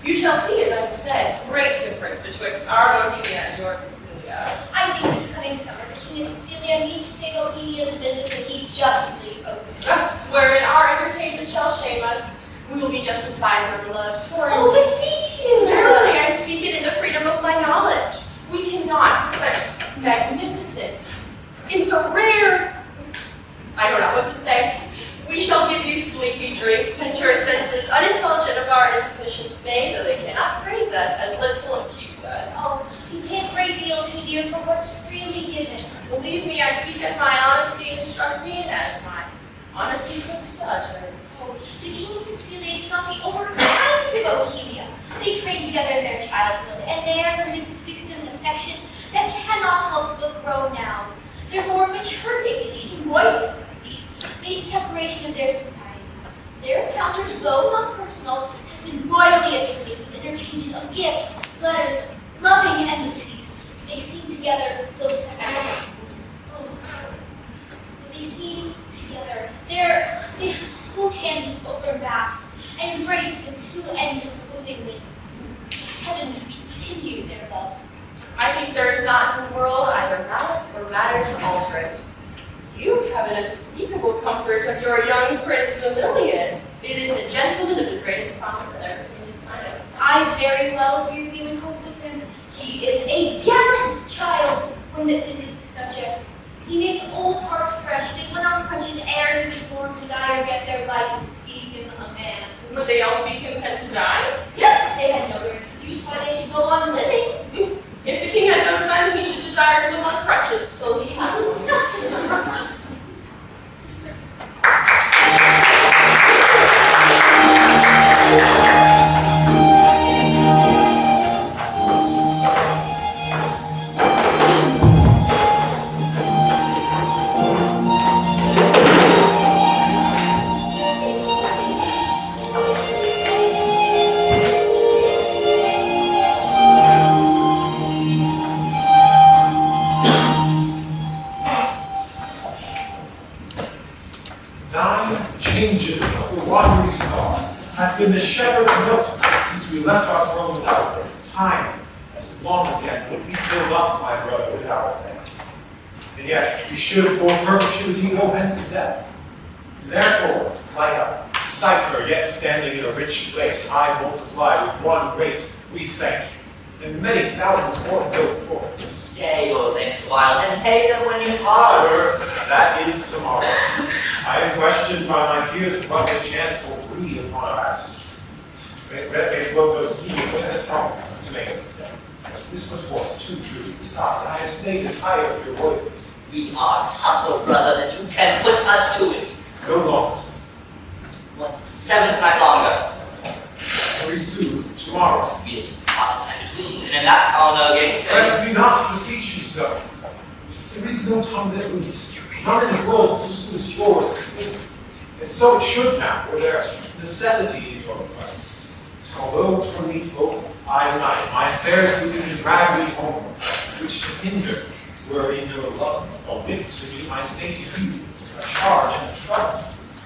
You shall see, as I have said, great difference betwixt our Bohemia and your Cecilia. I think this coming summer, the King of Cecilia needs to pay Bohemia the visit that he justly owes it. Wherein our entertainment shall shame us, we will be justified in our beloves. For Oh, beseech you! verily, I speak it in the freedom of my knowledge. We cannot, with such magnificence, in so rare, I don't know what to say. We shall give you sleepy drinks that your senses, unintelligent of our insufficiency, may, though they cannot praise us, as little accuse us. Oh, you pay a great deal too dear for what's freely given. Believe me, I speak as my honesty instructs me, and as my honesty puts it to utterance. Oh, the King and Cecilia cannot be overkind to Bohemia. They trained together in their childhood, and they are permitted to mix in an affection that cannot help but grow now. Their more mature dignities and royalist made separation of their society. Their encounters, though not personal, have been royally interlinked with interchanges of gifts, letters, loving embassies. They seem together, though separate. Oh, they seem together. They hold hands as if over vast, and embrace as if two ends of opposing wings. Heavens continue their loves. I think there is not in the world either malice or matter to alter it. You have an unspeakable comfort of your young Prince Mamilius. It is a gentleman of the greatest promise that ever came into my notes. I very well agree with you in hopes of him. He is a gallant child when that visits the subjects. He makes old hearts fresh. They went on crutches ere he was born, desire get their life to see him a man. Would they else be content to die? Yes, if they had no other excuse why they should go on living. If the king had no son, he should desire to live on crutches till he had one. Been the shepherd's note since we left our throne without it. Time has long again would be filled up, my brother, with our thanks. And yet we should for perpetuity go hence to death. Therefore, like a cipher yet standing in a rich place, I multiply with one great we thank you, and many thousands more to go before. Stay your thanks a while, and pay them when you part. Sir, that is tomorrow. I am questioned by my fears of what the chance will breed upon our absence. It will go speed as a problem to make us stay. This was forth too true. Besides, I have stayed tired of your loyalty. We are tougher, brother, than you can put us to it. No longer. What, 7th night longer? Very soon, tomorrow. Really, hard time between, and in that I'll no gainsay. Press me not, beseech you so. There is no tongue that moves. None in the world so soon as yours. And so it should now, for their necessity in your request. Although to me folk, I deny my affairs do even drag me home, which to hinder were in your love, a whip to meet my state to you, a charge and a trouble,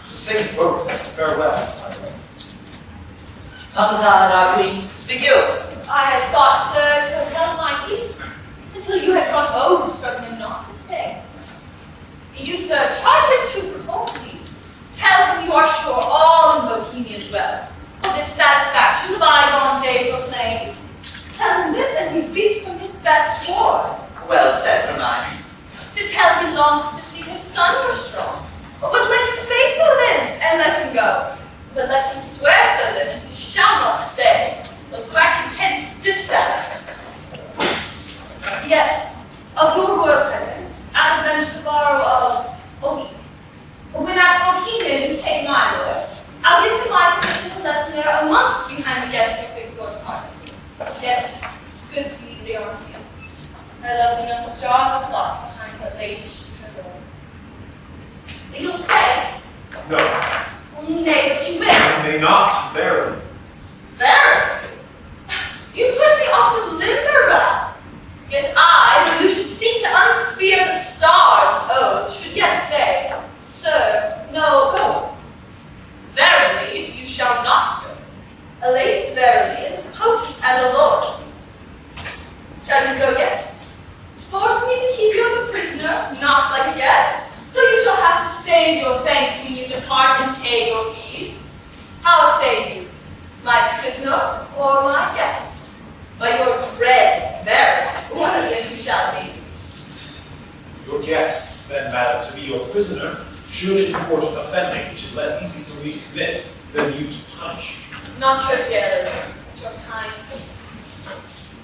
to say both farewell, my brother. Tongue-tied, our queen, speak you. I had thought, sir, to have held my peace until you had drawn oaths from him not to stay. You, sir, charge him too coldly. Tell him you are sure all in Bohemia is well. Of this satisfaction the bygone day proclaimed. Tell him this, and he's beat from his best ward. Well said, Hermione. To tell he longs to see his son more strong. But let him say so then, and let him go. But let him swear so then, and he shall not stay. But thwack him hence with distaffs. Yet, of your royal presence, I would venture to borrow of when at Bohemia you take my lord, I'll give him my permission to let him there a month behind the guest of Fixgore's party. Yes, good deed, Leontes. I love you not a jar of the clock behind her ladyship's door. You'll stay? No. Nay, but you will. I may not, verily. Verily? You push me off with linder vows. Yet I, though you should seek to unspear the stars with oaths, should yet say, Sir, no, go. Verily, you shall not go. A lady's verily is as prisoner should in court offending, which is less easy for me to commit than you to punish. Not your jailer, but your kind princess.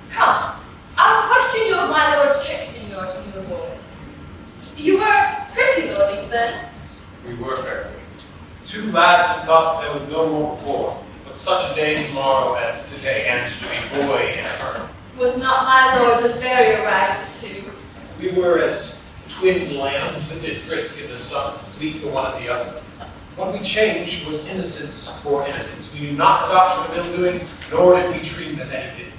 Come, I'll question you of my lord's tricks and yours when you were boys. You were pretty lordings then. We were fair. Two lads had thought there was no more before, but such a day tomorrow as today, and to be boy in her. Was not my lord the verier rag of the two? We were as twin lambs that did frisk in the sun, bleak the one at the other. What we changed was innocence for innocence. We knew not the doctrine of ill-doing, nor did we dream that any did.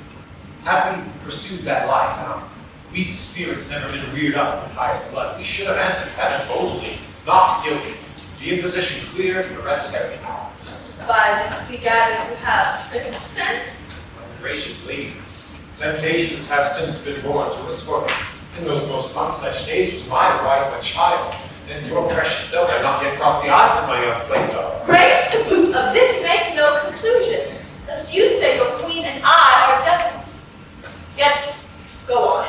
Had we pursued that life, and our weak spirits never been reared up with higher blood, we should have answered heaven boldly, not guilty. The imposition clear, hereditary powers. By this we gather you have tricked sense. Gracious lady, temptations have since been born to us, for in those most unfledged days was my wife a child, and your precious self had not yet crossed the eyes of my young playfellow. Grace to boot of this make no conclusion, lest you say your queen and I are devils. Yet, go on.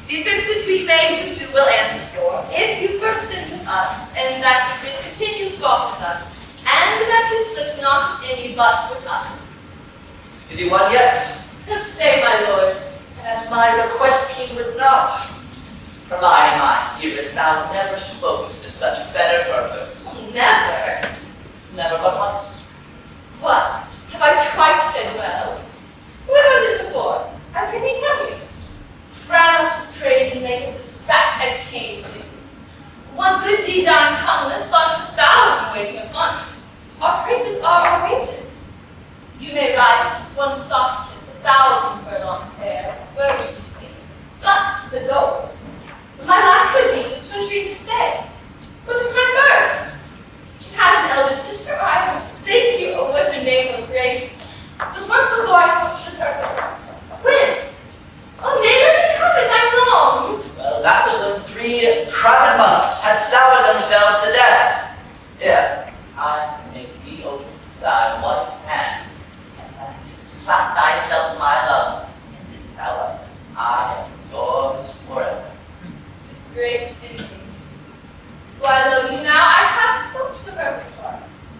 The offenses we've made you two will answer for, if you first sinned with us, and that you did continue fault with us, and that you slipped not with any but with us. Is he one yet? Stay, my lord. At my request he would not. Hermione, my dearest, thou never spokest to such better purpose. Never. Never but once. What? Have I twice said well? When was it before? I prithee tell me. Frown us with praise and make us as fat as cane things. One good deed dying tongueless thoughts 1,000 waiting upon it. Our praises are our wages. You may ride us with one soft kiss 1,000 furlongs ere, swear we to me. But to the goal. My last good deed was to entreat to stay. What is my first? It has an elder sister, or I mistake you, or what her name of grace. But once before I spoke to the purpose. When? Oh, nay, let it happen, I long. Well, that was when 3 crowded months had soured themselves to death. Here, I make thee open thy white hand, and thou didst clap thyself my love, and didst thou utter, I am yours forever. Disgrace indeed. Why, though you now I have spoke to the purpose twice.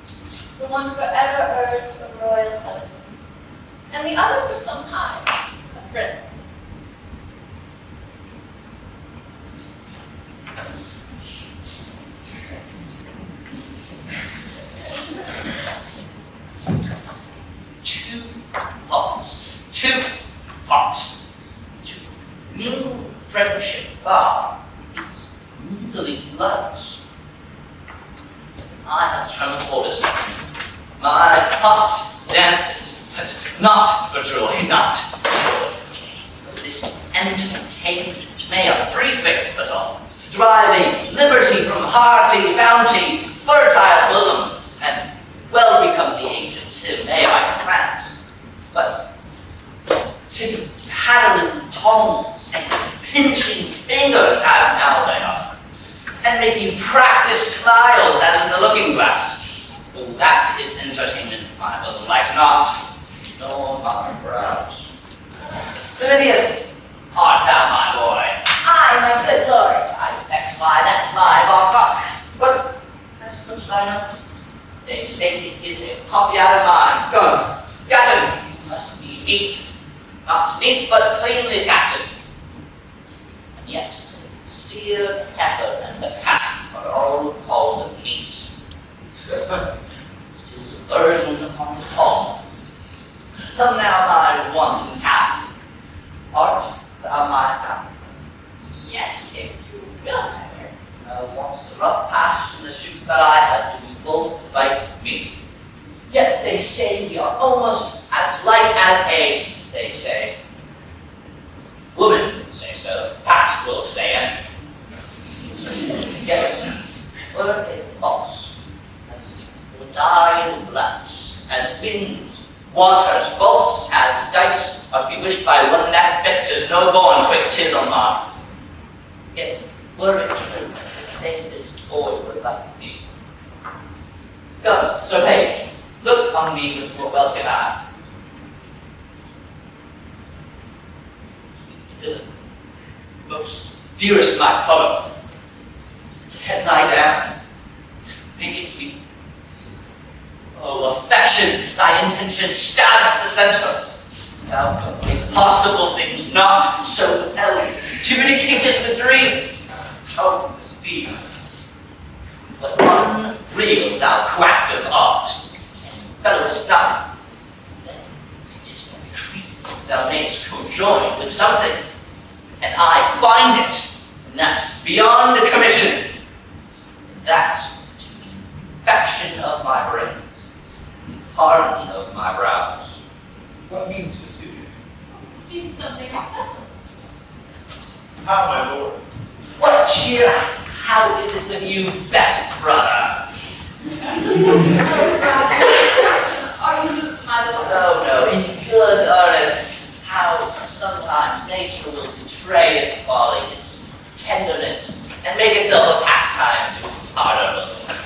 The one forever earned a royal husband, and the other for some time a friend. Too hot. To mingle friendship far is mingling bloods. I have turned tortoise. My heart dances, but not for joy, not for joy. This entertainment may a free face put on, driving liberty from hearty, bounty, fertile bosom, and well become the agent too, may I grant. But to paddling palms and pinching fingers as now they are, and making practiced smiles as in the looking glass, well, that is entertainment my bosom likes not, nor my brows. Phineas, art thou my boy? Aye, my good lord. I vex my, that's my barcock. But as much I know, they say he is a copy out of mine. Goes, Captain, must be neat. Not neat, but plainly captain. And yet, the steer, the heifer, and the cat are all called meat. Still the virgin upon his palm. Come now, my wanton calf. Art thou my calf? Yes, if you will, my lord. Thou wants the rough pash and the shoots that I have to be full like me. Yet they say we are almost as light as eggs, they say. Women say so, that will say it. Yes, were they false, as your dying glance, as wind, waters false as dice, are to be wished by one that fixes no born twixt his own mark. Yet were it true, to say this boy were like me. Come, Sir Page, look on me with your welcome eye. Sweet Villain, most dearest my poem, and lie down. Make it be. Oh, affection, thy intention stabs the center. Thou canst make possible things not so well. Communicatest with dreams. How can this be? What's unreal, thou quacked of art, and fellowest nothing. Then it is more created thou mayst conjoin with something, and I find it, and that beyond the commission, and that to the infection of my brains, the hardening of my brows. What means Cecilia? Seems something acceptable. Ah, my lord. What cheer? How is it with you, best brother? Are you my lord? No, in good earnest, how sometimes nature will betray its folly, its tenderness, and make itself a pastime to harder bosoms.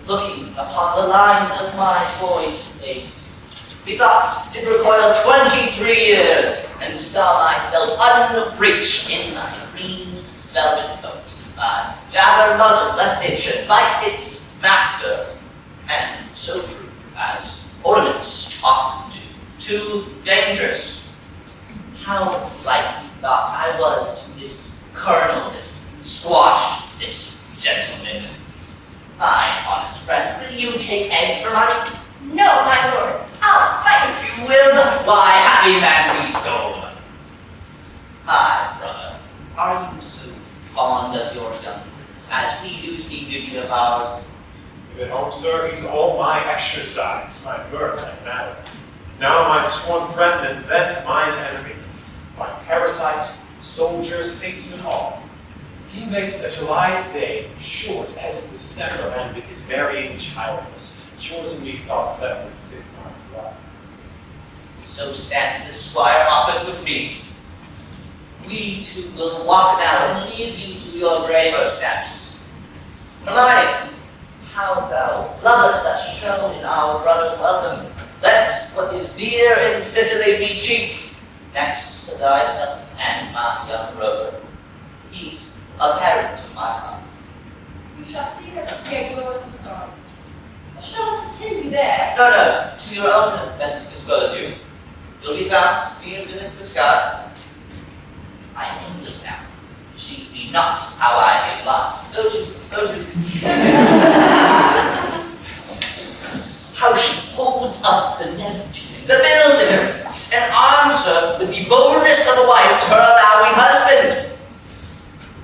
Looking upon the lines of my boy's face, methought did recoil 23 years, and saw myself unbreeched in my green velvet coat, my dagger muzzle, lest it should bite its master, and so true as ornaments often do, too dangerous. How like thought I was to this colonel, this squash, this gentleman. My honest friend, will you take eggs for money? No, my lord, I'll fight. You will? Why, happy man, please go. My brother, are you so fond of your young prince, as we do seem to be of ours? If at home, sir, he's all my exercise, my mirth and matter. Now my sworn friend, and then mine enemy. My parasite, soldier, statesman, all. He makes a July's day short as December, and with his varying childless, chosen me thoughts that would fit my blood. So stand the squire office with me. We two will walk now and leave you to your graver steps. Hermione, how thou lovest us shown in our brother's welcome. Let what is dear in Sicily be cheap, next to thyself and my young rover. He's a parent to my heart. You shall see us here yours in the garden. Shall us attend you there? No, to your own bents dispose you. You'll be found being beneath the sky. I am angry now. See me not how I may fly. Go to. How she holds up the Neptune, the builder, and arms her with the boldness of a wife to her allowing husband.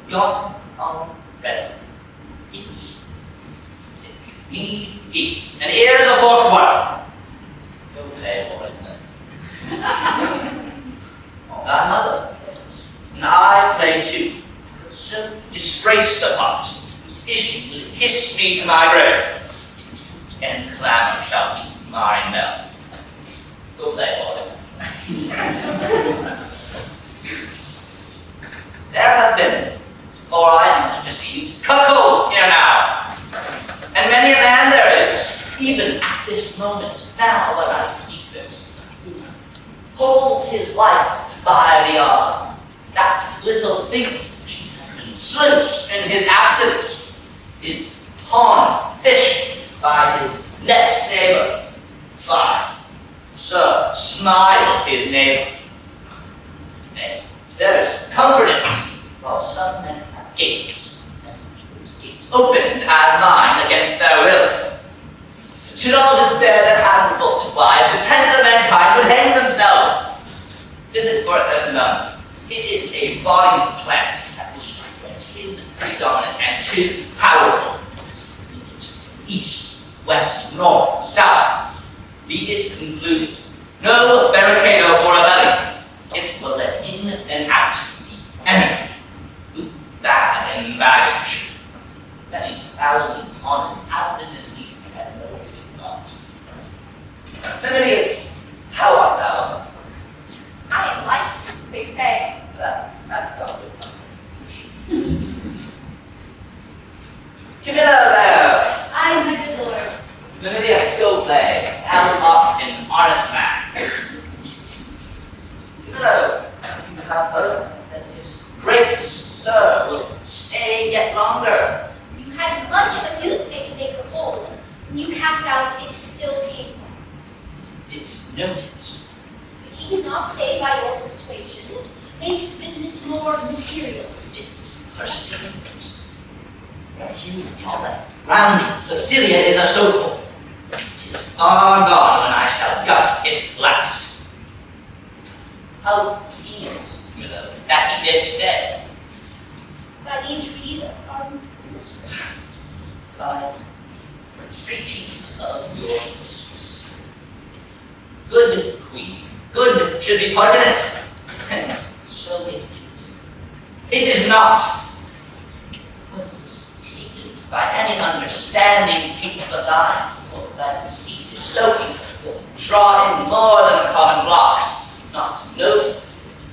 Gone already. Each knee deep, and ears a forked one. Go play, boy. Thy mother plays, and I play too. But so disgrace the part, whose issue will hiss me to my grave, and clamor shall be my knell. Go play, boy. There have been, or I am much deceived, cuckolds here now, and many a man there is, even at this moment, now when I speak this, who holds his wife by the arm, that little thinks she has been sluiced in his absence, is pawn fished by his next neighbor. Fine, sir, smile his neighbor. Nay, there is comfort in it, while some men have gates, and those gates opened as mine against their will. Should all despair that handful, why, the tenth of mankind would hang themselves. Visit for it there's none. It is a body plant that will strike where 'tis predominant and 'tis powerful. Be it east, west, north, south, be it concluded. No barricado for a belly. It will let in and out the enemy with bag and baggage. Many thousands honest out the disease and know it not. Memenius, how art thou? I am light, they say. That's something. Camilla there! I, my good lord. Memenius, go play. Thou art an honest man. note it. If he did not stay by your persuasion, make his business more material. Didst perceive it. Where you holler, round me, Cecilia is a so-called. 'Tis far gone when I shall gust it last. How keen it, Miller, that he did stay. By the entreaties of our By entreaties of your mistress. Good queen, good should be pertinent. And so it is. It is not. Was this taken by any understanding hate of thine, or that the seat is soaking, will draw in more than the common blocks, not noted,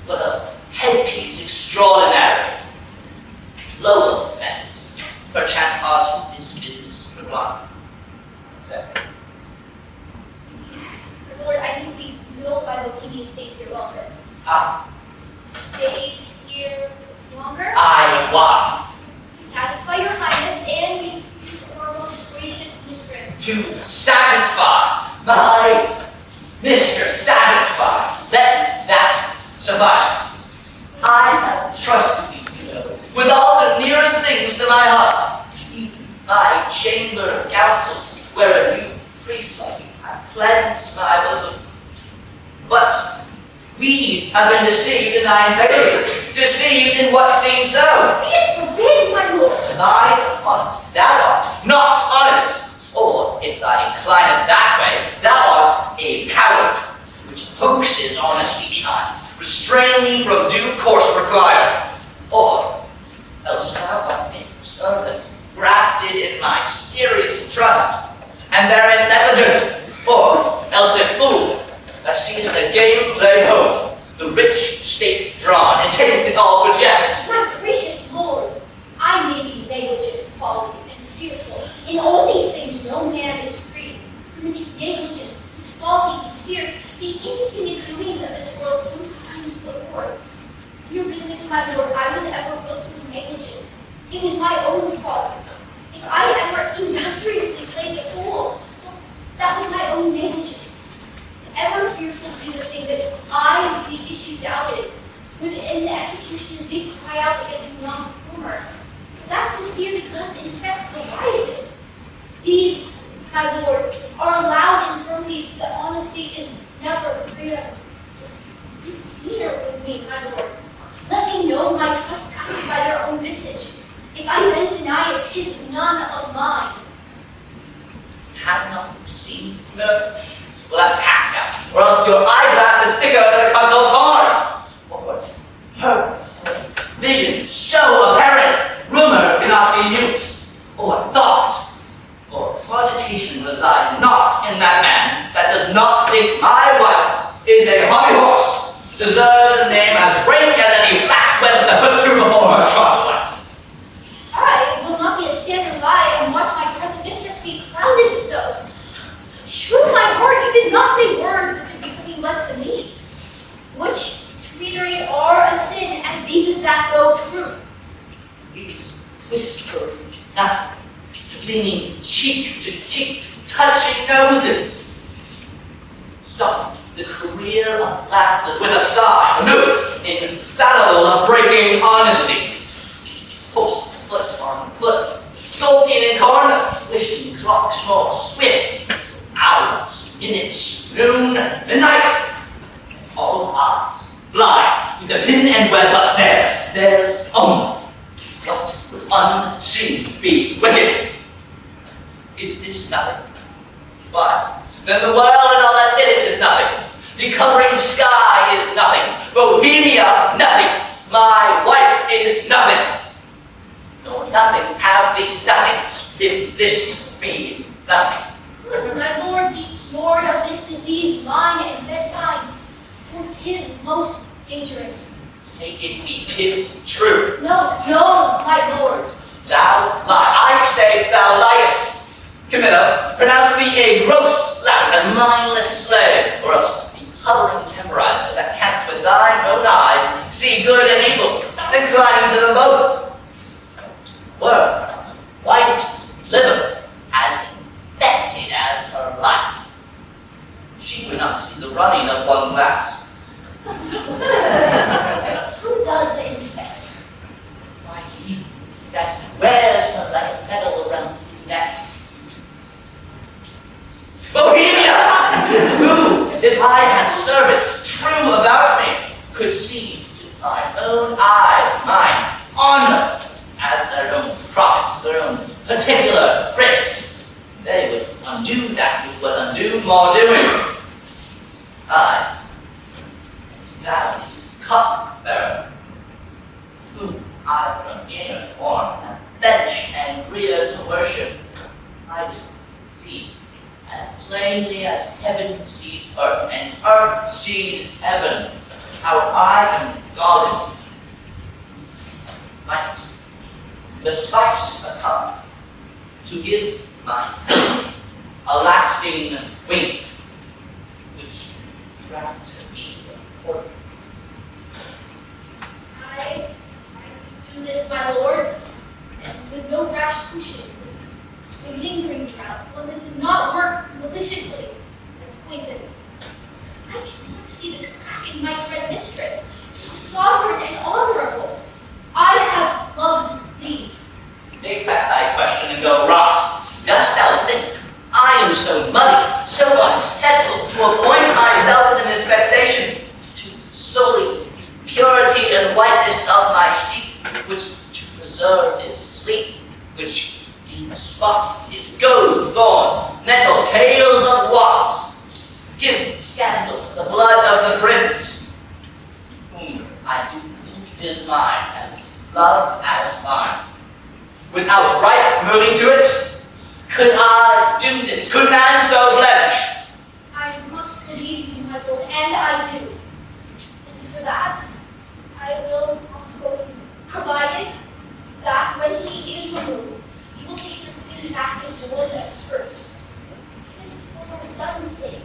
but of headpiece extraordinary. Lowell messes, perchance are to this business reply. So, Lord, I think we know why Bohemia stays here longer. ah, Stays here longer? I why? To satisfy your highness and be our most gracious mistress. To satisfy my mistress, satisfy. Let that suffice. I have trusted you, with all the nearest things to my heart, even my chamber councils, where a new priest-like have cleansed my bosom. But we have been deceived in thy integrity, deceived in what seems so. Be it forbid, my lord! To thine heart, thou art not honest, or, if thou inclinest that way, thou art a coward, which hoaxes honesty behind, restraining from due course required, or else thou art a servant, grafted in my serious trust, and therein negligent, or else a fool, that seest the game played home, the rich stake drawn, and takest it all for jest. My gracious lord, I may be negligent, folly, and fearful. In all these things no man is free. And in his negligence, his folly, his fear, the infinite doings of this world sometimes put forth. Your business, my lord, I was ever willfully negligent. It was my own fault. If I ever industriously played the fool, well, that was my own negligence. Ever fearful to do the thing that I, the issue, doubted, when the executioner did cry out against the non-performer. That's the fear that does infect the wisest. These, my lord, are allowed infirmities that honesty is never freedom. Neither with me, my lord. Let me know my trespasses by their own visage. If I then deny it, 'tis none of mine. Have not you seen? No. Well, that's Pascal, or else your eyeglass is thicker than a consul torn. Or her vision so apparent, rumor cannot be mute, or thought. For cogitation resides not in that man that does not think my wife is a hobby horse, deserves a name as rank as any flax wedge that put through before her trot went. I will not be a stander by and watch my present mistress be crowned so. True, my heart, you did not say words that did becoming less than these, which to reiterate are a sin as deep as that though true. These whispered nothing, leaning cheek to cheek, touching noses. Stopped the career of laughter with a sigh, a note infallible of breaking honesty. Post foot on foot, skulking in corners, wishing clocks more swift. Hours, minutes, noon, midnight. All eyes blind with the pin and web but theirs only. What would unseen be wicked? Is this nothing? Why, then the world and all that's in it is nothing. The covering sky is nothing. Bohemia, nothing. My wife is nothing. Nor nothing have these nothings, if this be nothing. My lord, be cured of this disease, mine and betimes, for 'tis most dangerous. Say it be 'tis true. No, no, my lord. Thou lie. I say thou liest. Camilla, pronounce thee a gross lout, a mindless slave, or else the hovering temporizer that canst with thine own eyes see good and evil, inclining to them both. Were wife's liver as infected as her life, she would not see to the running of one glass. Who does, in fact? Why, he that wears her like a medal around his neck. Bohemia! Who, if I had servants true about me, could see to mine own eyes mine honor as their own prophets, their own particular grace. They would undo that which would undo more doing. I, thou is cupbearer, whom I from inner form have benched and reared to worship. I just see as plainly as heaven sees earth, and earth sees heaven, how I am God. Might the spice become to give my a lasting wink, which draft me a port. I do this, my lord, and with no rash pushing, a lingering drought, one that does not work maliciously and poison. I cannot see this crack in my dread mistress, so sovereign and honorable. I have loved thee. Make that thy question and go rot. Dost thou think I am so muddy, so unsettled, to appoint myself in this vexation to solely purity and whiteness of my sheets, which to preserve is sleep, which in a spot is goads, thorns, nettles, tails of wasps, give scandal to the blood of the prince, whom I do think is mine, and love as mine. Without right moving to it, could I do this? Could man so blench? I must believe you, my lord, and I do. And for that, I will offer, provided that when he is removed, you will take your queen back as yours at first, for my son's sake,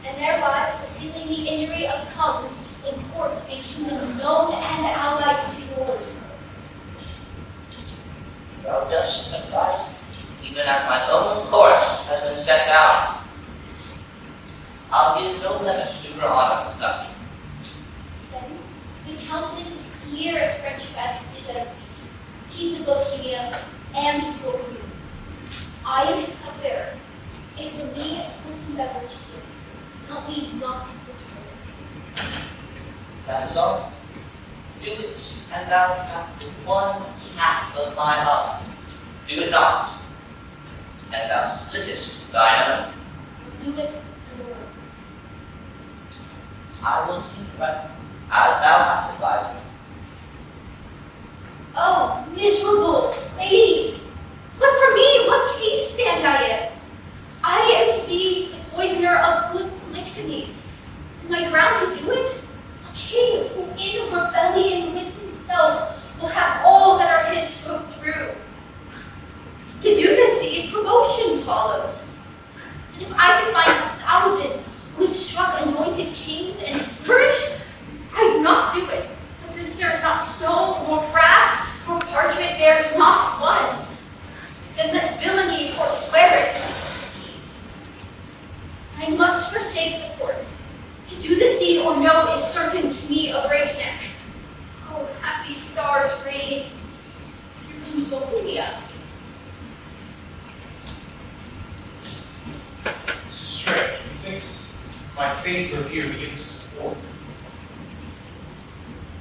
and thereby for sealing the injury of tongues in courts and kingdoms known and allied to yours. Thou dost advise me, even as my own course has been set down. I'll give no blemish to her honor, no. Then, with countenance as clear as French vest is at a feast, keep the Bohemia and Bohemia. I am his cupbearer. If for me a wholesome beverage is, help me not your servant. That is all. Do it, and thou hast the one half of my heart. Do it not, and thou splittest thine own. Do it alone. I will sing friend, as thou hast advised me. Oh, miserable lady! What for me? What case stand I in? I am to be the poisoner of good Polixenes. Am I ground to do it? A king who in rebellion with himself will have all that are his so true. To do this deed, promotion follows. And if I could find 1,000 who had struck anointed kings and flourish, I'd not do it. But since there is not stone nor brass, nor parchment bears not one, then let villainy forswear it. I must forsake the court. To do this deed or no is certain to me a breakneck. Oh, happy stars reign. Here comes Bohemia. This is strange. Methinks my favor here begins to form.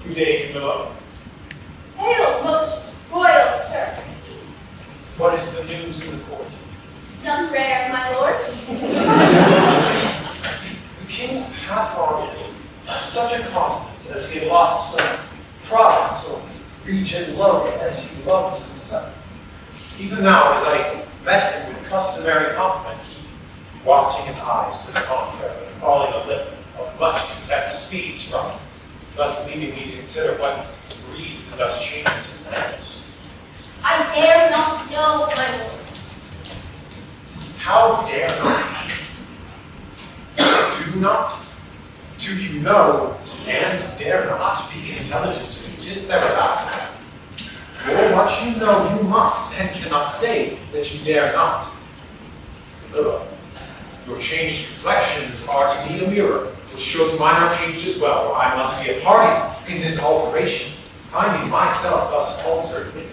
Good day, Camilla. Hail, most royal sir. What is the news in the court? None rare, my lord. The king hath on such a countenance as he had lost some province or region love as he loves himself. Even now, as I met him with customary compliment, he, watching his eyes to the contrary, and calling a lip of much contempt, speeds from him, thus leaving me to consider what breeds that thus changes his manners. I dare not know, my lord. How dare not? Do not? Do you know and dare not be intelligent to me? 'Tis thereabouts. For what you know you must, and cannot say that you dare not. Camilla, Your changed complexions are to me a mirror, which shows mine are changed as well, for I must be a party in this alteration, finding myself thus altered with.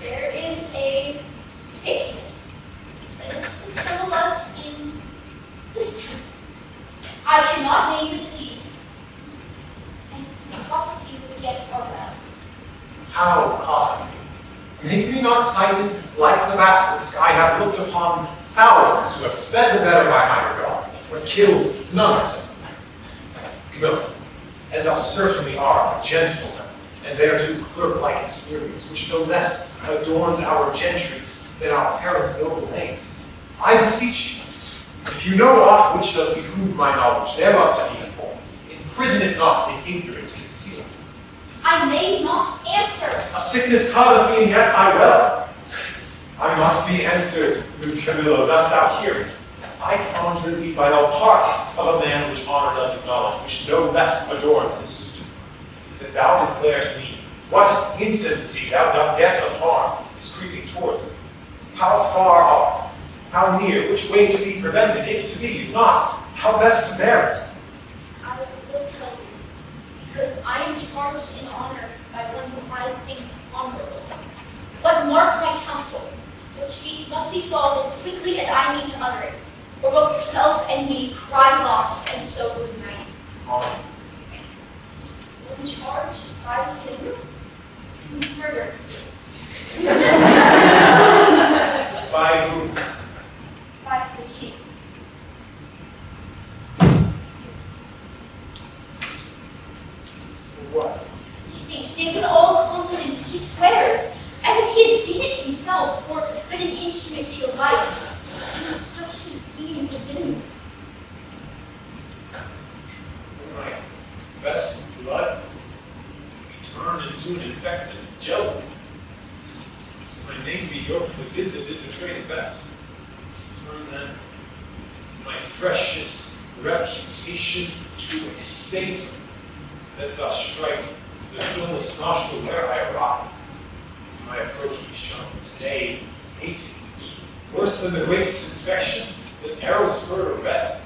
There is a sickness that has put some of us in this town. I cannot name the disease, and somewhat of you as yet are well. How caught you? Make me not sighted like the bastards. I have looked upon thousands who have sped the better by my regard, but killed none so. Camilla, as thou certainly art a gentleman, and thereto clerk-like experience, which no less adorns our gentries than our parents' noble names, I beseech you, if you know aught which does behoove my knowledge thereof to be informed, imprison it not in ignorant concealment. I may not answer. A sickness causeth me, and yet I well. I must be answered, good Camillo, dost thou hear me? I conjure thee by no part of a man which honor does acknowledge, which no less adorns this suit, that thou declare to me what incidency thou dost guess of harm is creeping towards me. How far off, how near, which way to be prevented, if to be not, how best to bear it. I will tell you, because I am charged in honor by one whom I think honorable. But mark my counsel, which must be followed as quickly as I mean to utter it, or both yourself and me cry lost, and so good night. When charged by him to murder. By whom? By the king. For what? He thinks it with all confidence. He swears, as if he had seen it himself, or been an instrument to your vice. He would touch his being forbidden. For my best blood be turned into an infected jelly. My name be yoked with his that did betray the best. Turn then my freshest reputation to a savor that doth strike the dullest nostril where I arrive. My approach be shunned, nay, hated, worse than the greatest infection that arrows murder red.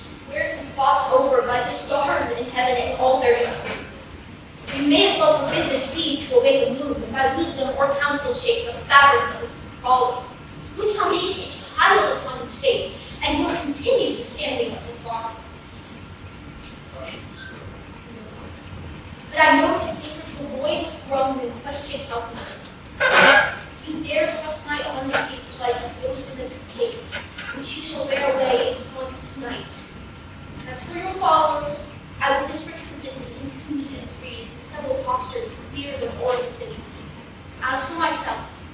He swears his thoughts over by the stars in heaven and all their influences. We may as well forbid the sea to obey the moon, and by wisdom or counsel shake the fabric of his folly, whose foundation is piled upon his faith, and will continue the standing of his body. How should this go? But I know 'tis safer to avoid what's wrong than question how to do. You dare trust my honesty, which lies opposed in this case, which you shall bear away upon tonight. As for your followers, I will whisper to the business in twos and threes in several postures to clear them o'er the city. As for myself,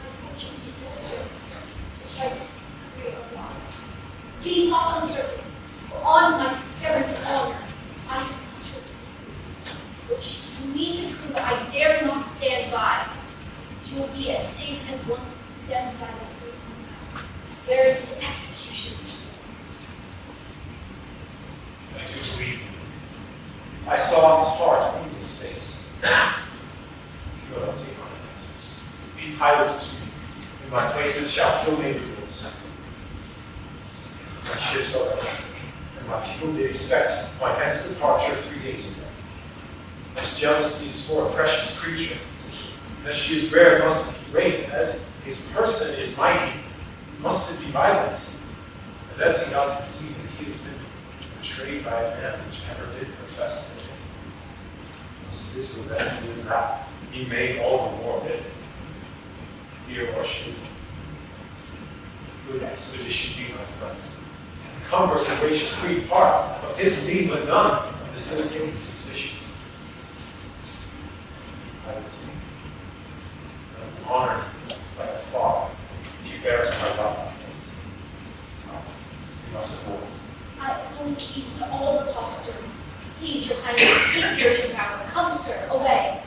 my fortunes is your service, which by this discovery are lost. Be not uncertain, for on my parents' honor, I have control, which you mean to prove I dare not stand by. You will be as safe as one condemned by Moses, where it is execution sworn. I do believe you. I saw his heart in his face. Good, I'll take my answers. Be piloted to me, and my places shall still name yours. My ships are ready, and my people did expect my hence departure 3 days ago. As jealousy is for a precious creature, and as she is rare, must it be great, and as his person is mighty, must it be violent. And as he does conceive that he has been betrayed by a man which never did profess the name, must his revenge is in that he made all the more bitter. Here or she is. Good expedition be my friend, and comfort and gracious free part of his need, but none of this little guilty suspicion. I will take. I am honored by a father, if you bear us my love on face. You must avoid. I own peace to all the posterns. Please, your highness, take your to tower. Come, sir, away.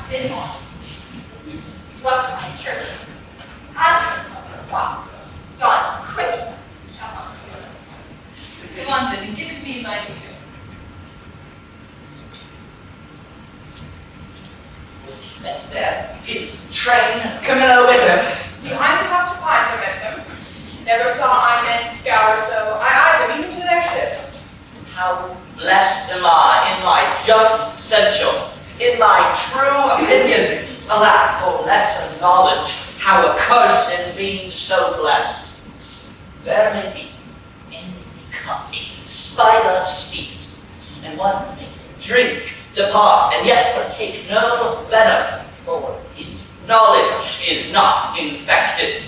been more. Welcome to my church. I saw John crickets. Come on, then, and give it to me in my ear. Was he met there? His train Camilla with him? Behind the tuft of pines I met them. Never saw I men scour so. I eyed them even to their ships. How blessed am I in my just censure, in my true opinion, alack for lesser knowledge, how accursed in being so blessed. There may be in the cup a spider steeped, and one may drink, depart, and yet partake no venom, for his knowledge is not infected.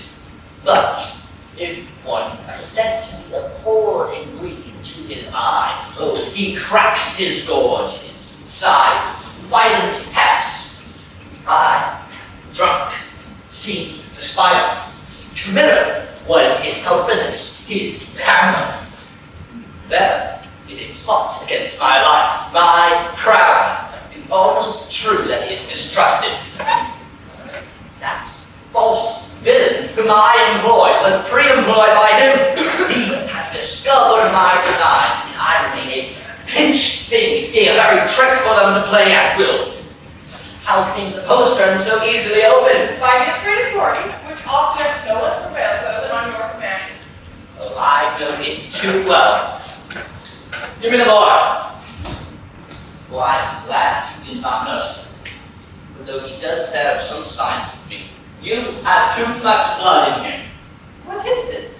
But if one present the poor ingredient to his eye, oh, he cracks his gorge, his side, violent hats. I, drunk, seen the spider. Camilla was his helpiness, his camera. There is a plot against my life, my crown. And all's true that is mistrusted. That false villain whom I employed was pre-employed by him. He has discovered my design, and I remain a pinched thing, a very trick for them to play at will. How came the postern so easily open? By his great authority, which often no less prevails other than on your command. Oh, I know it too well. Give me the boy. Well, I'm glad you did not nurse him, for though he does bear some signs of me, you have too much blood in him. What is this?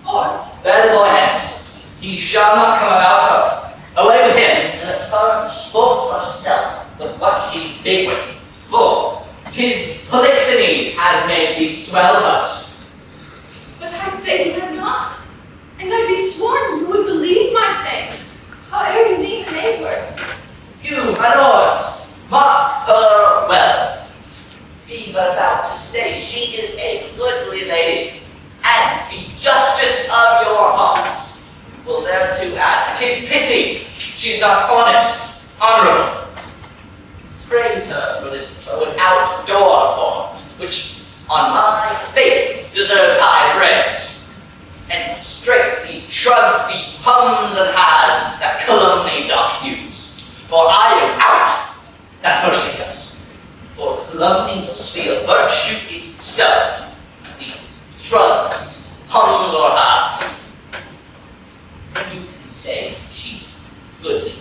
Sport? Bear the boy hence. He shall not come about her. Away with him, and let her sport herself with what she's big with. For 'tis Polixenes has made thee swell thus. But I say you have not. And I'd be sworn you would believe my saying, however you leave the name word. You, my lords, mark her well. Be but about to say she is a goodly lady, and the justice of your hearts. Will thereto add, 'tis pity she's not honest, honorable. Praise her for this outdoor form, which on my faith deserves high praise. And straight the shrugs, the hums and has that calumny doth use. For I am out, that mercy does. For calumny will seal virtue itself. These shrugs, hums or has. You can say she's goodly.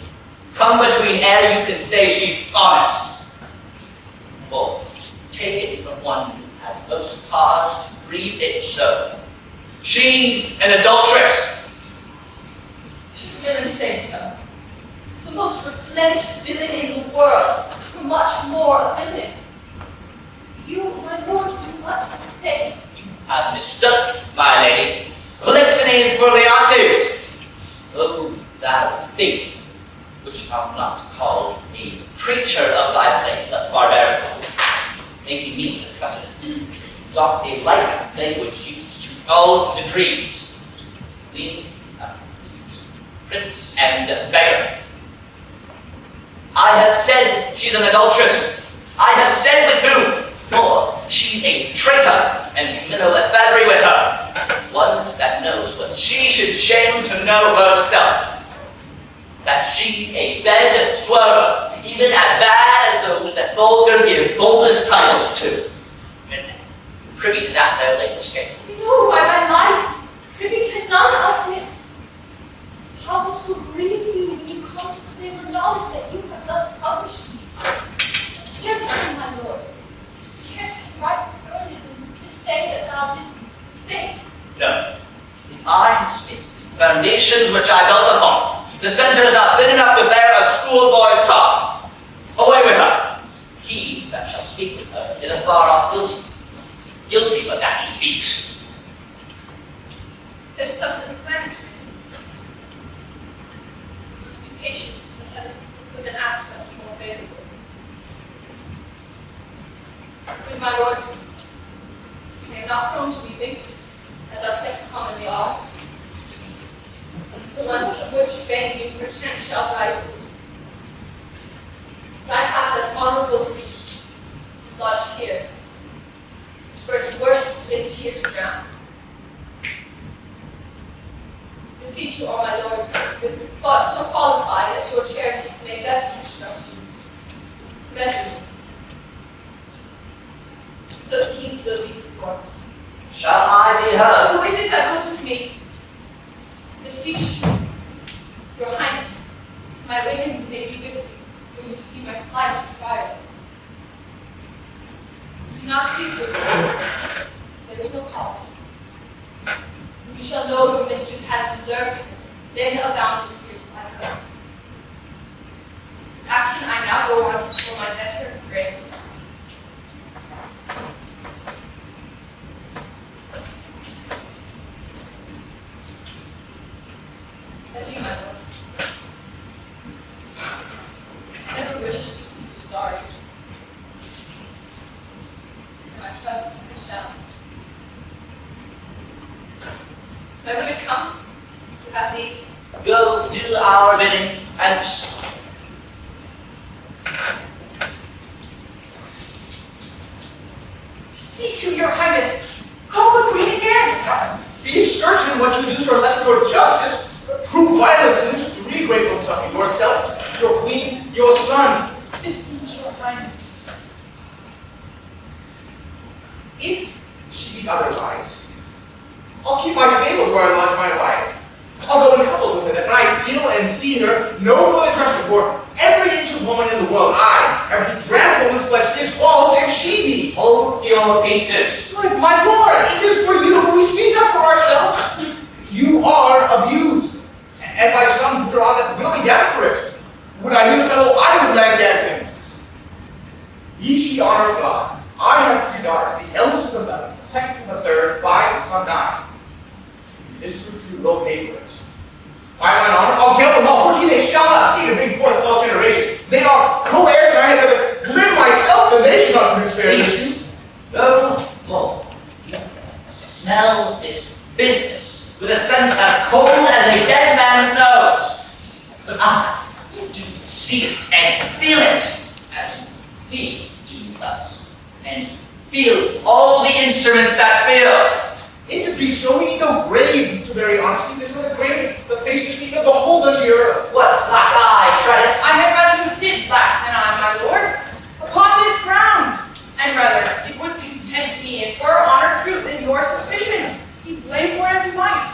Come between ere you can say she's honest. For take it from one who has most cause to grieve it so. She's an adulteress. She didn't say so. The most replenished villain in the world, for much more a villain. You, my lord, do not mistake. You have mistook, my lady. Polixenes Brilliantus. Oh, thou thing, which art not called a creature of thy place, thus barbarous, making me the precedent, doth a like language use to all degrees, leaving prince and beggar. I have said she's an adulteress. I have said with whom? More, she's a traitor, and Camilla Lefebvre with her. One that knows what she should shame to know herself. That she's a bed swerver, even as bad as those that vulgar give boldest titles to. And privy to that their latest game. No, by my life, privy to none of this. How this will grieve you when you come to claim the knowledge that you have thus published me. Gentlemen, my lord, you scarce can write earlier than to say that thou didst mistake. No. If I mistake the foundations which I built upon, the centre's not thin enough to bear a schoolboy's talk. Away with her. He that shall speak with her is afar off guilty. Guilty but that he speaks. There's something planetary in this. Must be patient to the heavens with an aspect more favorable. Good my lords, I am not prone to weeping, as our sex commonly are. The ones of which vain do perchance shall die of disease. I have that honorable grief, drown. Beseech you, all my lords, with thoughts so qualified as your charities may best instruct you. Measure me, so the king's will be performed. Shall I be heard? Who is it that goes with me? Beseech you, your highness, my women may be with me when you see my plight requires it. Do not treat your voice. There is no cause. We shall know your mistress has deserved it, then abound in tears I come. This action I now go on is for my better grace. Adieu, my lord. I never wish to see you sorry. And I trust I shall. I would have come to have these. Go do our bidding and Beseech you, your highness, call the queen again. Be certain what you do to elect your justice. Prove violence in which 3 great ones suffer: yourself, your queen, your son. Beseech your highness. If she be otherwise, I'll keep my stables where I lodge my wife. I'll go in couples with her, that when I feel and see her, no further trust for every inch of woman in the world. Every dram of woman's flesh is false if she be. hold your pieces. Good my lord, it is for you who we speak up for ourselves. You are abused, and by some who are on that will be damned for it. Would I knew the fellow, I would land damn him. Ye she honor God. I have 3 daughters. The eldest is 11, the second and the third 5, and son 9. This prove true, will pay for it. By mine honor, I'll kill them all. 14 they shall not see to bring forth false generation. They are co-heirs, and I had rather live myself than they should not produce fair issue. Cease no more. You smell this business with a sense as cold as a dead man's nose. But I do see it and feel it as we do us, and feel all the instruments that feel. If it be so, we need no grave to bury honesty. There's no grave, the face to speak of, the whole of the earth. What's black eye, credits? I had rather you did laugh than I, my lord, upon this ground. And rather, it would content me if were honor true than your suspicion. He blame for it as he might.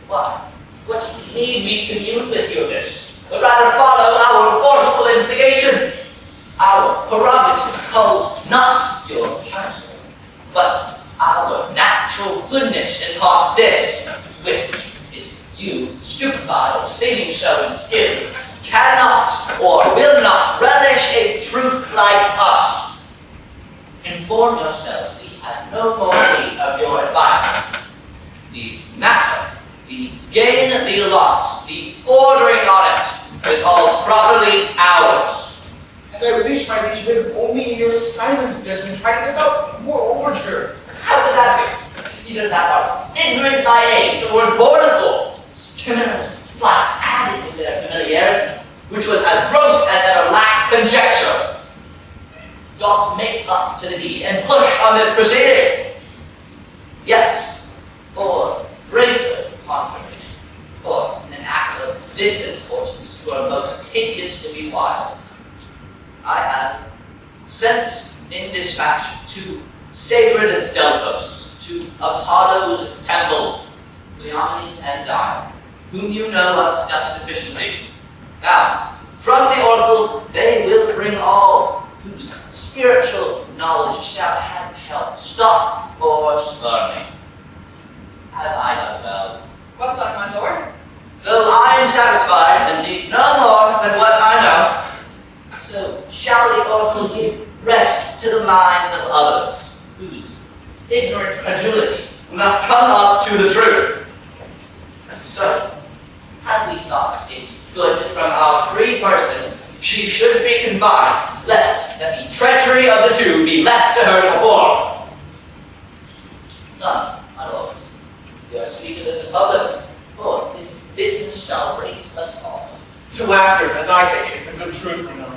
Why? What need we commune with you of this? But rather follow our forceful instigation. Our prerogative calls not your counsel, but our natural goodness imparts this, which, if you, stupefied or seeming so in skill, cannot or will not relish a truth like us. Inform yourselves, we have no more need of your advice. The matter, the gain, the loss, the ordering on it, is all properly ours. And I wish, my liege, live only in your silent judgment, try to without more overture. How could that be? Either that art ignorant by age, or born a fool. Criminals flax added with their familiarity, which was as gross as ever lacked conjecture, doth make up to the deed and push on this proceeding. Yet, for greater confirmation, for an act of this importance to our most hideous to be wild, I have sent in dispatch to sacred Delphos, to Apollo's temple, Leones and Dion, whom you know of self-sufficiency. Now, from the oracle they will bring all whose spiritual knowledge shall stop or spur me. Have I done well? Well done, my lord. Though I am satisfied and need no more than what I know, so shall the oracle give rest to the minds of others, whose ignorant credulity will not come up to the truth. So, have we thought it good from our free person she should be confined, lest that the treachery of the two be left to her to perform? None, my lords, we are speaking this in public, for this business shall raise us all. To laughter, as I take it, if the good truth were known.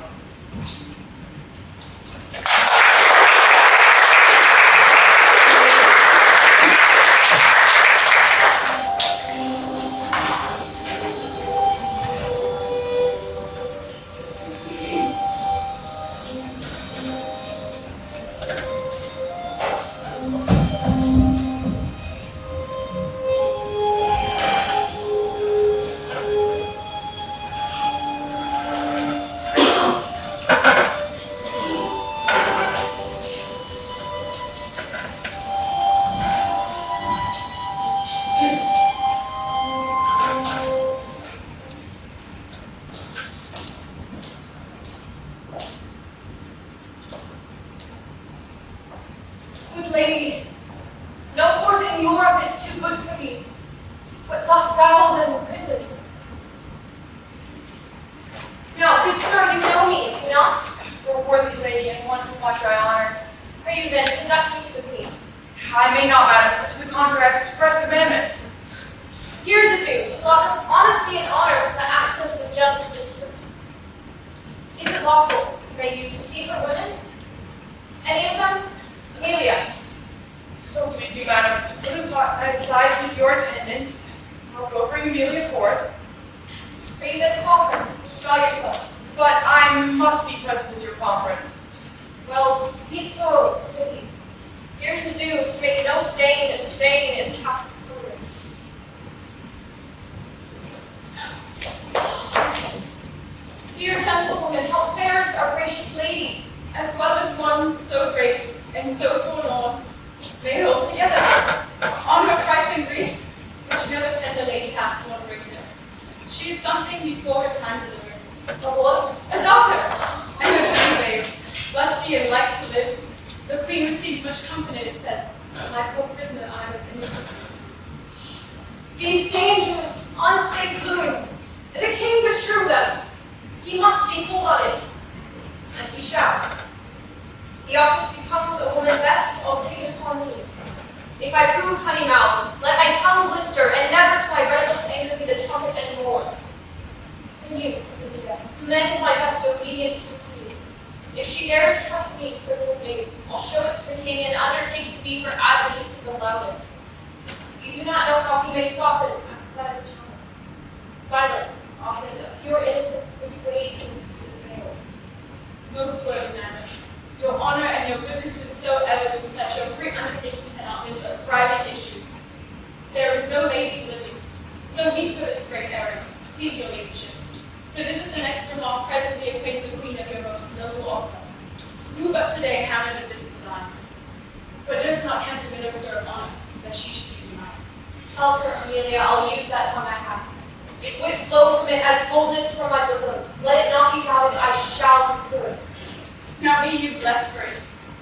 much I honor. Are you then conduct me to the queen? I may not, madam, but to the contrary I have expressed commandment. Here's a due to lock honesty and honor from the access of gentle whispers. Is it lawful, pray you, to see her women? Any of them? Amelia. So please you, madam, to put aside with your attendance, I'll go bring Amelia forth. Are you then call her? Withdraw yourself. But I must be present at your conference. Well, be it so, for pity. Here's a due to make no stain as passes colour. Dear gentlewoman, how fair is our gracious lady, as well as one so great and so forlorn. They hold together on her price and griefs, which never can the lady hath nor bring her. She is something before her time delivered. A what? A daughter, and a good babe, lusty and like to live. The queen receives much comfort in it, says, my poor prisoner I was innocent. These dangerous, unsafe doings, the king beshrew them. He must be told on it, and he shall. The office becomes a woman best, I'll take it upon me. If I prove honey-mouthed, let my tongue blister, and never to my red lipped anger be the trumpet any more. Can you, commend my best obedience to the queen. If she dares trust me for little babe, I'll show it to the king and undertake to be her advocate to the loudest. You do not know how he may soften at the sight of the child. Silence, often of pure innocence, persuades and prevails. Most worthy madam, your honor and your goodness is so evident that your free undertaking cannot miss a thriving issue. There is no lady living, so meet for this great errand, please your ladyship, to visit the next room while presently acquaint the queen of your most noble offer, who but today hammered of this design. But durst not tempt the minister of honor, that she should be mine. Tell her, Amelia, I'll use that tongue I have. If wit flow from it as boldness from my bosom, let it not be doubted, I shall do good. Now be you blessed for it.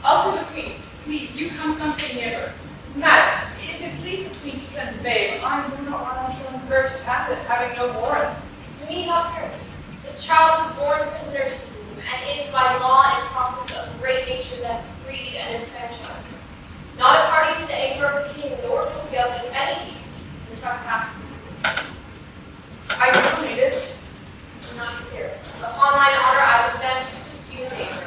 I'll to the queen. Please, you come something nearer. Madam, if it please the queen to send the babe, I do not want to her to pass it, having no warrant. You need not fear it. This child was born prisoner to the womb, and is by law and process of great nature that's freed and enfranchised. Not a party to the anger of the king, nor guilty of, if any, the trespass. I do believe it. Do not fear. Upon mine honor, I will stand to Christine of anger.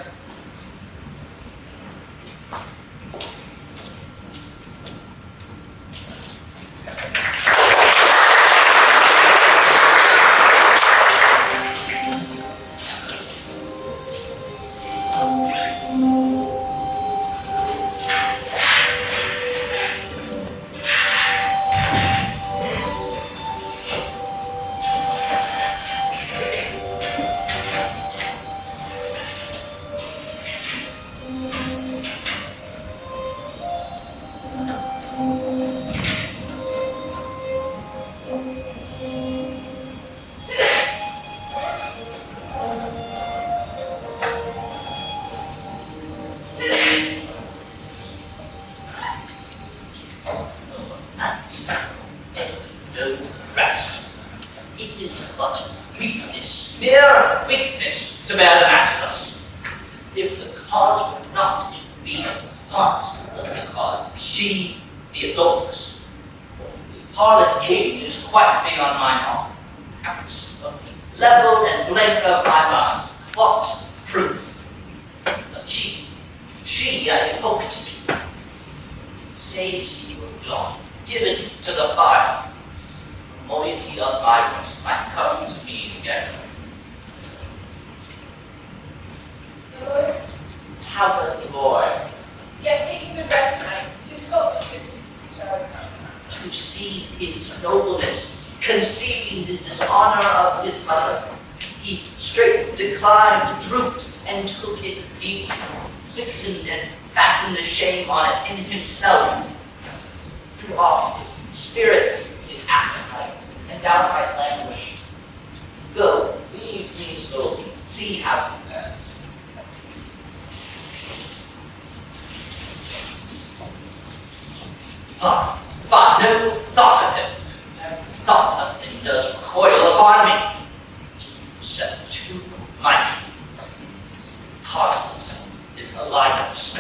Heart of himself is alive. violence.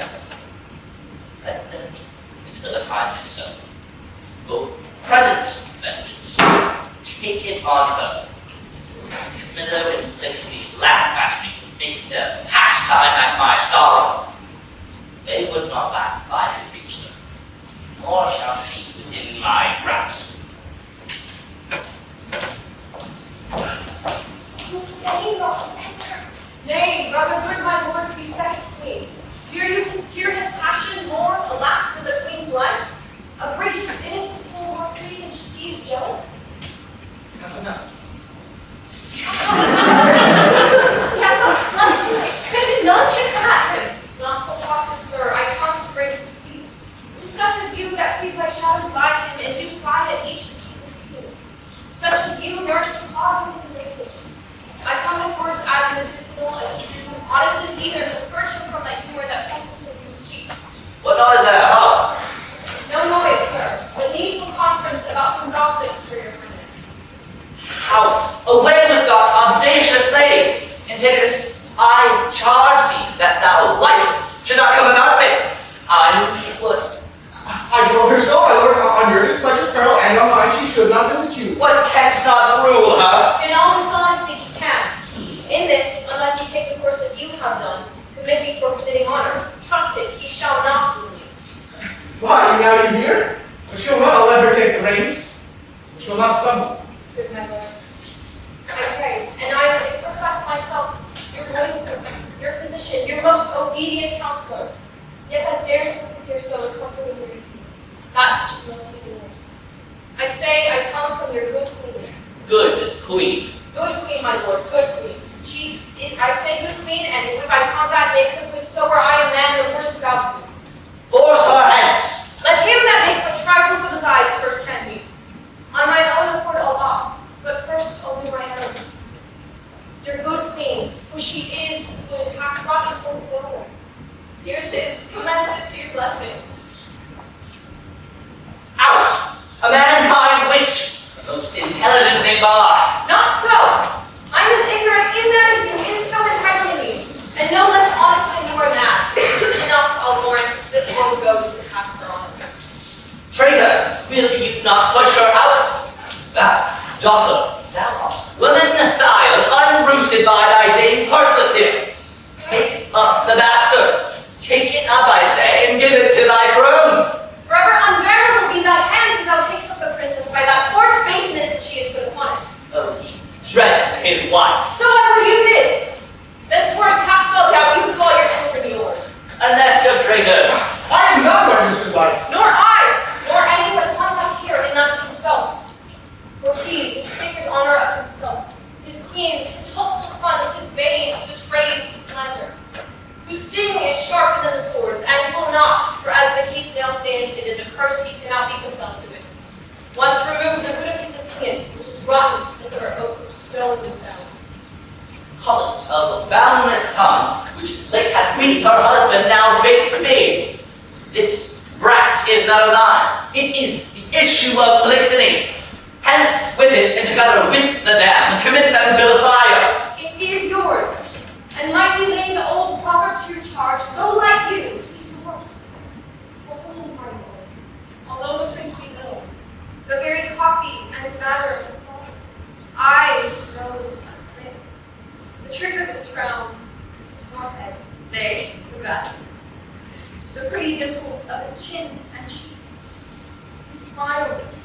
Let them until the time is so. For present vengeance, take it on her. Camillo and Polixenes laugh at me, make their pastime at my sorrow. They would not laugh if I could reach them, nor shall she within my grasp. Nay, not enter. Nay, rather good my lords be second to me. Fear you his tyrannous passion more, alas, than the queen's life? A gracious innocent soul more free than he is jealous? That's enough. He hath not slept tonight, committed none should catch him. Not so often, sir, I come to break him speed. To such as you that creep like shadows by him, and do sigh at each his deepest fears. Such as you nurse the cause of his iniquity. I come with words as medicinal as true, honest as either, to purge him from that humor that presses him from speech. What noise there? Huh? No noise, sir. A needful conference about some gossips for your highness. How? Away with God, audacious lady! Antigonus, I charge thee that thou, wife, should not come about me. I knew she would. I told her so, my lord, on your displeasure's peril and on mine she should not visit you. What canst not rule her? In all dishonesty he can. In this, unless you take the course that you have done, commit me for forbidding honor. Trust it, he shall not rule you. Why, now you hear? She'll not let her take the reins. She'll not stumble. Good my lord. I pray, and I profess myself your loyal servant, your physician, your most obedient counselor. Yet that dares listen here so and comforting your ease. That such is most of yours. I say I come from your good queen. Good queen. Good queen, my lord, good queen. I say good queen, and if I combat make her good, so were I a man the worst about you. Force her hence. Let him that makes but trifles of his eyes first can me. On mine own accord I'll off, but first I'll do my own. Your good queen, for she is good, hath brought you forth the daughter. Here it is, commence it to your blessing. Out! A mankind witch! The most intelligent bar. Not so! I'm as ignorant in that as you, in so is my lady, and no less honest than you are mad. It is enough, I'll warrant, this world goes to pass for honest. Traitor, will you not push her out? Thou, daughter, thou art woman tired, unroosted by thy dame Parthian. Take up the bastard. Take it up, I say, and give it to thy throne. Forever unbearable be thy hands as thou takest up the princess by that forced baseness which she has put upon it. Oh, he dreads his wife. So ever you did. Then toward past all doubt you call your children yours. A nest of traitors. I am not my good wife. Nor I, nor any but one must hear, and that's himself. For he, the sacred honor of himself, his queens, his hopeful sons, his babes, betrays to slander. Whose sting is sharper than the swords, and will not, for as the case now stands, it is a curse he cannot be compelled to it. Once remove the root of his opinion, which is rotten as our oak or stone is sound. Collect of boundless tongue, which late hath beat her husband, now fakes me. This brat is none of thine. It is the issue of Polixenes. Hence with it, and together with the dam, commit them to the fire. It is yours, and might we lay the old proverb to your charge, so like you, tis the worst. Behold in my voice, although the prince be ill, the very copy and matter of the father. I know this thing. The trick of his frown, his forehead, they, the best. The pretty dimples of his chin and cheek, his smiles,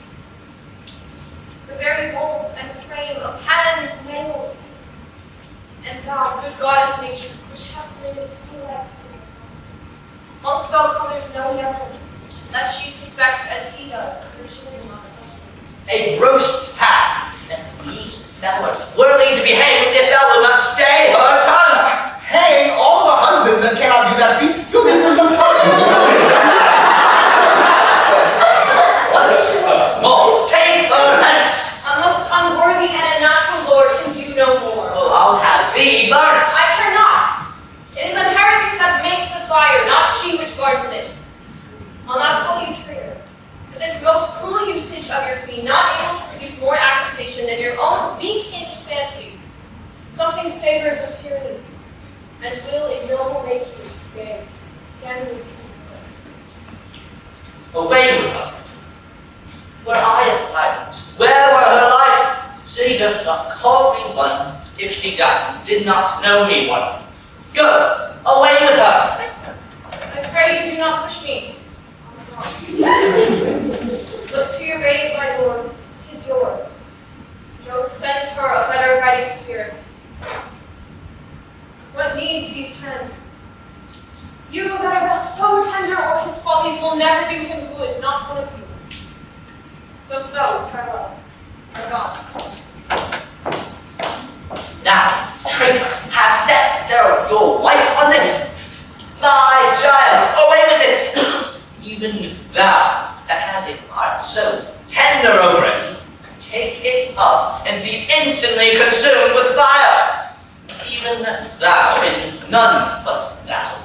the very mold and frame of hands male. And thou, good goddess nature, which hast made it so like amongst all colors know the other, lest she suspect as he does, her children not her husbands. A roast hag, and lose thou art worthy to be hanged if thou wilt not stay her tongue. Hey, all the husbands that cannot do that feat, you'll leave for some parties. Once more, take her hence. A most unworthy and a natural lord can do no more. Oh, I'll have thee burnt. I care not. It is an heretic that makes the fire, not she which guards it. I'll not call you traitor, but this most cruel usage of your queen, not able to produce more accusation than your own weak-hinged fancy, something savors of tyranny, and will ignoble make you, yea, scandalous superwoman. Away with her. Were I a tyrant, where were her life? She does not call me one, if she did not know me one. Go, away with her. I pray you do not push me. Look to your babe, my lord, 'tis yours. Jove sent her a better guiding spirit. What needs these hands? You that are thus so tender or his follies will never do him good, not one of you. So, farewell. I'm gone. Thou, traitor, hast set your wife on this? My child, away with it! Even thou, that has a heart so tender over it, take it up and see instantly consumed with fire. Even thou, and none but thou.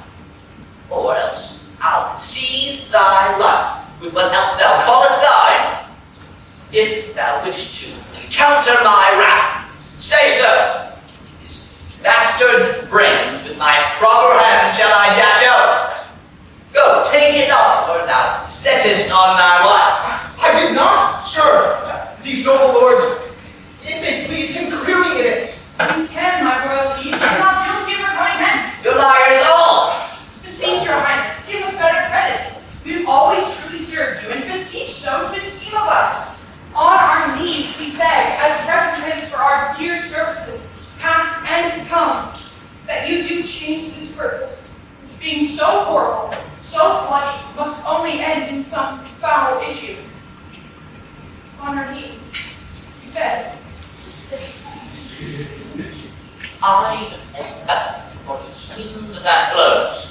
Or else I'll seize thy life with what else thou callest thine. If thou wish to encounter my wrath, say so. These bastard's brains with my proper hand shall I dash out. Go, take it up, for thou settest on thy wife. I did not, sir. These noble lords, if they please, can clearly in it. You can, my royal liege. I'm not guilty of her coming hence. You liars all! Beseech your highness, give us better credit. We've always truly served you, and beseech so to esteem of us. On our knees we beg, as recompense for our dear services, past and to come, that you do change this purpose, which being so horrible, so bloody, must only end in some foul issue. On our knees, we beg. I am better for each wind that blows.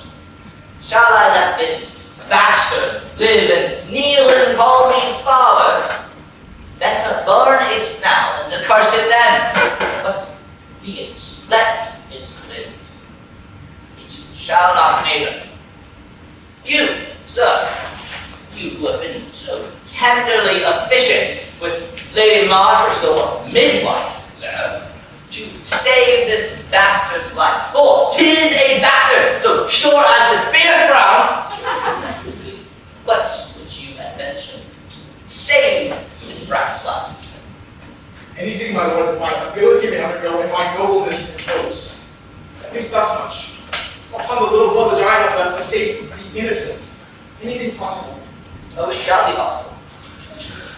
Shall I let this bastard live and kneel and call me father? Better burn it now than to curse it then. But be it, let it live. It shall not either. You, sir, you who have been so tenderly officious with Lady Marjorie, your midwife there, to save this bastard's life. For 'tis a bastard, so sure as the spear ground. What would you have mentioned to save this brat's life? Anything, my lord, that my ability may undergo and my nobleness impose. At least thus much. Upon the little blood which I have left to save the innocent. Anything possible. Oh, it shall be possible.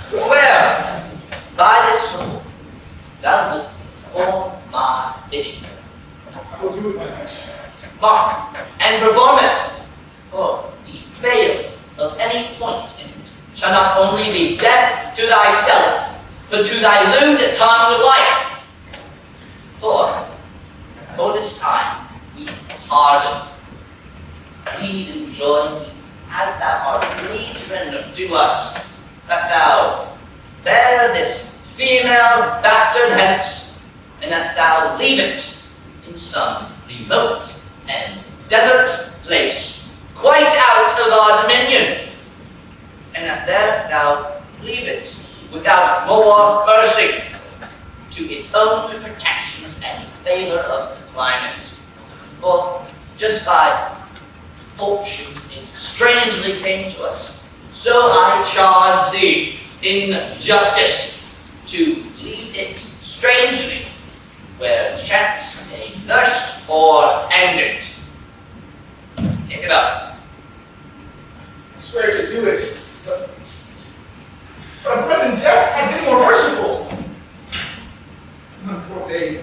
Swear by this sword, thou wilt perform my bidding. I will do it, my liege. Mark and perform it. For the fail of any point in it shall not only be death to thyself, but to thy lewd-tongued wife. For this time we pardon. We enjoin thee, as thou art pleased render to us, that thou bear this female bastard hence, and that thou leave it in some remote and desert place, quite out of our dominion, and that there thou leave it without more mercy, to its own protections and favor of the climate. For just by fortune it strangely came to us, so I charge thee in justice to leave it strangely, where chance may nurse or end it. Take it up. I swear to do it, but a present death had been more merciful. My poor babe,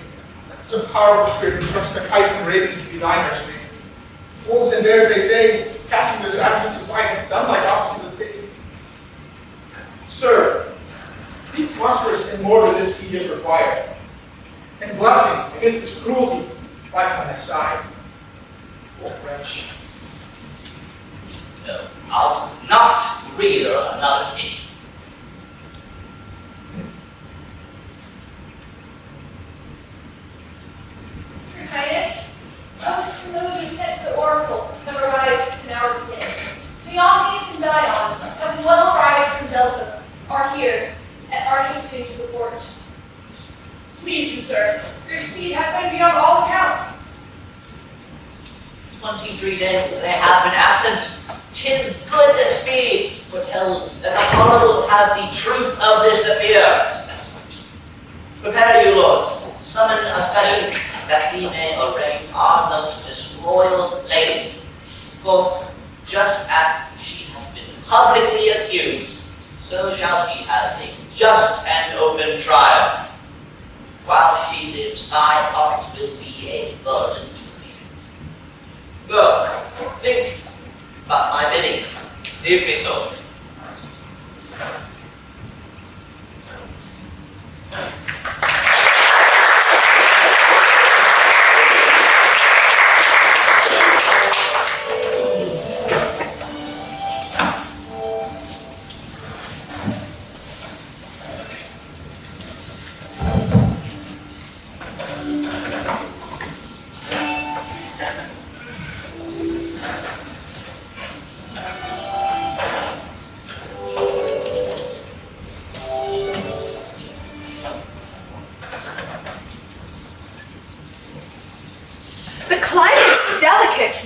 some powerful spirit instructs the kites and ravens to be thy nursemaid. Wolves and bears, they say, casting their savages aside, have done like oxen of pity. Sir, be prosperous in more than this he is required, and blessing against this cruelty lies on thy side. Poor wretch. No, I'll not read another issue. Your Highness, most moving sent to the oracle have arrived in our days. Cleomenes and Dion, having well arrived from Delphi, are here and are hastening to the port. Please you, sir, your speed hath been beyond all account. 23 days they have been absent. 'Tis good to speed, foretells that Apollo will have the truth of this appear. Prepare you, lords, summon a session that we may arraign our most disloyal lady. For just as she has been publicly accused, so shall she have a just and open trial. While she lives, my heart will be a burden to me. Go, think about my bidding. Leave me so.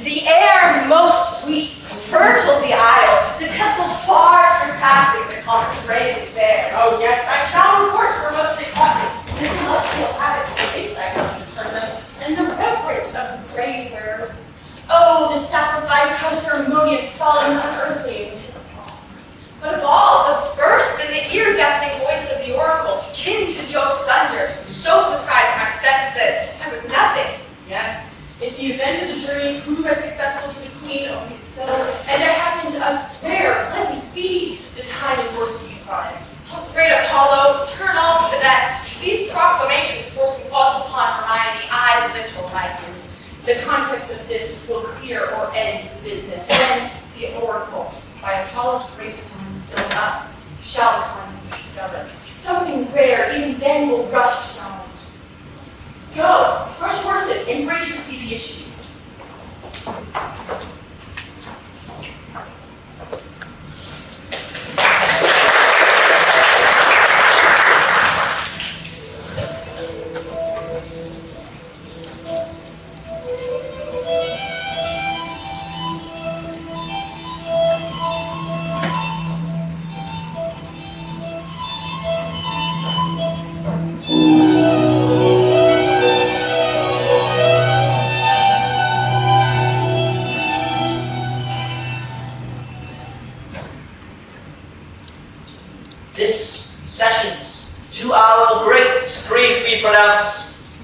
The air most sweet, fertile the isle, the temple far surpassing the common phrase of theirs. Oh yes, I shall report for most important the celestial habits of the insects as you term them, and the reverence of the grave wearers. Oh, the sacrifice, how ceremonious, solemn, unearthly. But of all, the burst in the ear-deafening voice of the oracle, kin to Jove's thunder, so surprised my sense that there was nothing. Yes. If the event of the journey prove as successful to the queen, only so, as it happened to us fair, pleasant, speedy, the time is worth the use on it. Oh, great Apollo, turn all to the best. These proclamations forcing faults upon Hermione, I little like them. The contents of this will clear or end the business, when the oracle, by Apollo's great mind still up, shall the contents discover. Something rare, even then will rush to knowledge. Go, rush horses, and gracious be the issue.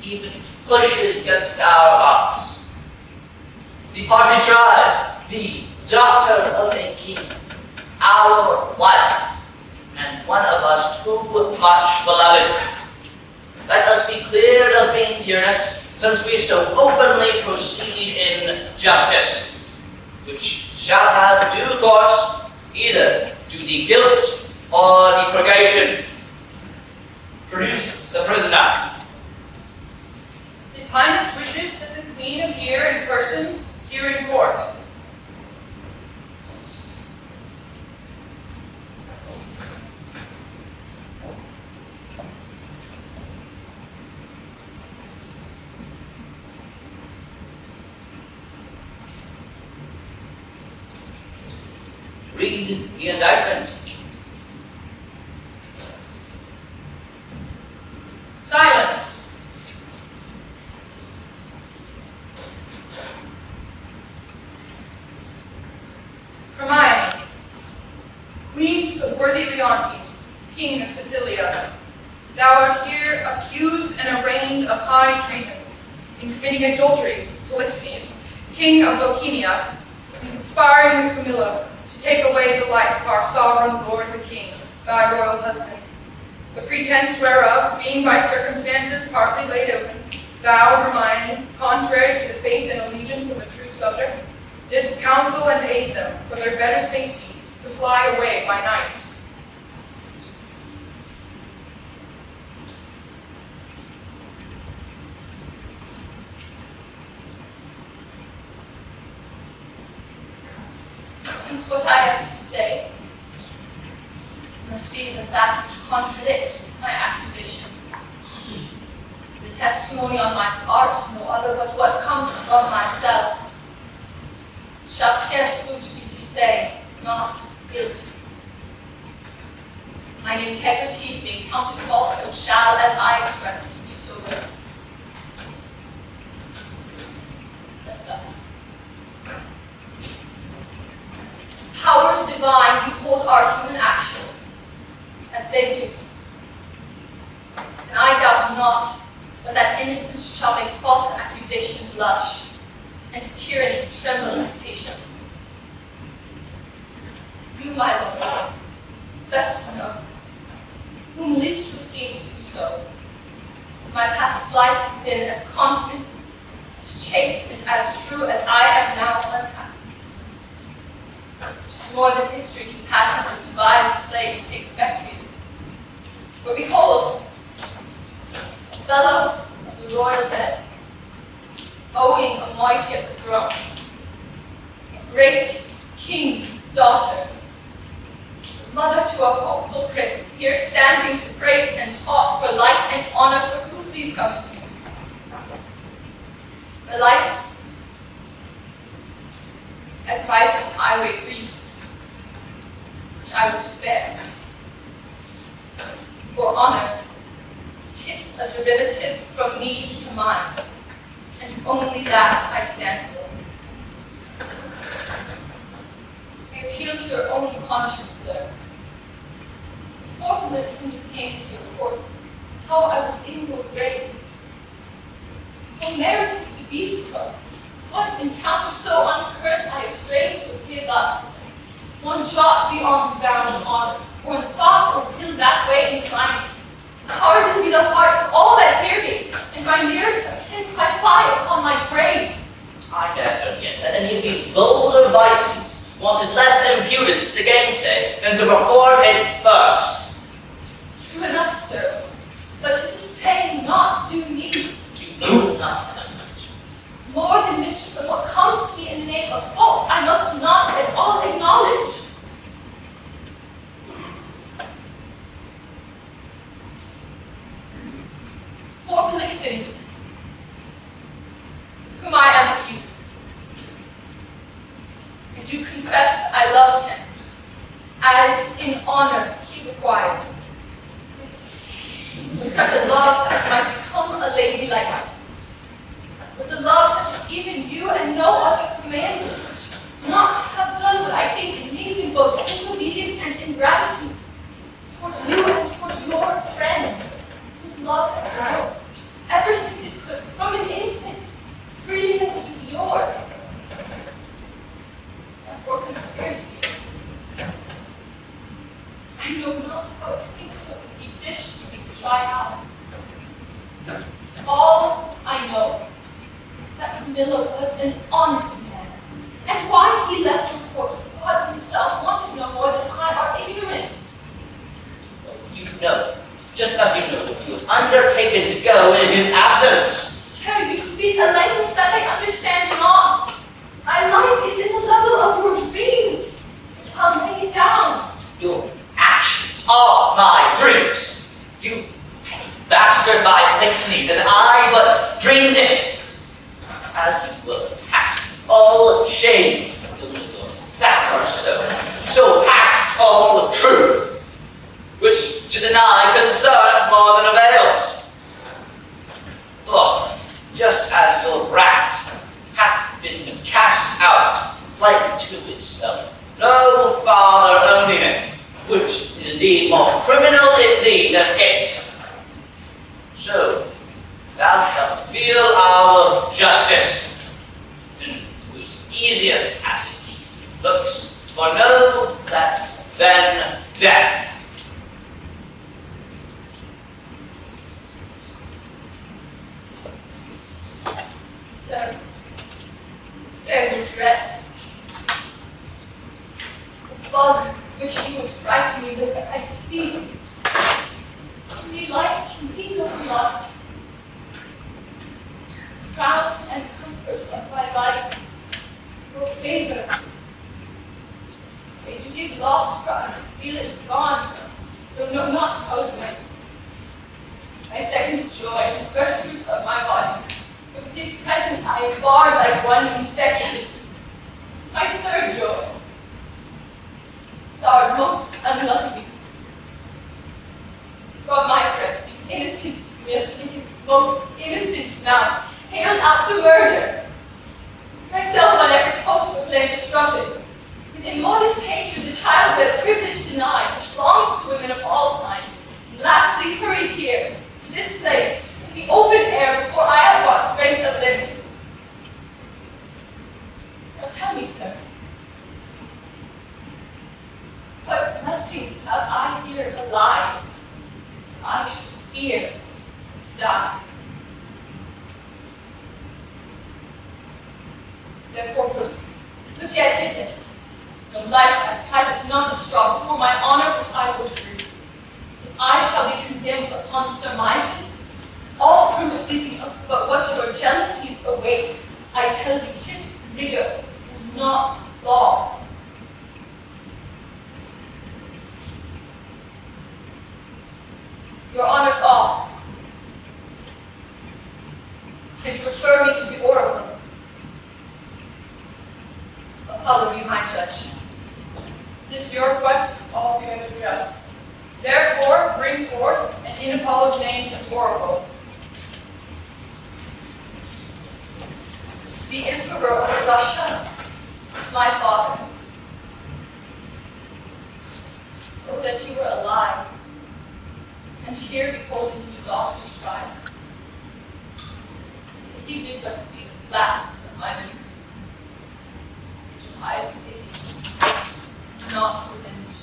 Even pushes against our hearts. The party tribe, the daughter of a king, our wife, and one of us too much beloved. Let us be cleared of being tyrannous, since we so openly proceed in justice, which shall have due course either to the guilt or the purgation. Produce the prisoner. His Highness wishes that the Queen appear in person here in court. Read the indictment. Silence. Hermione, Queen to the worthy Leontes, King of Sicilia, thou art here accused and arraigned of high treason, in committing adultery with Polixenes, King of Bohemia, and conspiring with Camilla to take away the life of our sovereign lord the king, thy royal husband. The pretense whereof, being by circumstances partly laid open, thou, Hermione, contrary to the faith and allegiance of a true subject, didst counsel and aid them for their better safety to fly away by night. Since what I have to say must be that which contradicts my accusation, the testimony on my part, no other but what comes from myself, shall scarce boot me to say, not guilty. Mine integrity being counted falsehood shall, as I express it, be so risen. But thus, powers divine behold our human actions as they do. And I doubt not but that innocence shall make false accusation blush, and tyranny tremble at patience. You, my Lord, best know, whom least would seem to do so. My past life has been as continent, as chaste, and as true as I am now unhappy. Just more than history can passionately devise a play to take spectators. For behold, a fellow of the royal bed, owing a mighty at the throne, a great king's daughter, mother to a hopeful prince, here standing to prate and talk for life and honor for who please come here. For life, at prices I weigh grief, which I would spare. For honor, 'tis a derivative from me to mine, and only that I stand for. I appeal to your own conscience, sir. Before Polixenes came to your court, how I was in your grace. How merited to be so. What encounter so uncurrent I have strayed to appear thus. One shot beyond bound of honor, or in thought or will that way incline me. Hardened be the hearts of all that hear me, and my nearest kin cry fie upon my grave. I never heard yet that any of these bolder vices wanted less impudence to gainsay than to perform it first. It's true enough, sir, but 'tis a saying not due me. You know not how much. More than mistress of what comes to me in the name of fault, I must not at all acknowledge. For Polixenes, whom I am accused, I do confess I loved him, as in honor he required. With such a love as might become a lady like me. With a love such as even you and no other commanded, which not to have done what I think it may be both disobedience and ingratitude towards you and towards your friend, whose love has grown, ever since it could, from an infant, freely that it was yours. And for conspiracy, I know not how it tastes to be dished for me to try out. All I know is that Camillo was an honest man, and why he left your course, the gods themselves want to know more than I are ignorant. Well, you know, just as you know what you have undertaken to go in his absence. Sir, you speak a language that I understand not. My life is in the level of your dreams, which I'll lay it down. Your actions are my dreams. You bastard my Polixenes, and I but dreamed it. As you were past all shame, that or so past all truth, which to deny concerns more than avails. Look, just as your rat hath been cast out, like to itself, no farther owning it, which is indeed more criminal in thee than it. So, thou shalt feel our justice, whose easiest passage looks for no less than death. So, spare your threats. The bug which you would frighten me with, I see. To me, life can be no commodity. Crown and comfort of my life, your favor. They do give lost, for I do feel it gone, though know not how it went. My second joy and first fruits of my body, from his presence I am barred like one infectious. My are most unlucky. From my breast, the innocent milk in his most innocent mouth, hailed out to murder. Myself on every post proclaimed the strumpet. With immodest hatred, the child that privilege denied, which belongs to women of all kind, and lastly hurried here, to this place, in the open air, before I have got strength of limit. Now tell me, sir, what blessings have I here alive? I should fear to die. Therefore proceed, but yet hit this. No lifetime has it not a straw before my honor which I would free. If I shall be condemned upon surmises, all proof sleeping of but what your jealousies await, I tell you 'tis rigor and not law. Your honors all, and you refer me to the oracle. Apollo, be my judge. This your request is altogether just. Therefore, bring forth, and in Apollo's name, this oracle. The Emperor of Russia is my father. Oh, that he were alive, and here beholding his daughter's trial. That he did but see the flatness of my misery. Eyes of pity, not revenge.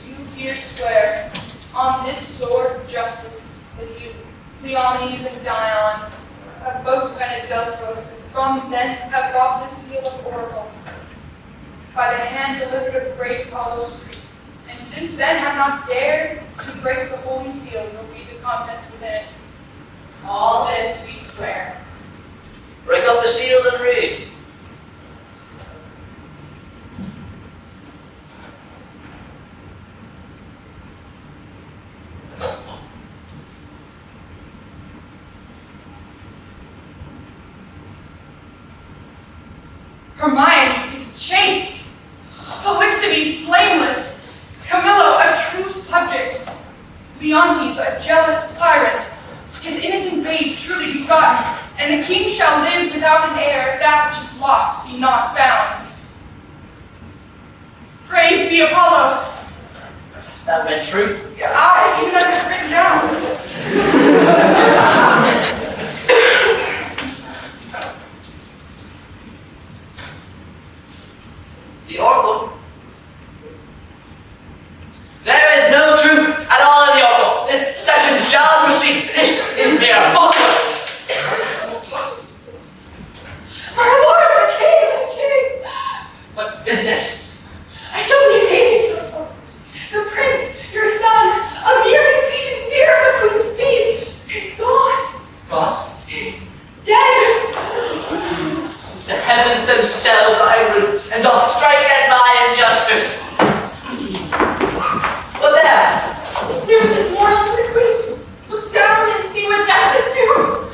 You here swear on this sword of justice that you, Cleomenes and Dion, have both been at Delphos, and from thence have got this seal of oracle, by the hand delivered of great Apollo's priest, and since then have not dared to break the holy seal nor read the contents within it. All this we swear. Break up the seal and read. Hermione is chaste, Polixenes blameless, Camillo a true subject, Leontes a jealous tyrant, his innocent babe truly begotten, and the king shall live without an heir if that which is lost be not found. Praise be Apollo! Has that been true? Aye, even that is written down. The oracle. There is no truth at all in the oracle. This session shall proceed. This is mere falsehood. My lord, the king! What business? I shall be hated, your lord. The prince, your son, a mere conceit and fear of the queen's speed, is gone. Gone? Is dead. The heavens themselves I rule, and doth strike at my injustice. But there, This news is mortal to the queen. Look down and see what death is due.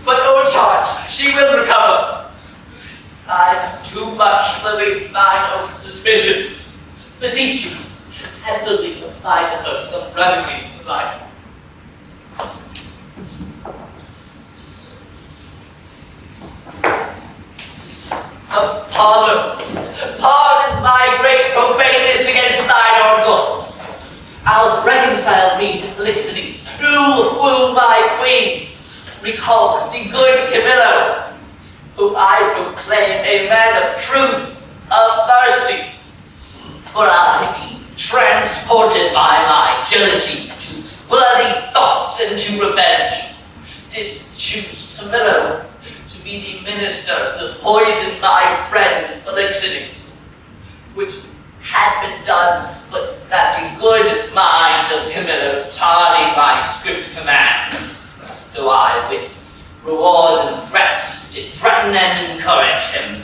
but overcharged, she will recover. I too much believe thine own suspicions. Beseech you, tenderly apply to her some remedy for life. Pardon my great profaneness against thine oracle. I'll reconcile me to Polixenes, who woo my queen. Recall the good Camillo, who I proclaim a man of truth, of mercy. For I, being transported by my jealousy to bloody thoughts and to revenge, did choose Camillo to be the minister to poison my friend Polixenes, which had been done, but that the good mind of Camillo tardy my swift command, though I with rewards and threats did threaten and encourage him,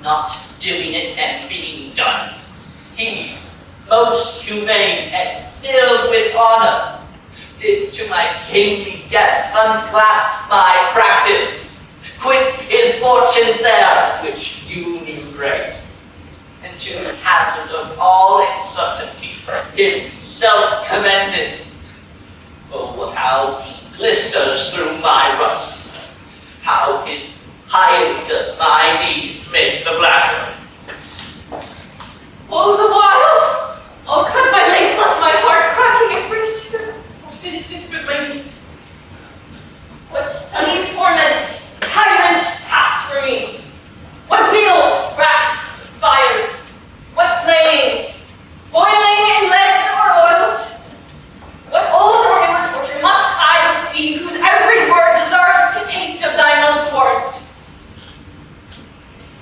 not doing it and being done. He, most humane and filled with honor, did to my kingly guest unclasp my practice, quit his fortunes there, which you knew great, and to hazard of all uncertainties, him self-commended. Oh, how he glisters through my rust, how his hide does my deeds make the blacker. Oh, the while, I'll cut my lace lest my heart cracking and break to. What fit is this, good lady? What stunning torments, tyrants passed through me. What wheels, racks, fires, what flame, boiling in leads or oils. What old or newer torture must I receive, whose every word deserves to taste of thy most worst?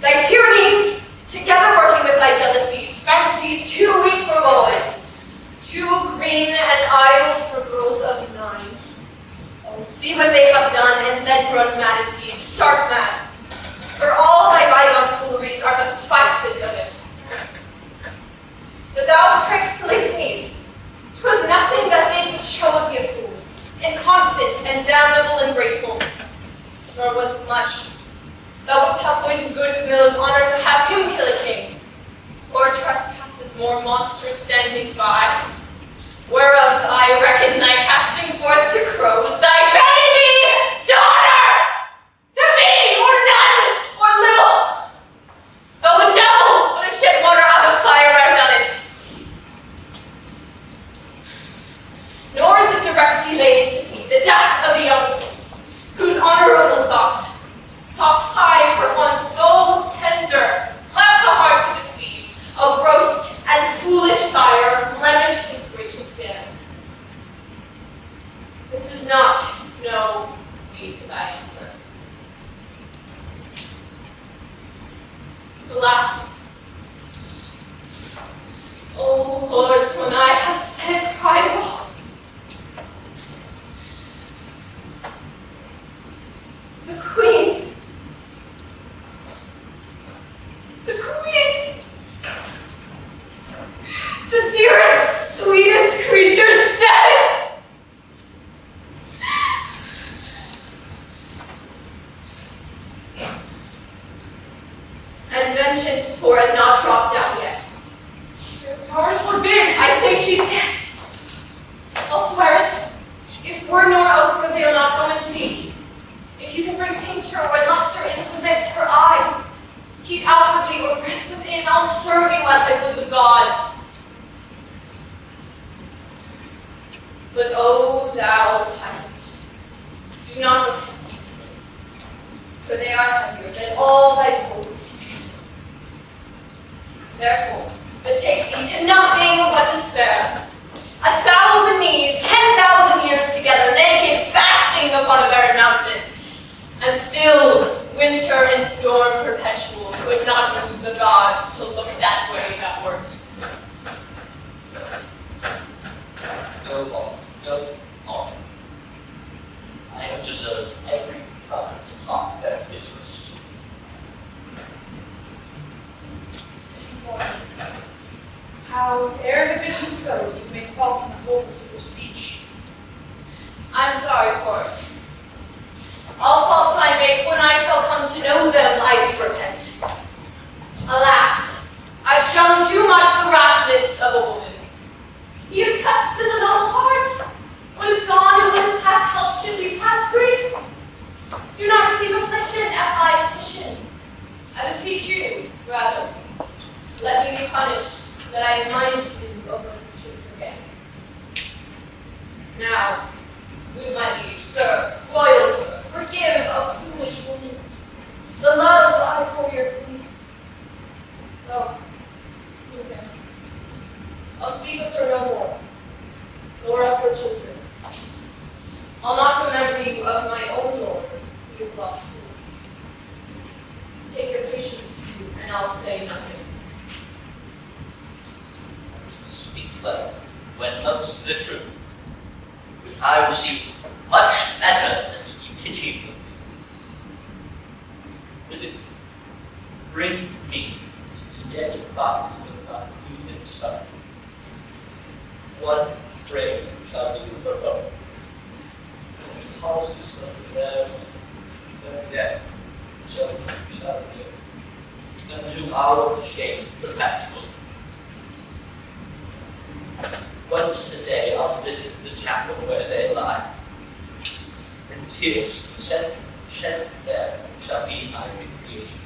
Thy tyrannies, together working with thy jealousies, fancies too weak for boys, too green and idle for girls of 9. Oh, see what they have done, and then run mad indeed, stark mad. For all thy bygone fooleries are but spices of it. But thou betray'st Polixenes. 'Twas nothing that did but show thee a fool, inconstant and damnable and grateful. Nor was it much. Thou wouldst have poisoned good Camilla's honor to have him kill a king, or trespasses more monstrous standing by, whereof I reckon thy casting forth to crows thy baby daughter, to me, or none, or little. Though a devil would have shed water out of fire, I've done it. Nor is it directly laid to me, the death of the young prince, whose honorable thoughts high for one so tender, left the heart to conceive, a gross and foolish sire blemished his gracious stand. This is not no lead to thy answer. Alas, O lords, when I have said prideful, the queen, the dearest, sweetest creature is dead. And vengeance for it not dropped down yet. Your powers forbid! I say she's dead. I'll swear it. If word nor oath prevail not, go and see. If you can bring tincture or luster in the lip or eye, heat outwardly or breath within, I'll serve you as I would the gods. But O thou tyrant, do not repent these things, for they are heavier than all thy boasts. Therefore, betake thee to nothing but despair. 1,000 knees, 10,000 years together, naked, fasting upon a barren mountain, and still winter and storm perpetual could not move the gods to look that way that wert. Go on, go on. I have deserved every kind of their business. Say, Lord, howe'er the business goes, you may fault in the boldness of your speech. I'm sorry for it. All faults I make, when I shall come to know them, I do repent. Alas, I've shown too much the rashness of a woman. He is touched to the noble heart. What is gone and what is past help should be past grief. Do not receive affliction at my petition. I beseech you, rather, let me be punished, that I remind you of what you should forget. Now, good my liege, sir, royal sir, forgive a foolish woman. The love I pour your queen. Oh, okay. I'll speak of her no more, nor of her children. I'll not remember you of my own Lord, who is lost to me. Take your patience to you, and I'll say nothing. Speak well, when most the truth, which I receive much better than to be pitied. With it, bring me to the dead bodies of my human son. One grave shall be for both. causes of their death, so shall be unto our shame perpetual. Once a day I'll visit the chapel where they lie, and tears shed there shall be my recreation.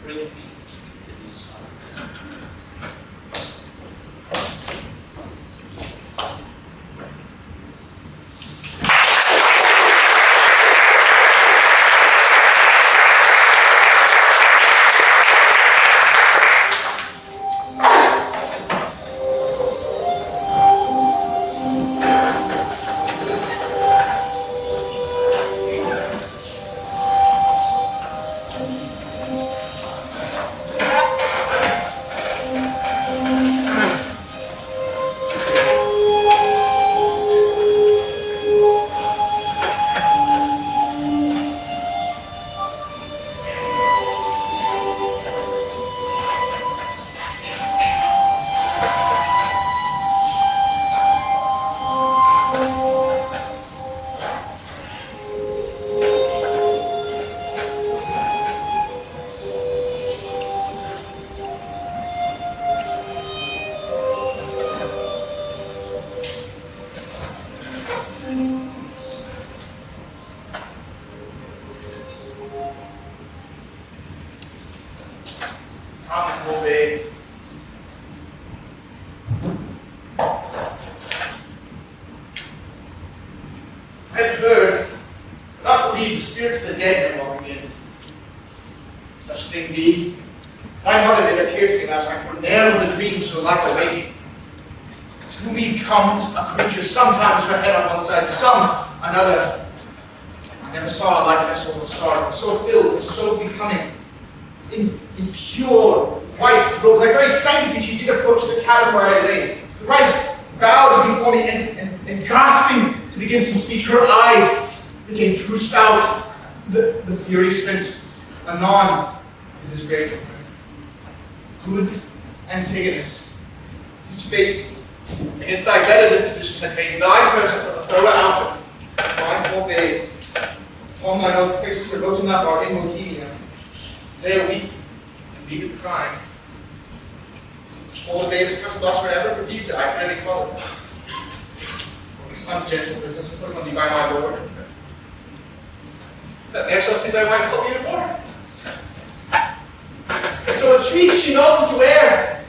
Bring me to these songs. The spirits of the dead are walking in. Such thing be. Thy mother did appear to me last night, for ne'er was a dream so like a waking. To me comes a creature, sometimes her head on one side, some another. I never saw a likeness or a sorrow, so filled and so becoming. In pure white robes, like very sanctity, she did approach the cabin where I lay. Thrice bowed before me and gasping to begin some speech, her eyes became true spouts. The fury spent anon in this great good Antigonus. This is fate. Against thy better disposition has made thy person for the thorough outer. My poor babe, all mine oath places remote enough are in Bohemia. There weep and leave it crying. All the babe is cut lost forever, Perdita, I pray thee call it. For this ungentle business put on thee by my lord. That ne'er shall see thy wife help me anymore. And so with shrieks she melted to air.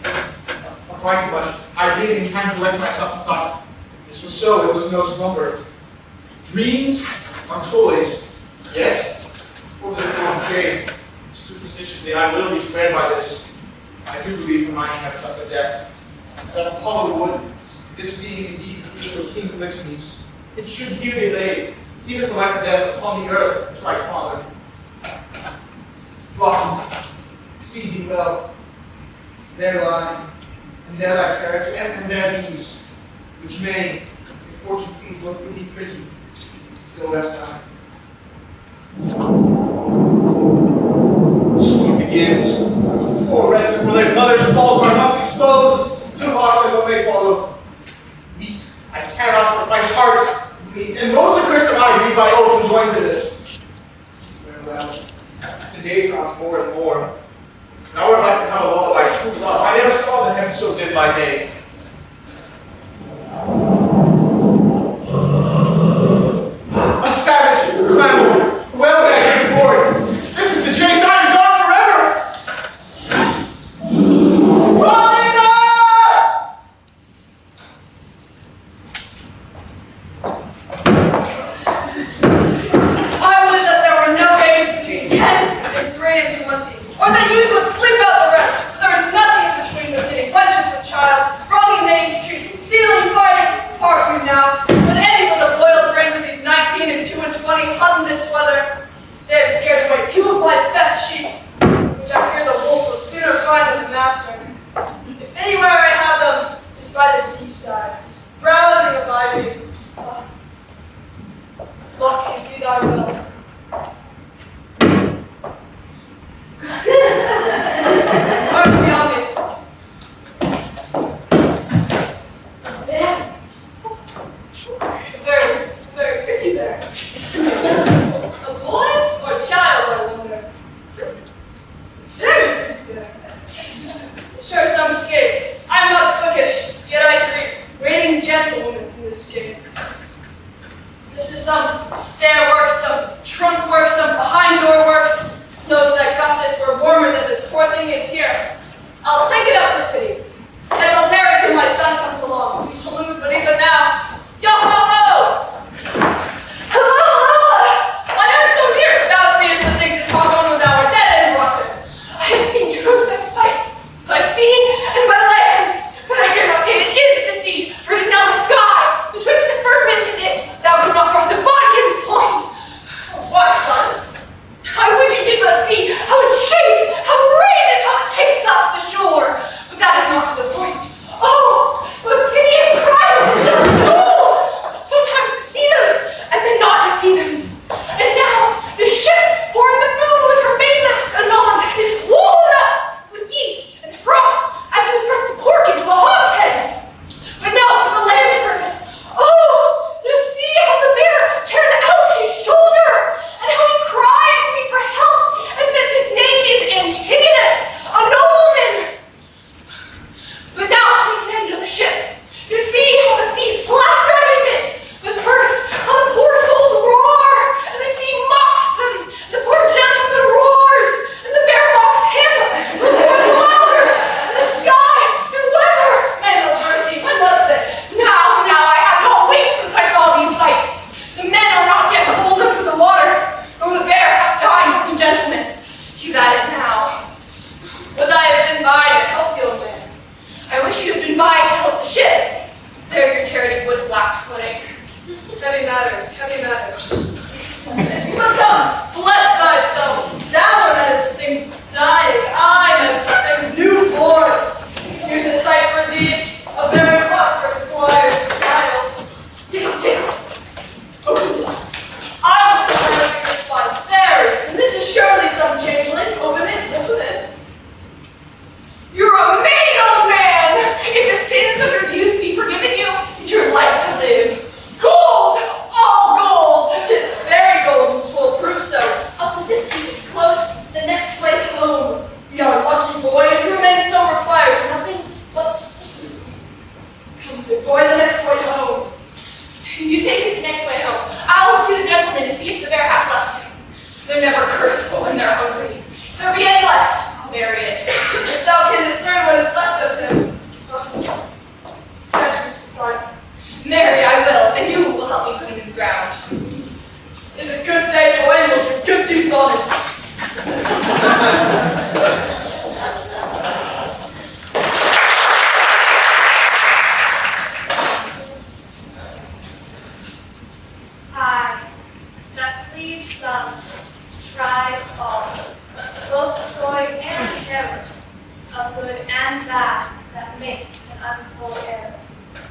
Not quite as much. I did in time to collect myself and thought, this was so, it was no slumber. Dreams are toys, yet, before this world's day, superstitiously I will be spared by this. I do believe the mind hath suffered death. That Apollo would, this being indeed the issue of King Polixenes, it should here be laid, even for lack of death, upon the earth, its right father. Blossom, speed thee well. There lie, and there thy character, and there these, which may, if fortune please, look with thee pretty, still rest I. The storm begins. Poor wretches, for their mother's faults I must expose to loss and what may follow. Weak, I cannot, but my heart bleeds, and most accursed am I be by oath enjoined to this. Farewell. The day frowns more and more. Now would I like to have a lullaby, true love. I never saw the heaven so dim by day. A savage, clamor, well that is bored. This is the chase, I am gone forever! I would that there were no age between 10 and 3 and 20, or that you could sleep out the rest, for there is nothing in between but getting wenches with child,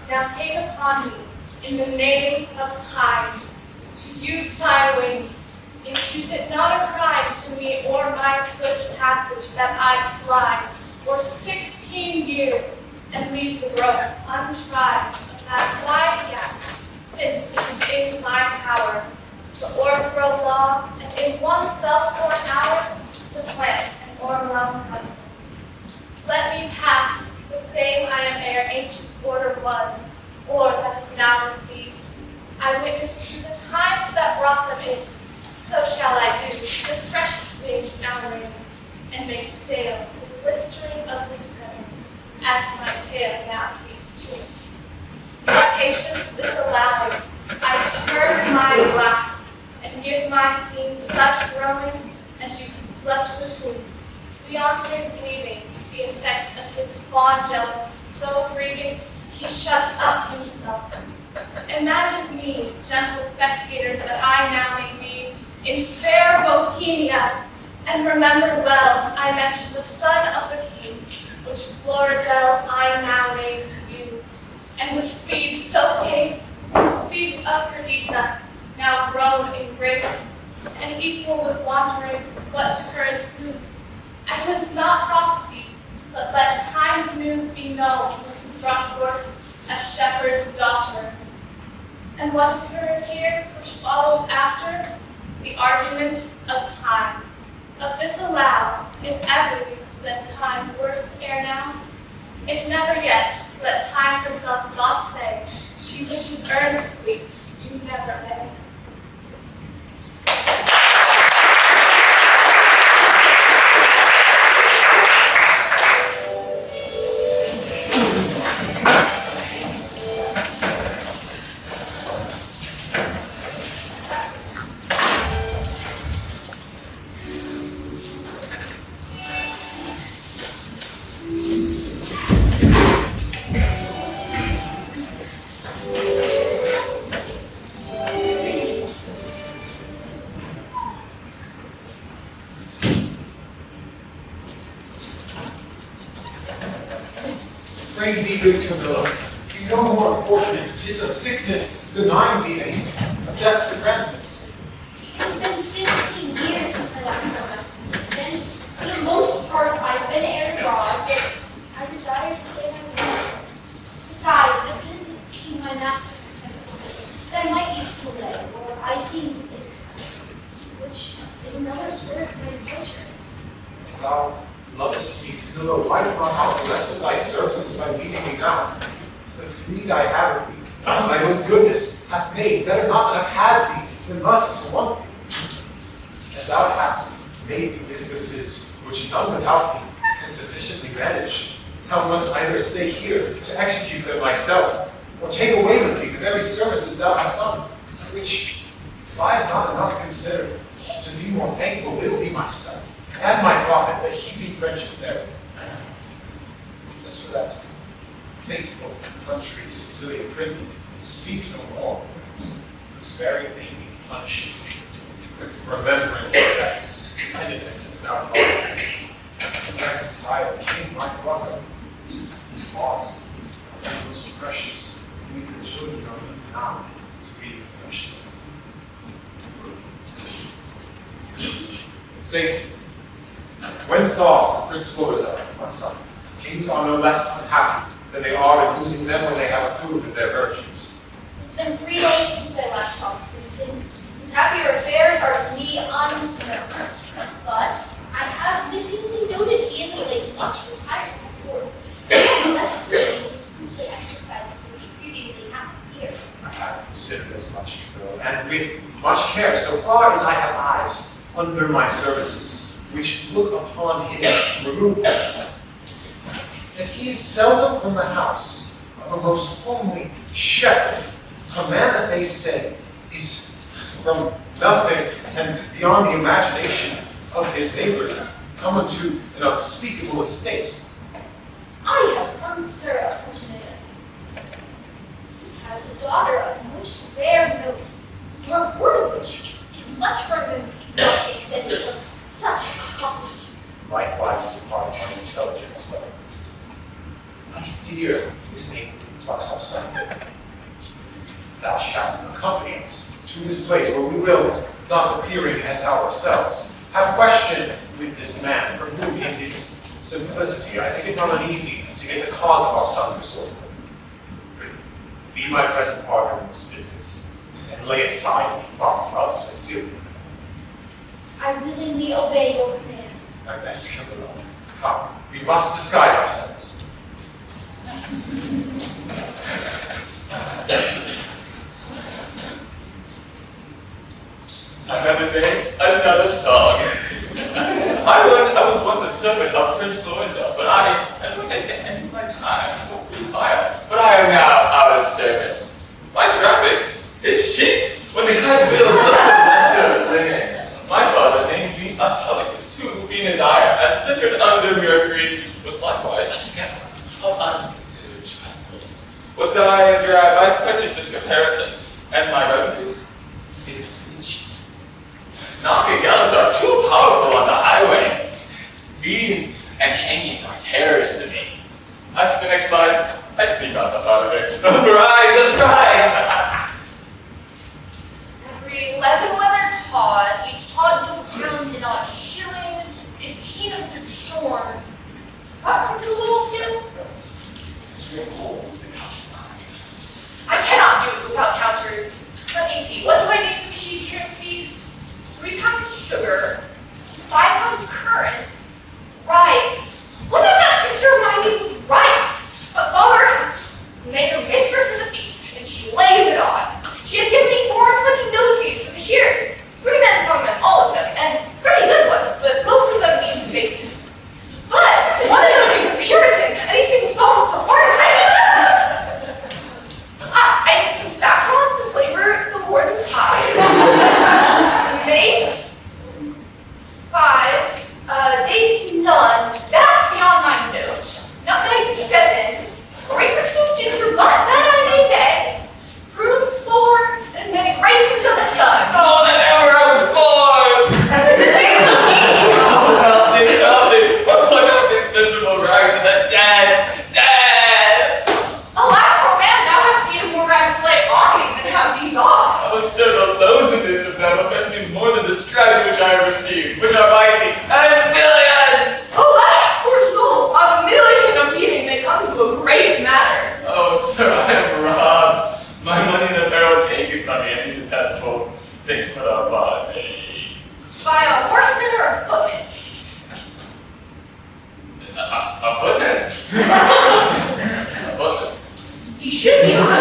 now take upon me, in the name of time, to use my wings. Impute it not a crime to me or my swift passage that I slide, or 16 years, and leave the growth untried of that wide gap, since it is in my power to o'erthrow law, and in one self-born hour to plant an o'erwhelmed custom. Let me pass the same I am ere ancients' order was, or that is now received. I witness to the times that brought them in, so shall I do the freshest things now laid, and make stale the blistering of this present, as my tale now seems to it. Your patience this allowing, I turn my glass, and give my scene such growing as you can slept between. Leontes leaving, the effects of his fond jealousy so grieving, he shuts up himself. Imagine me, gentle spectators, that I now may be in fair Bohemia, and remember well I mentioned the son of the kings, which Florizel I now name to you, and with speed so pace, the speed of Perdita, now grown in grace, and equal with wandering what to her ensues. And was not prophecy, but let time's news be known, which is brought forth a shepherd's daughter. And what of her years which follows after is the argument of time. Of this allow, if ever you have spent time worse ere now, if never yet, let time herself not say, she wishes earnestly you never may. Pray thee, good Camilla, be no more importunate. 'Tis a sickness denying thee aid, a death to grandness. It's been 15 years since I last saw them. Then, for the most part, I've been aired abroad, but I desire to lay my leave. Besides, I've been to keep my master to second, that I might be still led, or I seem to think so, which is another spirit of my adventure. As thou lovest me, Camilla, why not out the rest of thy services by leaving me now? The greed I have of thee, thine own goodness hath made better not to have had thee than thus to want thee. As thou hast made me businesses which none without thee can sufficiently manage, thou must either stay here to execute them myself, or take away with thee the very services thou hast done, which, if I have not enough considered, to be more thankful will be my study, and my profit, the heaping friendships there. As for that faithful country, Sicilia Printed, speak no more, whose very name punishes me with remembrance of that penitence thou lovest, and reconcile King my brother, whose loss is most precious, we the children of him now to be refreshed. Satan, when sawest the Prince Florizel, my son? Kings are no less unhappy than they are in losing them when they have approved of their virtues. It's been 3 days since I last saw the prince, and his happier affairs are to me unknown. But I have distinctly noted he is of late much retired before, less frequently with the exercises than he previously had here. I have considered as much, Camilla, and with much care, so far as I have eyes under my services, which look upon his removals, that he is seldom from the house of a most homely shepherd, a man that they say is from nothing and beyond the imagination of his neighbors, come unto an unspeakable estate. I have heard, sir, of such a man. He has a daughter of most rare note, your report of which is much further than the extent of such accomplishment. Likewise is a part of my intelligence, but I fear his name plus our son. Thou shalt accompany us to this place where we will, not appearing as ourselves, have question with this man, from whom in his simplicity I think it not uneasy to get the cause of our son's restored. Be my present partner in this business, and lay aside any thoughts of Cecilia. I willingly obey your commands. My best skill alone. Come, we must disguise ourselves. Another day, another song. I was once a servant of Prince Florizel, but I ended my time with fire. But I am now out of service. My traffic is sheets when the kind bills look to lesser linen. My father named me Autolycus, who, being his ire, as littered under Mercury, was likewise a stepper of unconsidered trifles. What dye and drive I purchased this comparison, and my revenue is this in sheet. Knocking gallons are too powerful on the highway. Beatings and hangings are terrors to me. As to the next life, I sleep out the thought of it. Surprise, surprise! Every 11 weather tod, each tod will pound in odd shilling, 1,500 shorn. What, a little too? It's real cold. The cup's mine. I cannot do it without counters. Let me see, what do I need for the sheep shrimp feast? 3 pounds sugar, 5 pounds currants, rice. What does that sister of mine mean with rice? But father made her mistress of the feast, and she lays it on. She has given me 420 nose feeds for the shears. 3 men from them, all of them, and pretty good ones, but most of them need bases. But one of them is a Puritan, and he sings songs to horse. I need some saffron to flavor the warden pie. Mace, 5, dates none. That's beyond my note. Nutmeg 7, eraser 2 ginger butt, that I may beg. Prunes 4, and as many raisins of the sun. Oh, that ever I was born! Nothing. What put out these miserable rags and the dead? Alack, poor man, thou hast need of more rags to lay on me than have these off. Oh, sir, the loathsomeness of them offends me more than the stripes which I have received, which are mighty and millions! Alas, poor soul, a million of beating may come to a great matter. Oh, sir, I am robbed. My money and apparel taken from me, and these detestable things put upon me. By a horseman or a footman? A footman? A footman. You should be a footman.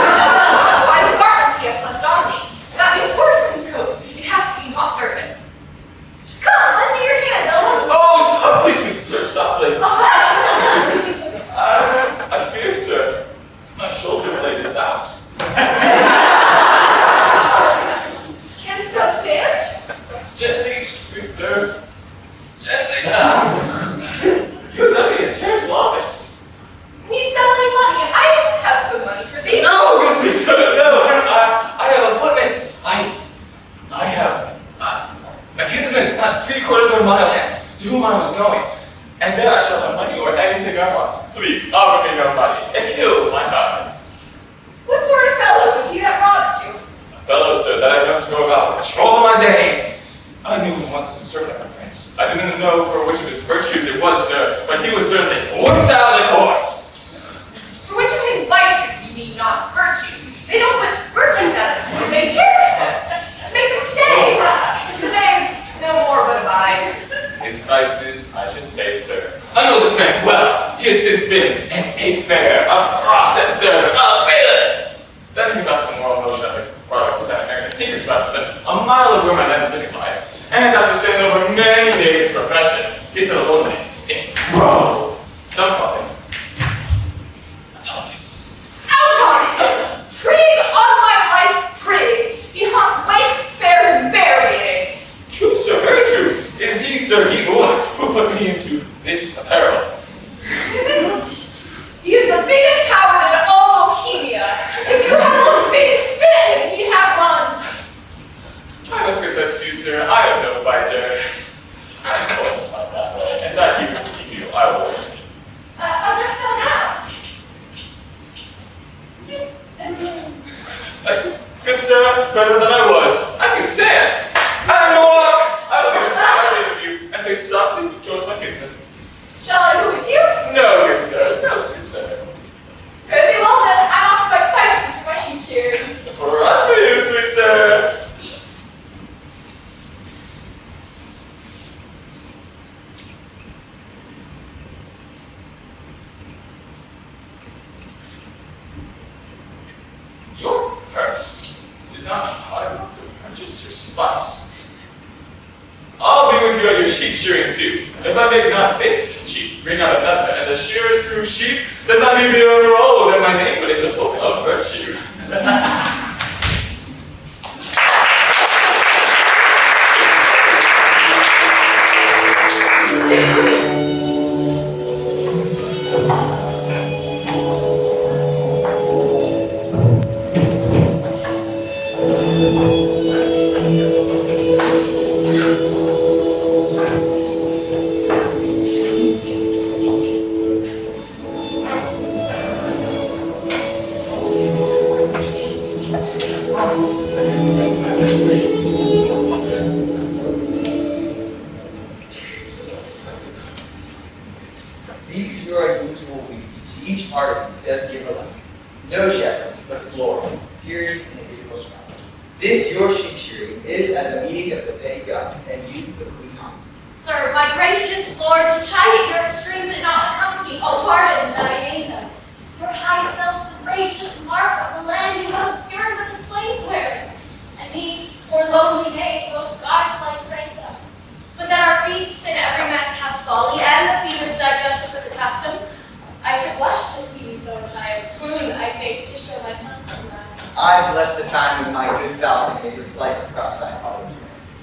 By the garments he has left on me. That new horseman's coat, it has seen hot service. Come, lend me your hand, Ella. Oh, softly, sweet sir, softly. I fear, sir, my shoulder blade is out. Canst thou stand? Gently, sweet sir. Gently now. You have done me a chair's office. Need sell any money, and I have some money for thee. No, good sweet sir, no. I have a footman. I have a kinsman, not 3/4 of a mile hence, to whom I was going. And then I shall have money or anything I want. Please, offer me no money. It kills my heart. What sort of fellow is he that robbed you? A fellow, sir, that I know to go about patrol my days. I knew him once as a servant of the prince. I didn't know for which of his virtues it was, sir, but he was certainly whipped out of the court. For which of his vices you need not virtue. They don't put virtues out of them, they cherish them, to make them stay. But they no more but abide. His vices, I should say, sir. I know this man well. He has since been an ape-bearer, a process server, a bailiff. Then he lost the moral notion of the prodigal son and a tinker's left within a mile of where my land of living lies. And after sailing over many neighbors' professions, he settled lonely in Rome. Some call him Autolycus. Out on him! Prig on my life, prig! He haunts wakes, fairs, and buryings. True, sir, very true. It is he, sir, he who put me into this apparel. He is the biggest coward in all Bohemia. If you had looked big and spit at him, he'd have run. I must confess to you, sir, I am no fighter. I am falsified that way, and that he will keep you, I will warrant you. A sir, better than I was. I can say it. And walk! I will be entirely of you, and may softly towards my kinsman. Shall I go with you? No, good sir. No, sweet sir. Very well then, I'm off to my spices for my sheep shearing. For us, for you, sweet sir. Your purse is not hard enough to purchase your spice. I'll be with you at your sheep shearing too. If I make not this sheep bring out another, and the shearers prove sheep, then let me be overrolled and my name put in the book of virtue. These your unusual weeds, to each part of you does give a life. No shepherds, but floral, period, individual sprout. This your sheep shearing is as a meeting of the vague gods, and you the queen aunt. Sir, my gracious lord, to chide at your extremes it not becomes me. Oh, pardon that I name them. Your high self, the gracious mark of the land you have obscured with the slaves wearing, and me, poor lonely maid, most goddess-like pranked up. But that our feasts in every mess have folly, and the feeders digested for the custom, I should blush to see you so much I swoon, I think, to show my son from that. I bless the time when my good falcon made your flight across thy hollow.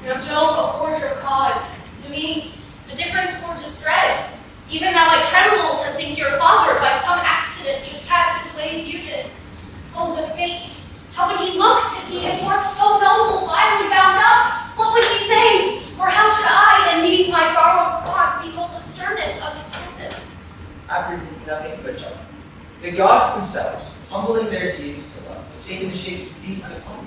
No Job, a forger cause. To me, the difference forges dread. Even now I tremble to think your father by some accident should pass this way as you did. Oh, the fates! How would he look to see his work so noble, vilely bound up? What would he say? Or how should I, in these my borrowed thoughts, behold the sternness of his presence? I bring nothing but joy. The gods themselves, humbling their deities to love, have taken the shapes of beasts of home.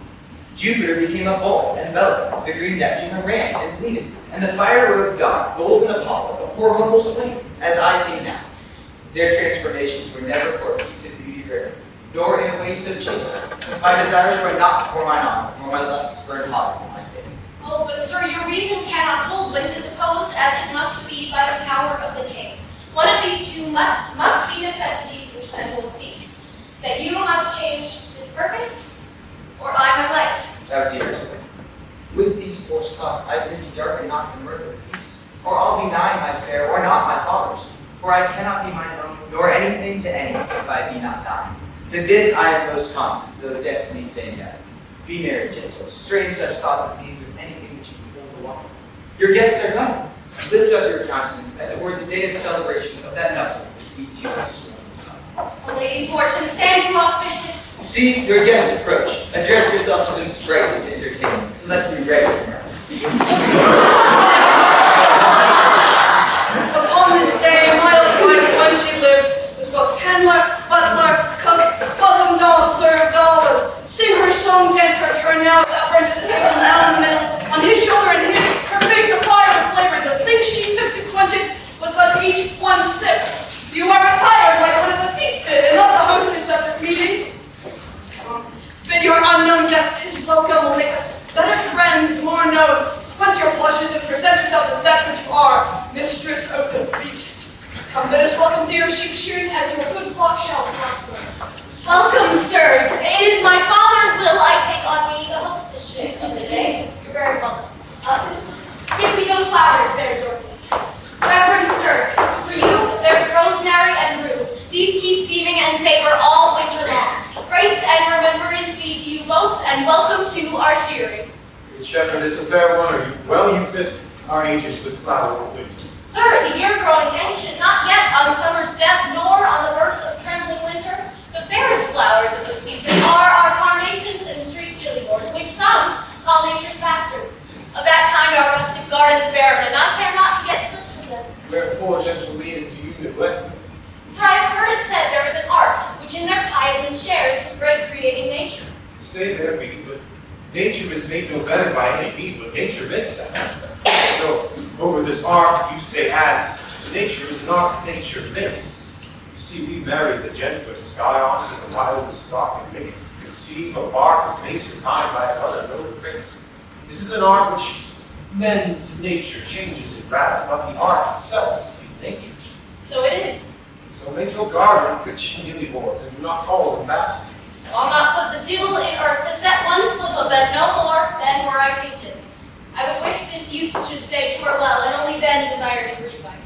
Jupiter became a bull and bellowed, the green Neptune a ram and bleated, and the fire-robed god, golden Apollo, a poor humble swain, as I see now. Their transformations were never for peace and beauty rare, nor in a waste of chase. My desires were not for mine honor, nor my lusts burned hot in my faith. Oh, but sir, your reason cannot hold when 'tis opposed as it must be by the power of the king. One of these two must be necessities which then will speak. That you must change this purpose, or I my life. Thou dearest one, with these forced thoughts I bid you darken not the murder of peace, or I'll be nigh my fair, or not my father's. For I cannot be mine own, nor anything to any, if I be not thine. To this I am most constant, though destiny say no. Be merry, gentle, strange such thoughts as these with anything that you can hold the water. Your guests are come. Lift up your countenance, as it were the day of celebration of that nuptial which we two have sworn. O Lady Fortune, stand you auspicious. See your guests approach. Address yourself to them sprightly to entertain them. Let's be ready for mirth. Upon this day, my wife, when she lived, was both handler, butler, cook, welcome doll, served doll, was sing her song, dance her turn now, sat her into the table, now in the middle, on his shoulder and his, her face afire with flavor. The thing she took to quench it was but to each one sip. You are retired like one of the feasted, and not the hostess of this meeting. Bid your unknown guest his welcome will make us better friends, more known. Quench your blushes and present yourself as that which you are, mistress of the feast. Come, bid us welcome to your sheep shearing, as your good flock shall prosper. Welcome, sirs. It is my father's will I take on me the hostessship of the day. You're very welcome. Give me those flowers there, Dorcas. Reverend sirs, for you, there's rosemary and rue. These keep seeming and savor all winter long. Grace and remembrance be to you both, and welcome to our shearing. Good shepherd, it's a fair one. You fit our ages with flowers of winter. Sir, the year growing ancient, not yet on summer's death, nor on the birth of trembling winter. The fairest flowers of the season are our carnations and street gillywors, which some call nature's bastards. Of that kind our rustic gardens barren, and I care not to get slips of them. Wherefore, gentle maiden, do you neglect them? For I have heard it said there is an art, which in their piety shares with great creating nature. Say there be, but Nature is made no better by any means, but nature makes that. So, over this ark you say adds to nature is an ark nature makes. You see, we marry the gentlest sky on to the wildest stock and make conceive a bark of base or kind by another noble grace. This is an art which mends nature, changes it rather, but the art itself is nature. So it is. So make your garden rich in lily-boards, and do not call them bastards. I'll not put the devil in earth to set one slip of bed no more than were I painted. I would wish this youth should say 'twere well, and only then desire to read by me.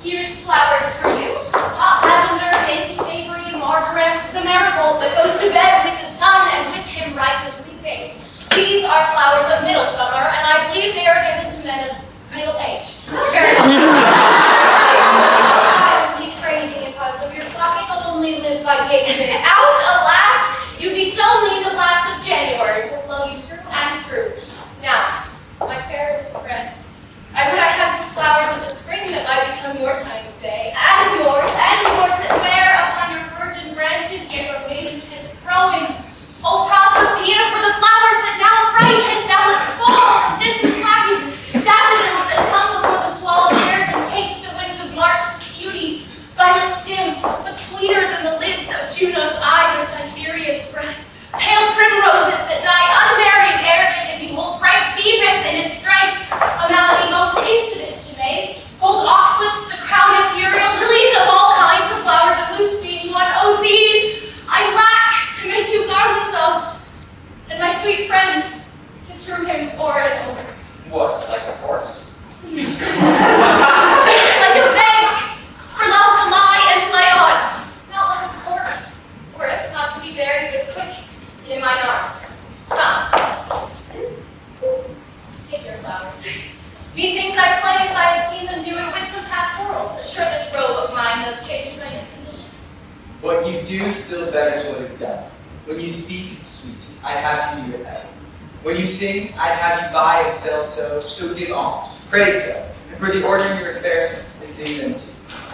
Here's flowers for you. Hot lavender, mint, savory, marjoram, the marigold that goes to bed with the sun and with him rises weeping. These are flowers of middle summer, and I believe they are given to men of middle age. Very I would be crazy if I was of your flock. I only live by gazing. out, alas, you'd be so lean the blast of January will blow you through and through. Now, my fairest friend, I would I had some flowers of the spring that might become your time of day, and yours that bear upon your virgin branches yet your maiden heads growing. O Proserpina, for the flowers that now affright and thou let's fall, and this is lagging, daffodils that come before the swallow dares and take the winds of March with beauty, violets dim, but sweeter than the lids of Juno's eyes or Cytherea's breath, pale primroses that die unmarried ere they can behold bright Phoebus in his strength, a malady most incident to maize, gold oxlips, the crown imperial, lilies of all kinds of flower de luce being one. Oh, these I lack to make you garlands of, and my sweet friend, to strew him o'er and over. What, like a horse? Like a bank, for love to lie and play on, not like a corpse, or if not to be buried but quick and in mine arms. Come, take your flowers. Methinks I play as I have seen them do in winsome pastorals. Sure, this robe of mine does change my disposition. What you do still betters what is done. When you speak, sweet, I'd have you do it ever. When you sing, I'd have you buy and sell so give alms, pray so, and for the order of your affairs, to sing them too.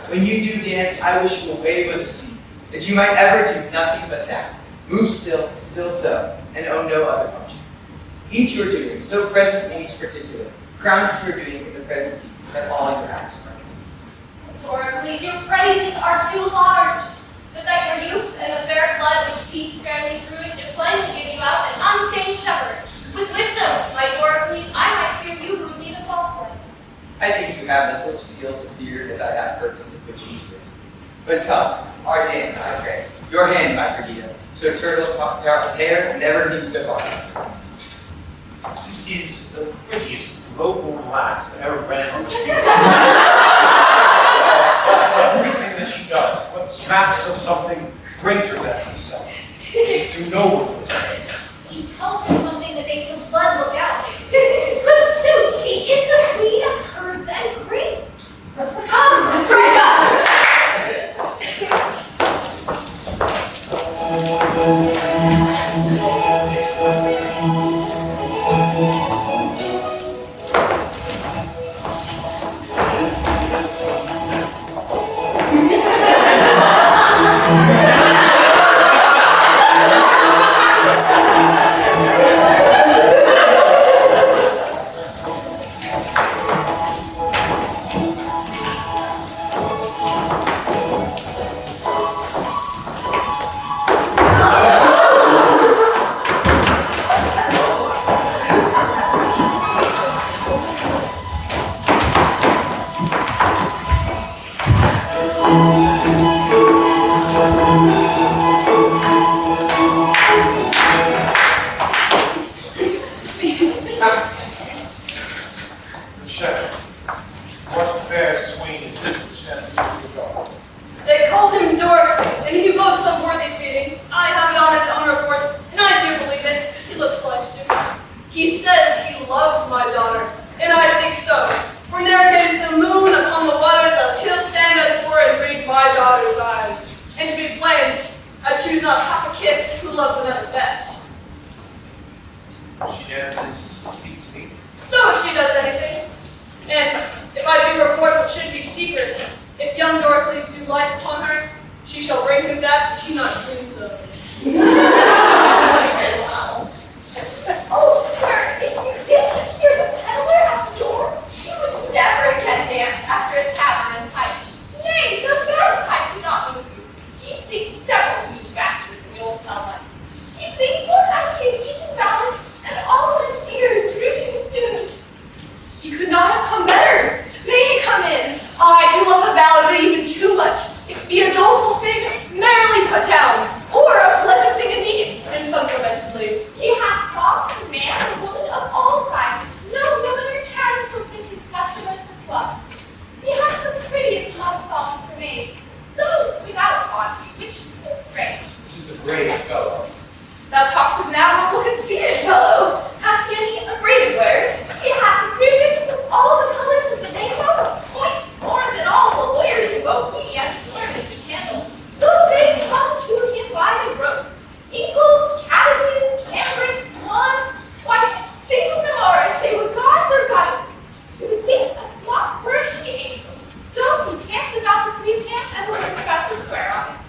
When you do dance, I wish you a wave of the sea, that you might ever do nothing but that, move still so, and own no other function. Each your doing, so present in each particular, crowns your doing in the present deed, that all your acts are. Torrey, your praises are too large, but that your youth and the fair flood which peace fairly through it do plainly give you out an unstained shepherd. With wisdom, my Doricles, I might fear you would be the false one. I think you have as little skill to fear as I have purpose to put you into it. But come, our dance, I pray. Your hand, my Perdita, so turtle hair never need to bar. This is the prettiest low-born lass that ever ran on the field. Everything that she does, what smacks of something greater than herself. She's too noble for this place. He tells her something that makes her blood look out. Good suit, she is the queen of curds and cream. Come, strike up! She shall bring him that which he not dreams of. Wow. Oh, sir, if you didn't hear the peddler at the door, you would never again dance after a tavern pipe. Nay, the bagpipe do not move you. He sings several tunes faster than the old town. He sings one as he had eaten ballads, and all his ears grew to his tunes. He could not have come better. May he come in? I do love a ballad, but even too much. It be a doleful thing, merrily put down, or a pleasant thing indeed, and sung lamentably. He hath songs for man and woman of all sizes. No milliner can so fit his customers for clubs. He has the prettiest love songs for maids, so without quantity, which is strange. This is a great fellow. Thou talkst of an admirable conceited fellow. Hath he any abraded wares? He hath ribbons of all the colors of the rainbow, points more than all the lawyers in Bohemia learned to handle, though they come to him by the gross. Eagles, caddises, cambrics, wands, why he sings them all if they were gods or goddesses. You would think a small flourishing angel. So he chants about the sleep hand and the work about the square us.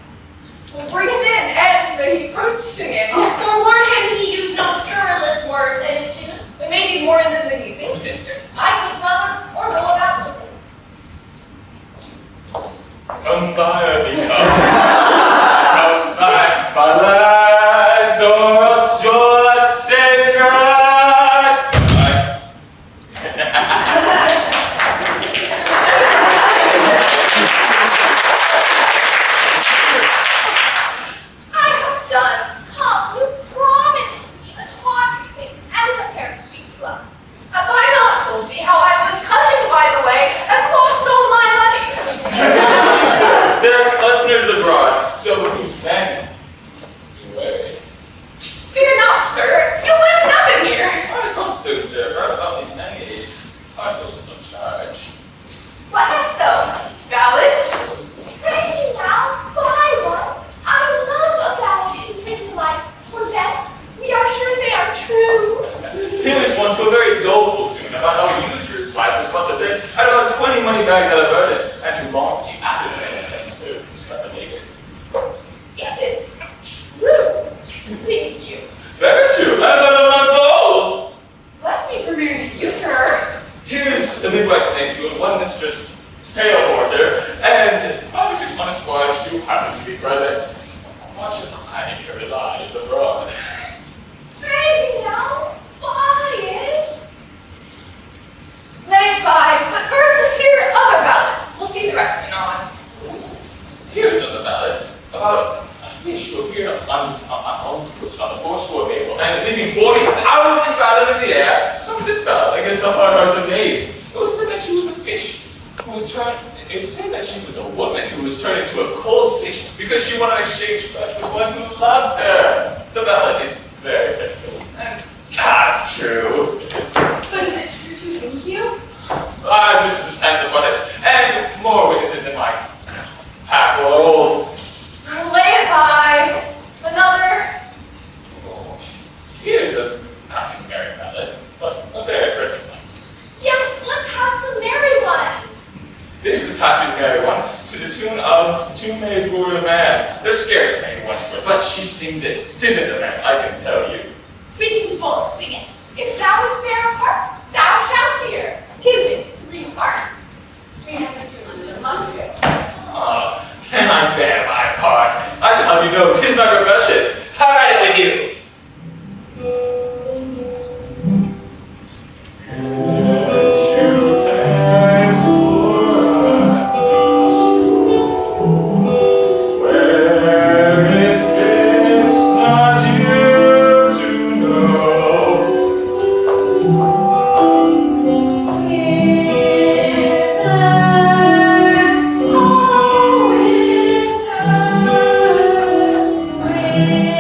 We'll bring him in, and may he approach singing. Forewarn him he use no scurrilous words in his tunes. There may be more in them than you think, sister. I could brother or know about to him. Come by me, come. Come by, my lads, or else your saints cry. I have done. Come, you promised me a tawdry face and a pair of sweet gloves. Have I not told thee how I was cozened by the way, and lost all my money? There are cousins abroad, so who's banging? Be wary. Fear not, sir. You would have nothing here. I hope so, sir. Right about the penny. Parcels no charge. What hast thou? Ballads? Pray me now, buy one. I love a ballad in dream life, for then we are sure they are true. Here is one to a very doleful tune about how a usurer's wife was once a bit had about 20 money bags out of burden, and who longed to after it's kind of naked. Is it true? Thank you. Very true, and about a month old. Bless me for marrying you, sir. Here's the midwife's name to it, one Mistress Tailporter, and 5 or 6 honest wives who happen to be present. Much of my very lies abroad. Pray me now, buy it. Lay it by, but first let's hear other ballads. We'll see the rest anon. Here's another ballad about a fish who appeared on the fourscore table, and leaving 40,000 fathoms in the air. Some of this ballad against the hard hearts of maids. It was said that she was a fish who was turned. It was said that she was a woman who was turned into a cold fish because she wanted to exchange flesh with one who loved her. The ballad is very pitiful, and that's true. But is it true to think you? 5 witnesses hands upon it, and more witnesses than my half old. Lay it by. Another. Here's a passing merry ballad, but a very pretty one. Yes, let's have some merry ones. This is a passing merry one to the tune of Two Maids Wooed a Man. There's scarce a maid westward, but she sings it. 'Tisn't a man, I can tell you. We can both sing it. If thou is bear apart, thou shalt hear. 'Tis in 3 parts. We have the two London month here. Ah, can I bear my part? I shall have you know 'tis my profession. Have at it with you. With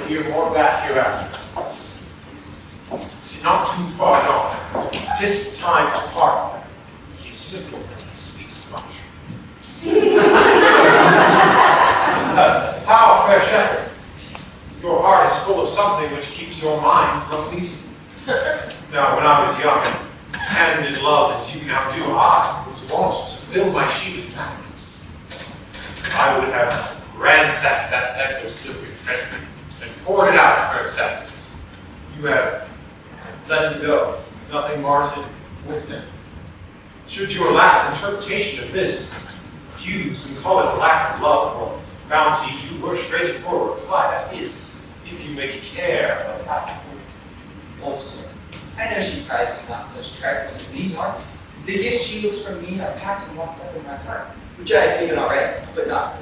hear more of that hereafter. Is it not too far gone? 'Tis time to part. He's simple and he speaks much. How, fair shepherd? Your heart is full of something which keeps your mind from feasting. Now, when I was young and in love as you now do, I was wont to fill my sheep with nuggets. I would have ransacked that nectar's silken treasury and poured it out in her acceptance. You have let him go, nothing marred with him. Should your last interpretation of this accuse and call it lack of love or bounty, you were straight for a reply. That is, if you make care of that. Also, I know she prizes not such trifles as these are. The gifts she looks from me are packed and locked up in my heart, which I have given already, but not to.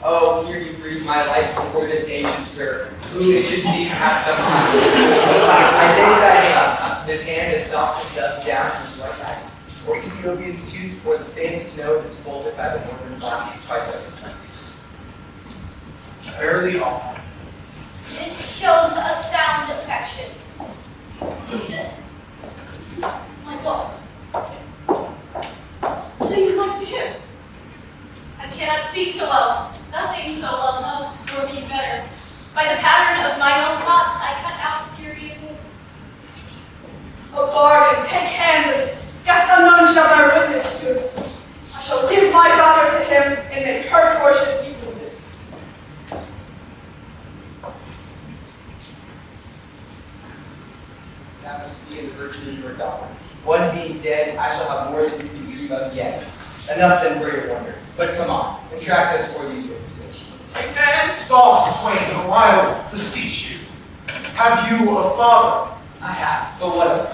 Oh, here you breathe my life before this ancient sir, who it should seem had some time. I take that his hand is soft as dove down in his right eye, or Ethiopian's tooth, or the thin snow that's bolted by the northern blasts twice over. Fairly often. This shows a sound affection. My daughter. So you liked him? I cannot speak so well. Nothing so well known, nor be better. By the pattern of my own thoughts, I cut out the fury of his. A bargain, take hands, and guess unknown shall bear witness to it. I shall give my daughter to him, and make her portion equal his. That must be the virtue of your daughter. One being dead, I shall have more than you can dream of yet. Enough then for your wonder. But come on, contract us for these witnesses. Take hands. Soft swain, a while beseech you. Have you a father? I have, but what of it?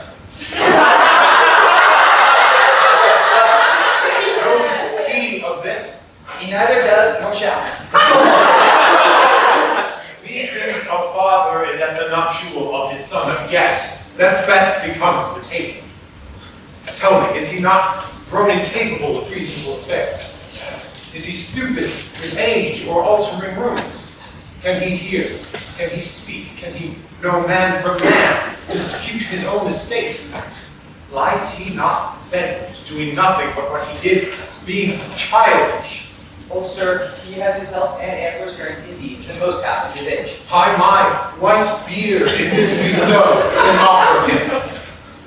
Knows he of this? He neither does nor shall. Methinks a father is at the nuptial of his son, a guest that best becomes the table. Tell me, is he not grown incapable of reasonable affairs? Is he stupid with age or altering rooms? Can he hear? Can he speak? Can he know man from man, dispute his own estate? Lies he not bent, doing nothing but what he did, being childish? Oh, sir, he has his health and ample strength indeed, the most half of his age. By my white beard, if this be so, then offer him.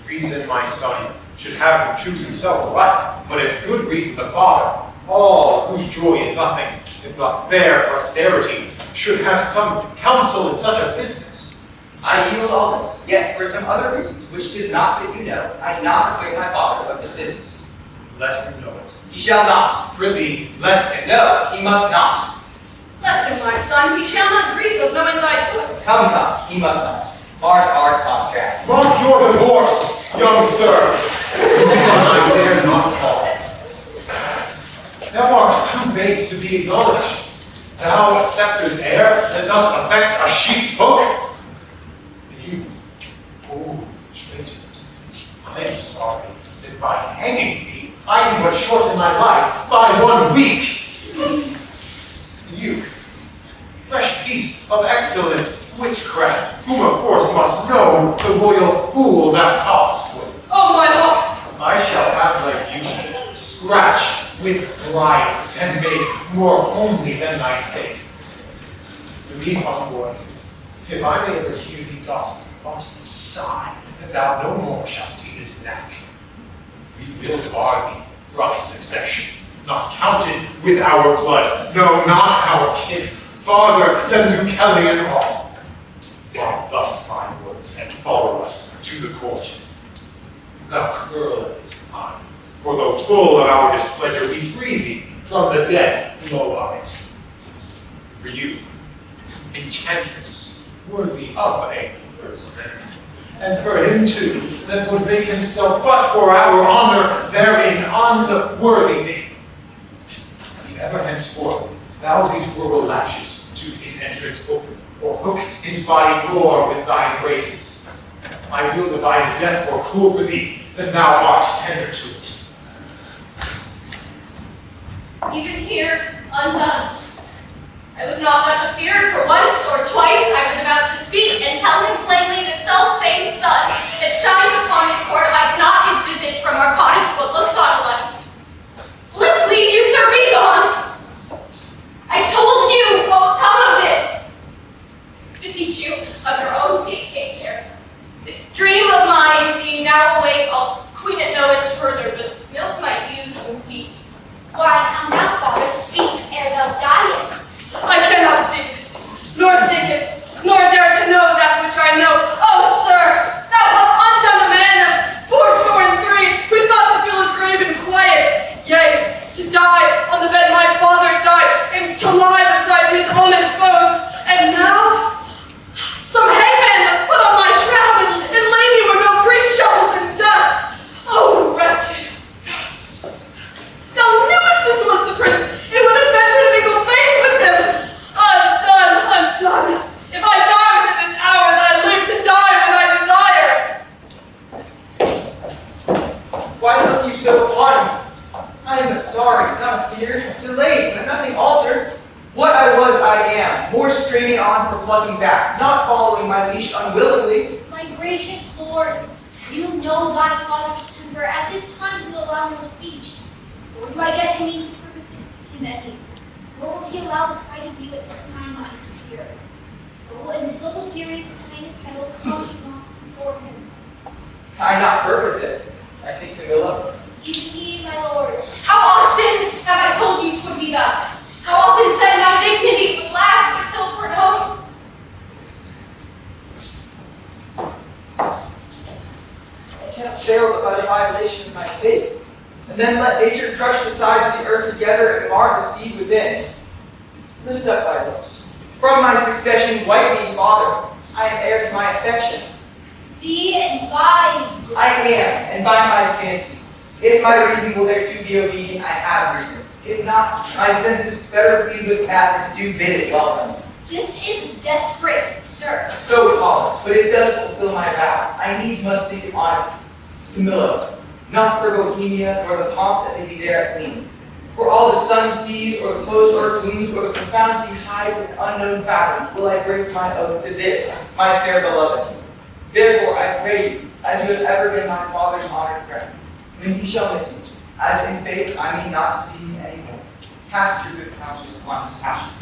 Reason my son should have him choose himself a wife, but as good reason the father, all whose joy is nothing if not bare austerity, should have some counsel in such a business. I yield all this, yet for some other reasons, which 'tis not fit you know, I do not acquaint my father of this business. Let him know it. He shall not. Prithee, let him. No, he must not. Let him, my son, he shall not grieve of knowing thy choice. Come, he must not. Mark our contract. Mark your divorce, young sir. Whose son I dare not call. Thou art too base to be acknowledged. Thou, a scepter's heir, that thus affects a sheep's hook. And you, oh, traitor, I am sorry that by hanging thee, I can but shorten my life by 1 week. And you, fresh piece of excellent witchcraft, whom of course must know the royal fool thou comest with. Oh, my heart! I shall have thy beauty scratched with briars and made more homely than thy state. Believe on board, if I may ever hear thee dost but sigh that thou no more shalt see this neck, we will bar thee from succession, not counted with our blood, no, not our kin, farther than Deucalion off. While thus my words and follow us to the court. Thou curlest on, for though full of our displeasure, we free thee from the dead blow of it. For you, enchantress, worthy of a herdsman, and for him too, that would make himself but for our honor therein unworthy thee. If ever henceforth thou these rural latches to his entrance open, or hook his body more with thy embraces, I will devise a death more cruel for thee than thou art tender to it. Even here, undone, I I was not much afeared, for once or twice I was about to speak and tell him plainly the self-same sun that shines upon his court hides not his visage from our cottage, but looks on alike. Will it please you, sir, be gone? I told you what will come of this. Beseech you, of your own sake, take care. This dream of mine, being now awake, I'll quit it no inch further, but milk my ewes and weep. Why, come now, father, speak, ere thou diest. I cannot speakest, nor thinkest, nor dare to know that which I know. Oh, sir, thou hast undone a man of 83 who thought to feel his grave in quiet. Yea, to die on the bed my father died, and to lie beside his honest bones. And now, some hangman must put on my shroud and lay me where no priest shovels in dust. Oh, wretched! Thou knewest this was the prince, and would have ventured to mingle faith with him. Undone, undone! If I die within this hour, then I live to die when I desire. Why look you so upon me? I am but sorry, not feared, delayed, but nothing altered. What I was, I am, more straining on for plucking back, not following my leash unwillingly. My gracious lord, you have known thy father's temper. At this time will allow no speech. Or do I guess you mean to purpose him any? Nor will he allow the sight of you at this time, I fear. So until the fury of his sign is settled, come ye not before him. I not purpose it. I think Camilla. Indeed, my lord. How often have I told you 'twould be thus? How often said my dignity would last until 'twere known? I cannot fail by the violation of my faith, and then let nature crush the sides of the earth together and mar the seed within. Lift up thy looks. From my succession, wipe me, Father. I am heir to my affection. Be advised. I am, and by my fancy. If my reason will thereto be obedient, I have reason. If not, my senses better pleased with patterns do bid it welcome. This is desperate, sir. So call it, but it does fulfill my vow. I needs must think of honesty. Camilla, not for Bohemia, nor the pomp that may be there at gleam. For all the sun sees, or the closed earth gleams, or the profound sea hides in unknown fathoms, will I break my oath to this, my fair beloved. Therefore I pray you, as you have ever been my father's honored friend, when he shall miss me, as in faith I mean not to see him any more, cast your good counsels upon his passion.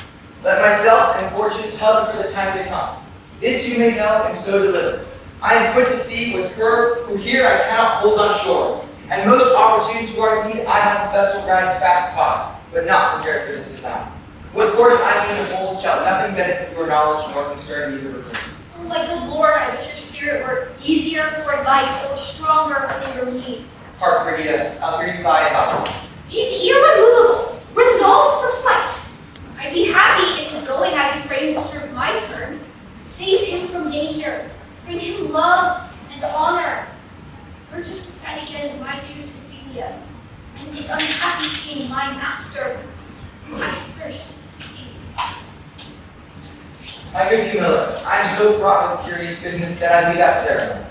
Let myself and fortune tell him for the time to come. This you may know, and so deliver. I am put to sea with her who here I cannot hold on shore, and most opportune to our need I have a vessel rides fast by, but not prepared for this design. What course I mean to hold shall nothing benefit your knowledge nor concern either of you. Oh, my good lord, I wish your spirit were easier for advice or stronger for your need. Hark, Brigida, I'll hear you by and by. He's irremovable, resolved for flight. I'd be happy if in going I could frame to serve my turn. Save him from danger, bring him love and honor. Purchase the sight again of my dear Cecilia, and its unhappy king, my master. I thirst to see. My good Camilla, I am so fraught with curious business that I leave out ceremony.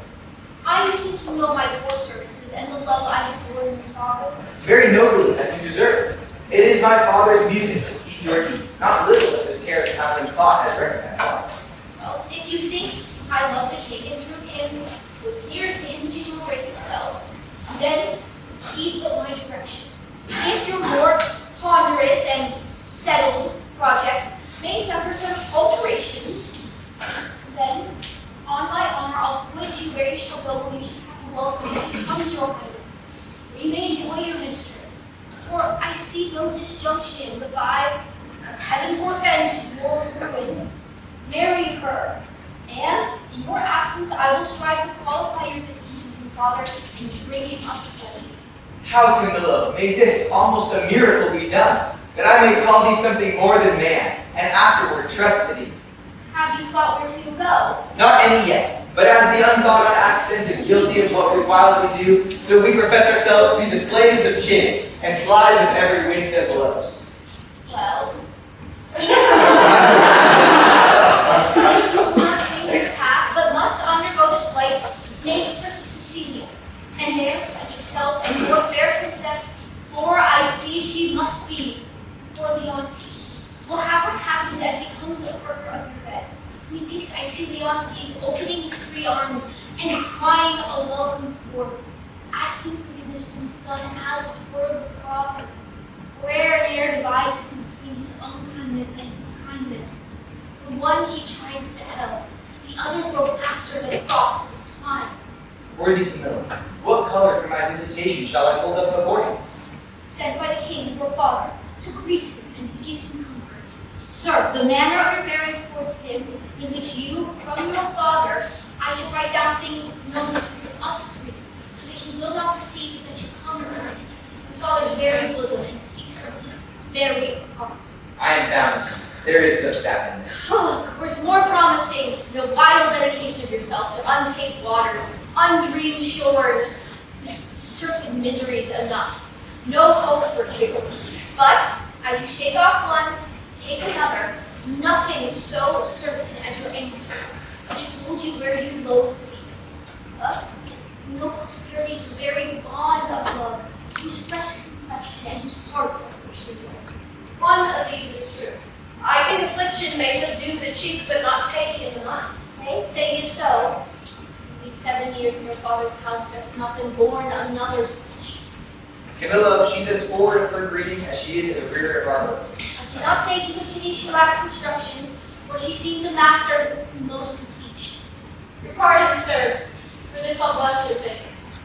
I think you know my poor services and the love I have borne your father. Very nobly, as you deserve. It is my father's music to speak your deeds. Not little of this character have been thought as recognized. Well, if you think I love the king and through him, what's nearest to him is your grace itself, then heed but my direction. If your more ponderous and settled project may suffer some alterations, then on my honor I'll point you where you shall go when you shall have a welcome come to your highness. You may enjoy your mistress, for I see no disjunction but by, as heaven forfend your ruin, marry her, and in your absence I will strive to qualify your distance from your father and bring him up together. How, Camilla, may this almost a miracle be done, that I may call thee something more than man, and afterward trust to thee? Have you thought where to go? Not any yet, but as the unthought of accident is guilty of what we wildly do, so we profess ourselves to be the slaves of chins, and flies of every wind that blows. Well, if you will not take this path, but must undergo this flight, make for Cecilia, and there pledge yourself and your fair princess, for I see she must be, for Leontes will have her happy see Leontes opening his three arms and crying a welcome forth, asking forgiveness from his son as toward the father. Where an air divides him between his unkindness and his kindness. The one he tries to help, the other grow faster than thought of time. Worthy Camilla, what color for my visitation shall I hold up before him? Sent by the king, your father, to greet him and to give him comforts. Sir, the manner of your bearing towards him, in which you, from your father, I shall write down things known betwixt us three, so that he will not perceive that you come from your father's very bosom and speaks from his very heart. I am bound. There is some sap in this. Oh, of course, more promising the wild dedication of yourself to unpaved waters, undreamed shores, to certain miseries enough. No hope for you. But as you shake off one, take another, nothing so certain as your ankles, which hold you where you loathe to be. But no prosperity's very bond of love, whose fresh complexion and whose heart's affliction. One of these is true. I think affliction may subdue the cheek, but not take in the mind. Hey, say you so? These 7 years in your father's house, there has not been born another such. Camilla, she's as forward of her breeding as she is in the rear of our birth. I cannot say it is a pity she lacks instructions, for she seems a master to most to teach. Your pardon, sir. For this I'll blush your things.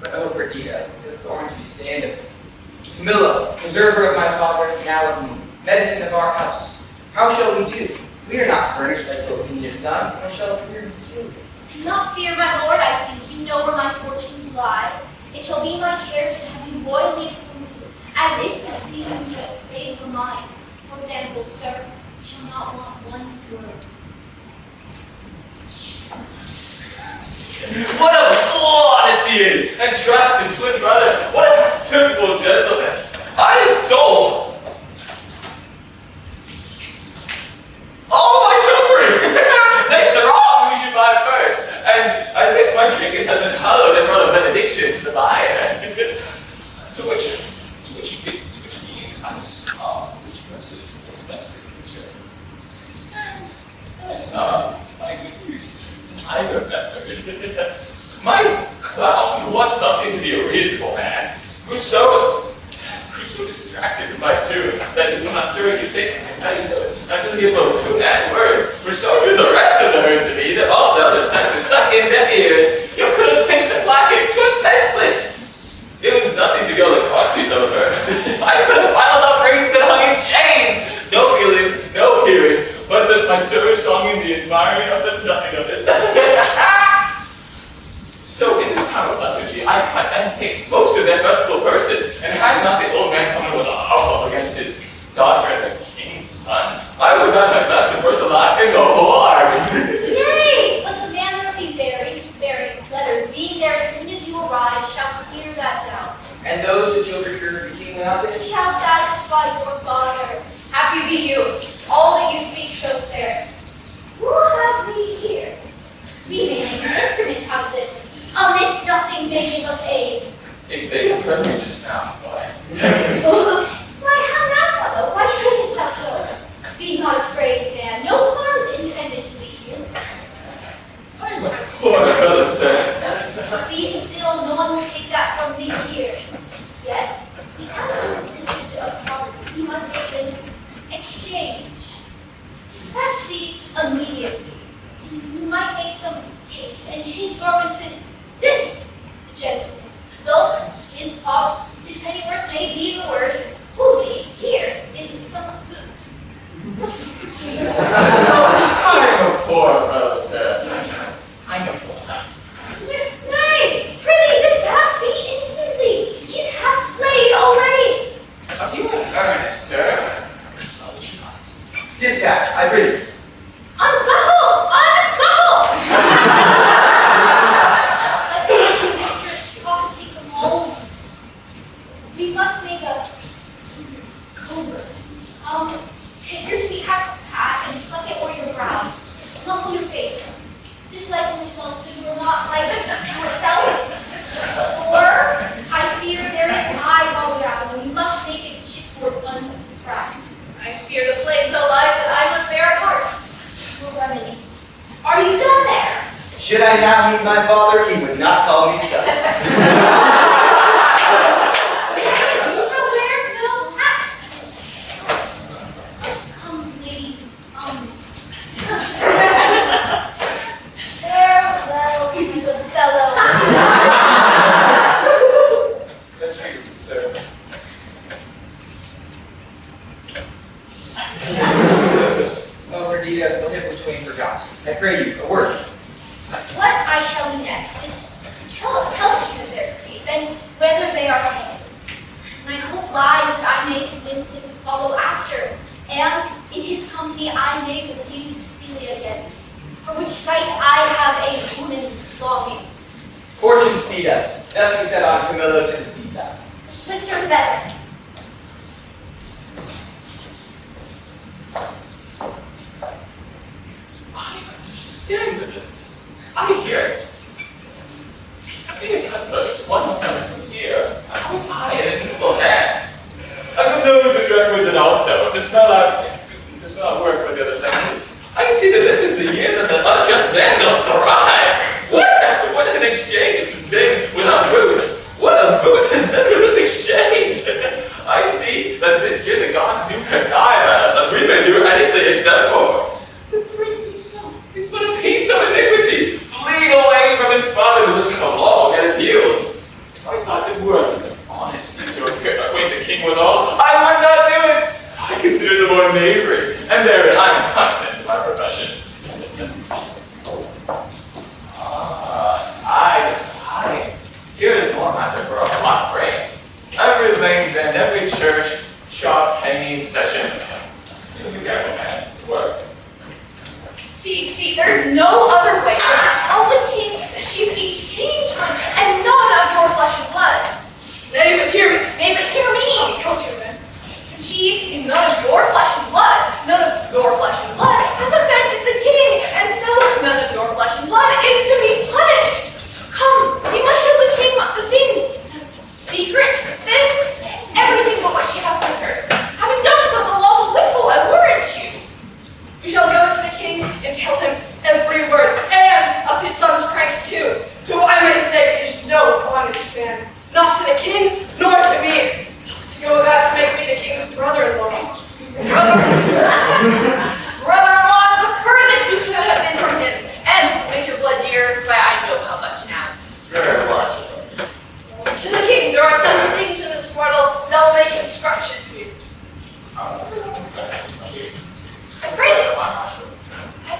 But oh, Perdita, the thorns we stand of. Camilla, preserver of my father, now of me, medicine of our house. How shall we do? We are not furnished like Bohemia's son, nor shall appear in Cecilia. Do not fear, my lord, I think you know where my fortunes lie. It shall be my care to have you royally appointed, as if the sea they were mine. For example, sir, you shall not want one word. What a fool honesty is, and trust his twin brother. What a simple gentleman. I am sold. Oh, my trumpery! They throng who should buy first, and as if my trinkets had been hallowed and brought a benediction to the buyer. to which means I saw which verses was best in picture. And I saw to my good use. I remembered. My clown, who wants something to be a reasonable man, who's so distracted by tune that he will not stir his state from his meditations until he abode tune and words, for so drew the rest of the herd to me that all the other senses stuck in deaf ears. You could have pinched a blanket, 'twas senseless. It was nothing to go the quantities of a verse. I could have piled up rings that hung in chains. No feeling, no hearing, but that my service song in the admiring of the nothing of it. So in this time of lethargy, I cut and picked most of their festival verses, and had not the old man come in with a hubbub against his daughter and the king's son, I would not have left him first alive in the whole army. Nay, but the manner of these very letters, being there as soon as you arrive, shall clear that doubt. And those which overture the king Leontes? Shall satisfy your father. Happy be you. All that you speak shows fair. Who have we here? We may make an instrument out of this. Omit nothing may give us aid. If they have heard me just now, why? Why, how now, fellow? Why shouldest thou so? Be not afraid, man. No harm is intended to leave you. I am a poor fellow, sir. Be still, no one will take that from thee here. Yet, the element visage of poverty, he might make an exchange. Dispatch thee immediately. You might make some haste and change garments with this gentleman. Though his pennyworth may be the worst, holy, here is some food. I am a poor fellow, sir. I know well enough. Nay, prithee, dispatch me instantly. He's half flayed already. Are you in earnest, sir? I smell that you're not. Dispatch, I breathe. Unbuckle! Let's go to mistress prophecy from home. We must make a covert. Take your sweet hat and pluck it o'er your brow. Muffle your face. Dislike yourself so you are not like yourself. Or I fear there is lies all around, and we must make it shipboard undescribed. I fear the place so lies that I must bear a part. Your remedy. Should I now meet my father, he would not call me son. You shall wear no hat. Lady, farewell, my good fellow. Thank you, sir. Oh, Perdita, the hip which Wayne forgot. I pray you, a word. What I shall do next is to tell the king of their escape and whether they are hanged. My hope lies that I may convince him to follow after, and in his company I may review Cecilia again, for which sight I have a woman's longing. Fortune speed us. Thus we set on Camillo to the seaside. The swifter the better. I understand the business. I hear it. To be a cutpurse, one must have a good ear, a quick eye, and a nimble hand. A good nose is requisite also, to smell out work with the other sexes. I see that this is the year that the unjust vandal thrive. What an exchange this has been with our boots. What a boot has been with this exchange. I see that this year the gods do connive at us, and we may do anything except for. The prince himself is but a piece of iniquity, fleeing away from his father with his claw at his heels. If I thought it worthless and honest to acquaint the king withal, I would not do it. I consider the more knavery, and therein I am constant to my profession. Sigh. Here is more matter for a hot brain. Every lane's end, every church, shop, hanging, session. You must be careful, man. It works. See, there's no other way but to tell the king that she's a changeling and none of your flesh and blood. Nay, but hear me. Go to it. Since she is none of your flesh and blood, has offended the king, and so none of your flesh and blood is to be punished. Come, we must show the king the things, the secret things, everything but what she has with her. Having done so, the law will whistle, I warrant you. We shall go to the king and tell him every word, and of his son's pranks too, who I may say is no honest man, not to the king, nor to me, to go about to make me the king's brother-in-law. Brother-in-law is the furthest you should have been from him, and make your blood dear, why I know how much now. Very much. To the king, there are such things in this mortal that will make him scratch his beard. I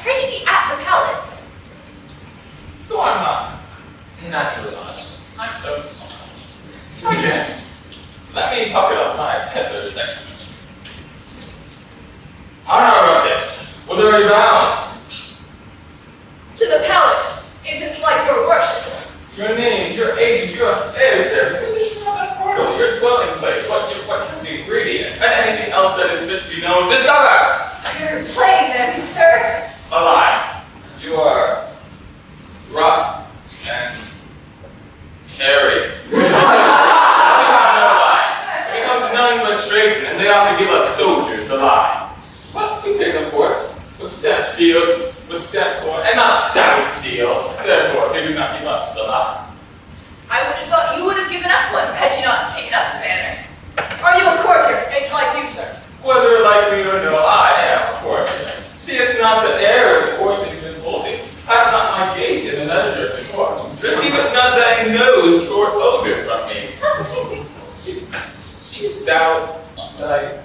pray to be at the palace. Though I'm not naturally honest, I'm so dishonest. My chance. Let me pocket up my peddler's excrement. How now, Rustis? Whither are you bound? To the palace, it is like your worship. Your names, your ages, your affairs there, the condition of that portal, your dwelling place, what can be ingredient, and anything else that is fit to be known, discover! You're playing then, sir. A lie. You are rough and hairy. No lie. It becomes none but tradesmen, and they often give us soldiers the lie. But we pay them for it, with stamped steel, with stamped corn, and not stamped steel. Therefore, they do not give us the lie. I would have thought you would have given us one had you not taken up the banner. Are you a courtier, like you, sir? Whether like me or no, I am a courtier. Seest not the air of the courtings and foldings? Have not my gait in the measure of the court? Receivest not thy nose or odor from me? Seest thou that I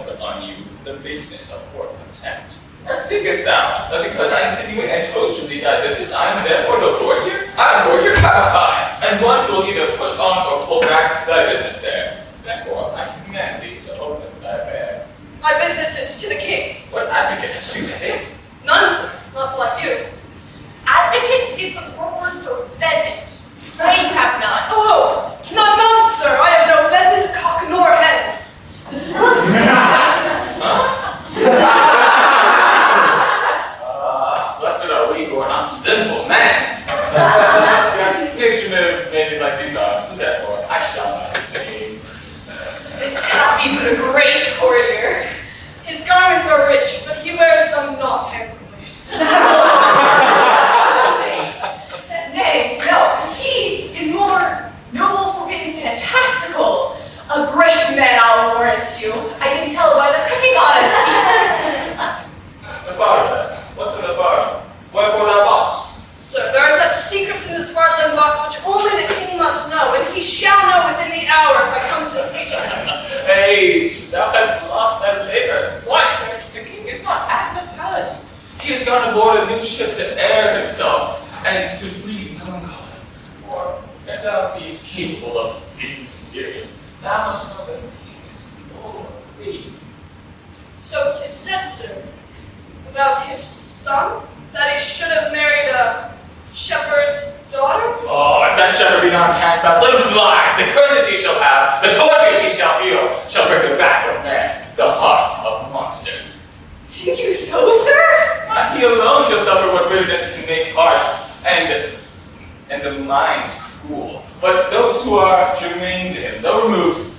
put on you the baseness of poor contempt? Or thinkest thou that because I insinuate and toast from thee thy business, I am therefore no courtier? I am courtier, and one will either push on or pull back thy business there. Therefore, I command thee to open thy affair. My business is to the king. What advocate has you to him? None, sir, not like you. Advocate is the court word for pheasant. Say you have none. Oh, none, sir. I have no pheasant, cock, nor hen. Blessed are we who are not sinful men. The anticipation made me like these arms, and therefore I shall not stay. This cannot be but a great courtier. His garments are rich, but he wears them not handsomely. on aboard a new ship to air himself and to breathe melancholy. For if thou beest capable of being serious, thou must know that he is full of grief. So 'tis said, sir, about his son, that he should have married a shepherd's daughter? Oh, if that shepherd be not handfast, let him fly! The curses he shall have, the tortures he shall feel, shall break the back of man, the heart of monster. Think you so, sir? He alone shall suffer what bitterness can make harsh, and the mind cruel. But those who are germane to him, though removed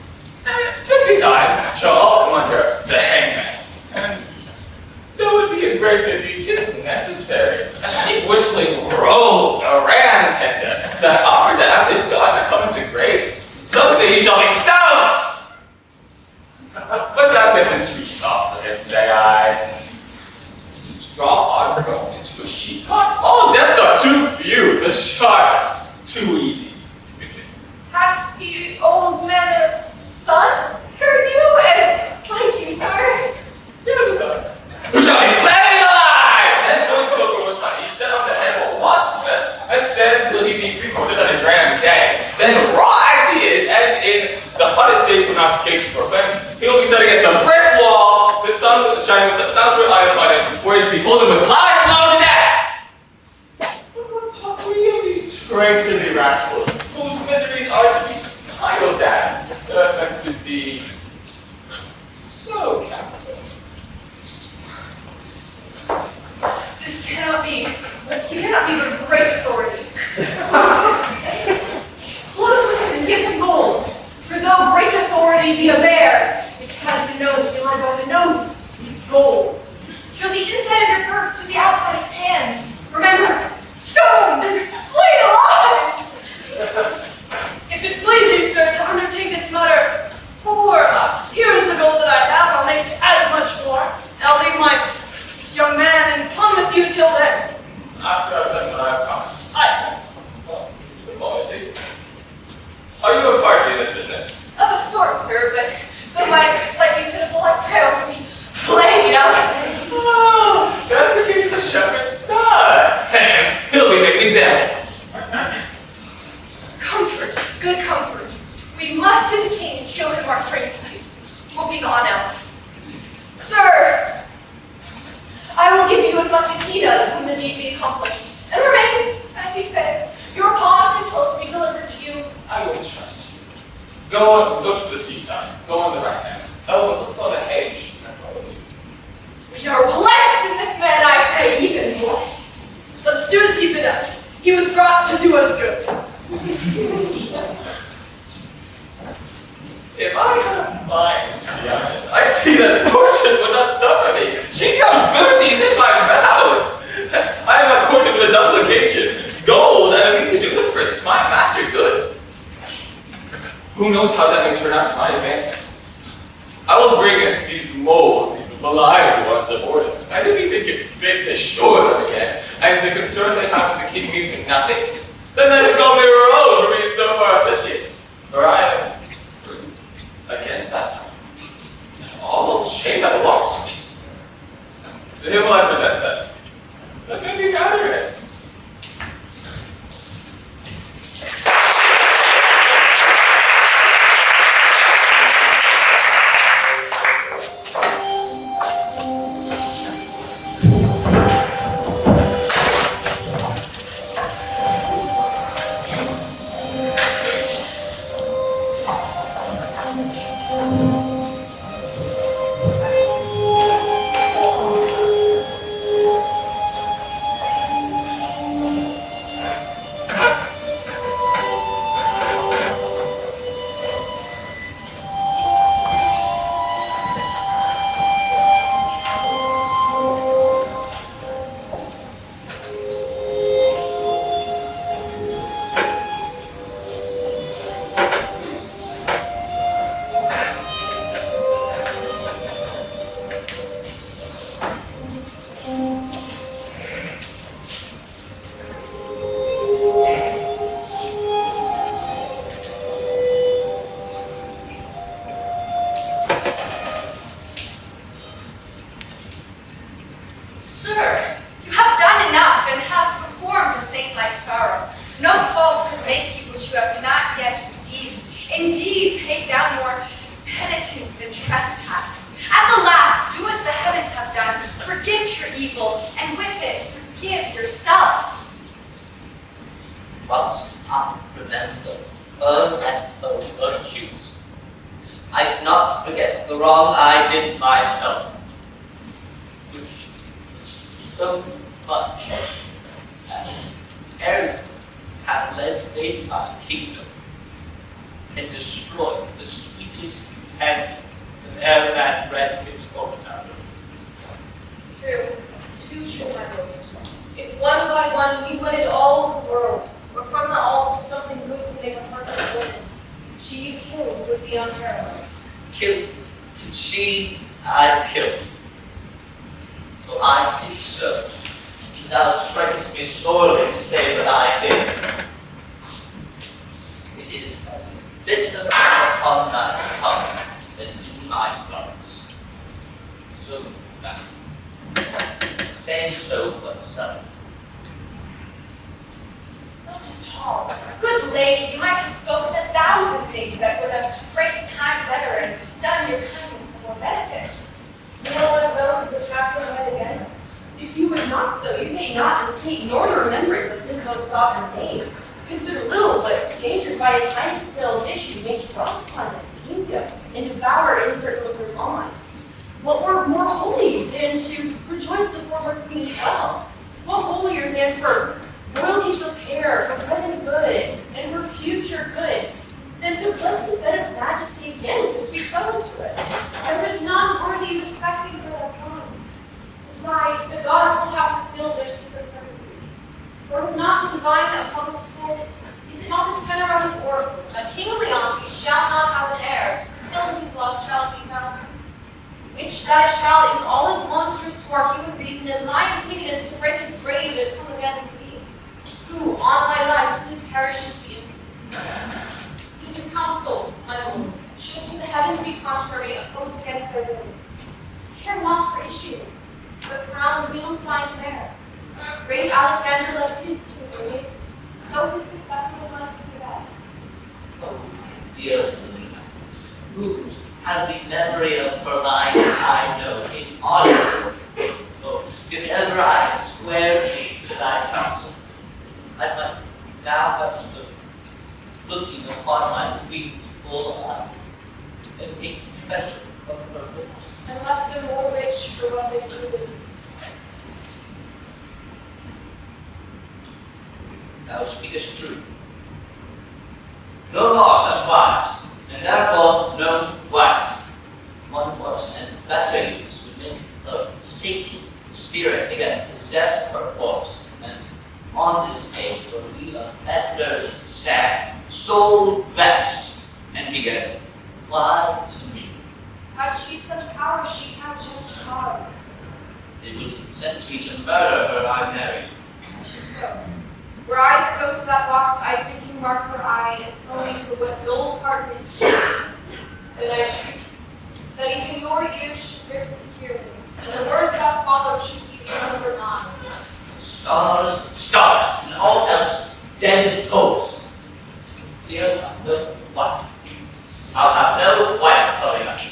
50 times, shall all come under the hangman. And though it be a great pity, 'tis necessary. A sheep wishling rogue, a ram tender, to offer to have his daughter come into grace. Some say he shall be stoned. But that death is too soft for him, say I. To draw our rope into a sheep pot, all deaths are too few, the sharpest too easy. Hath the old man a son? Heard you, and like you, sir. Yes, a son. Who shall be flayed alive! Then going to look with money, he set on the head of a wasp's nest, and stand till he be 3/4 of a dram day. Then raw as he is, and in the hottest day prognostication proclaims, he will be set against a brick wall, the sun shining with the sun of eye upon him, where he is beholden with lies blown to death. What talk we of these traitorly rascals, whose miseries are to be smiled at? Their offenses be so capital. This cannot be. You cannot be with great authority. Close with him and give him gold. For though great authority be a bear, it has been known to be led by the nose with gold. Show the inside of your purse to the outside of its hand. Remember, stoned and flayed alive! If it please you, sir, to undertake this matter for us, here is the gold that I have, I'll make it as much more, and I'll leave this young man and come with you till then. After I've done what I've promised. Aye, sir. Well, you loyalty. Are you a party in this business? Of a sort, sir, but though my life be pitiful, I pray I'll be flayed out of it. Oh, that's the case of the shepherd's son. Hang him. He'll be making an example. Comfort, good comfort. We must to the king and show him our strange sights. We'll be gone else. Sir, I will give you as much as he does when the deed be accomplished, and remain as he says. Your pawn until it's be delivered to you. I will trust you. Go to the seaside. Go on the right hand. Oh, look on the hedge. I follow you. We are blessed in this man, I say, even blessed. Let's do as he bid us. He was brought to do us good. If I had a mind, to be honest, I see that fortune would not suffer me. She comes booties in my mouth. I am not courted with a double occasion. Gold, and I mean to do the prince, my master, good. Who knows how that may turn out to my advancement? I will bring these moles, these maligned ones, aboard him, and if he think it fit to shore them again, and the concern they have to the king means him nothing, then let him call me rogue for being so far officious. For I am proof against that time. And all shame that belongs to it. To him will I present them. Let him be matter in it. your evil, and with it, forgive yourself. Whilst I remember her and her virtues, I cannot forget the wrong I did myself, which so much parents have led me my kingdom and destroyed the sweetest companion that ever man bred his voice out of. True. Too true, my lord. If one by one we wanted all the world, or from the altar something good to make a heart of woman, she you killed would be unparalleled. Killed, and she I killed. For I did so. Thou strikest me sorely to say that I did. It is as bitter upon thy tongue as in my thoughts. So, say so, but son. Not at all. Good lady, you might have spoken 1,000 things that would have graced time better and done your kindness more benefit. No one of those would have your head again. If you would not so, you may not disdain nor the remembrance of this most sovereign name. Consider little what dangers by his highness' filled issue may drop upon this kingdom and devour innocent lookers on. What were more holy than to rejoice the former queen as well? What holier than for royalty's repair, for present good, and for future good, than to bless the bed of majesty again with the sweet fellow to it? There was none worthy respecting her that's gone. Besides, the gods will have fulfilled their secret purposes. For is not the divine Apollo said, is it not the tenor of his oracle, that King Leontes shall not have an heir till his lost child be found? Which that shall is all as monstrous to our human reason as my Antigonus to break his grave and come again to me, who, on my life, did perish with the infants. 'Tis your counsel, my lord, should to the heavens be contrary, opposed against their wills. Care not for issue, but crown will find there. Great Alexander left his two ways, so his successor was not to be best. Oh, dear Luna, who has the memory of her line I know in honor. Oh, if ever I swear me to thy counsel, I might now have stood looking upon my beautiful eyes and take treasure of her lips. And left them more rich for what they proved. Thou speakest true. No more such wives, and therefore no wife. One worse and better use would make her sated spirit again possess her corpse, and on this stage where we offenders stand, soul vexed, and begin, why to me? Had she such power, she had just cause. It would incense me to murder her I married. So, were I the ghost that walked, I'd thinking mark her eye, and slowly for what dull pardon it then I shriek, that even your ears should rift to hear me, and the words that follow should be remembered mine. Stars, stars, and all else dead and ghosts. Fear no wife. I'll have no wife of you.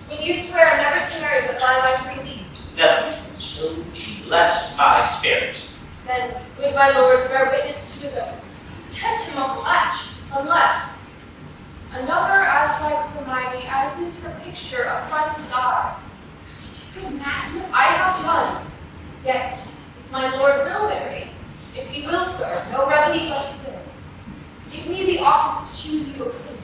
When you swear never to marry but thy wife freely, Never, so be blessed my spirit. then would my lords bear witness to his oath. Tempt him of much, unless another as like Hermione as is her picture affront his eye. Good man, I have done. Yet, if my lord will marry, if he will, sir, no remedy but to live. Give me the office to choose you a queen.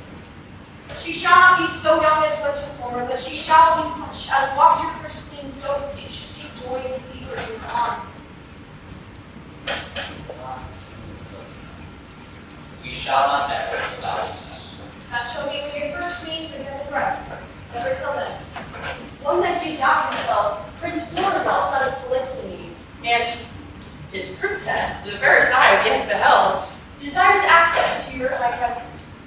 She shall not be so young as was your former, but she shall be such as walked your first queen's ghost, it should take joy to see her in your arms. We shall not marry without business. That shall be when your first queen's again the breath. Never till then. One that gives out himself, Prince Florizel, son of Polixenes, and his princess, the fairest I have yet beheld, desires access to your high presence.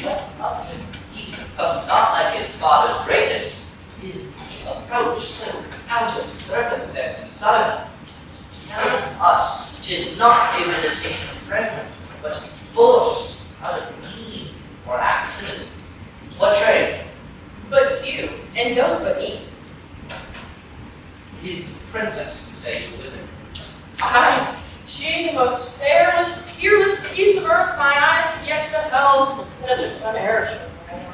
But of him he comes not like his father's greatness, his approach so out of circumstance and sudden. Tells us 'tis not a visitation fragrant, but forced out of need or accident. What trade? But few, and those but me. His princess to say you were with him? Aye, she, the most fairless, peerless piece of earth my eyes have yet beheld, and the son heir shall reign.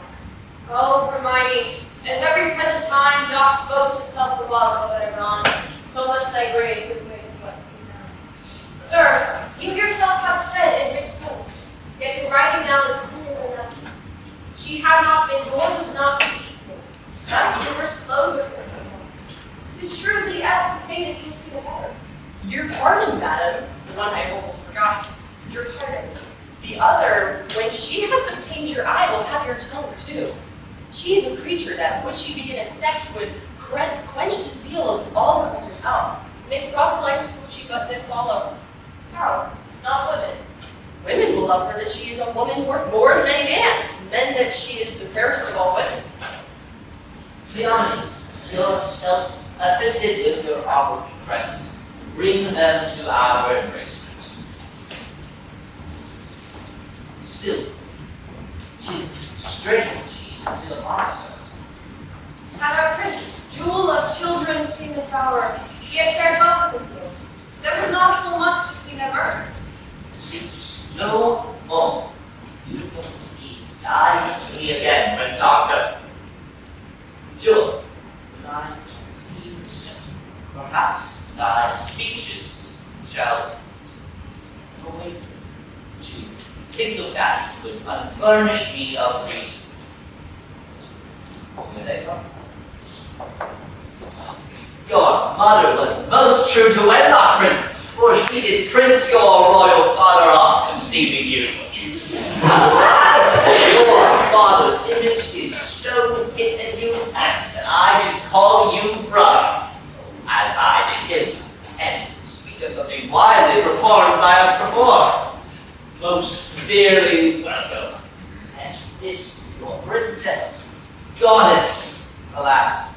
Oh, Hermione, as every present time doth boast itself the love of an Iran, so must thy grave with ways of what's now. Sir, you yourself have said and writ so, yet your writing down is clearer than that. She has not been, nor was not to be equal. Thus you were slow with her once. 'Tis shrewdly apt to say that you've seen a better. Your pardon, madam, the one I almost forgot. Your pardon. The other, when she hath obtained your eye, will have your tongue too. She is a creature that, would she begin a sect, would quench the zeal of all professors else, make proselytes who she but did follow. How? Not women. Women will love her that she is a woman worth more than any man, men that she is the fairest of all women. Leonis, yourself assisted with your awkward friends. Bring them to our embracement. Still, 'tis strange she should still mock so. Had our prince, jewel of children, seen this hour, he had fared not with us ill. There was not a full month between their murders. Seems no more. You don't be dying to me again when talked of. Jewel, when I shall see this gentleman, perhaps thy speeches shall point to think of that which would unfurnish me of reason. Where they from? Your mother was most true to wedlock, prince, for she did print your royal father off conceiving you. Your father's image is so hit in you that I should call you brother, as I did him, and speak of something widely performed by us before. Most dearly welcome. And this your princess, goddess, alas,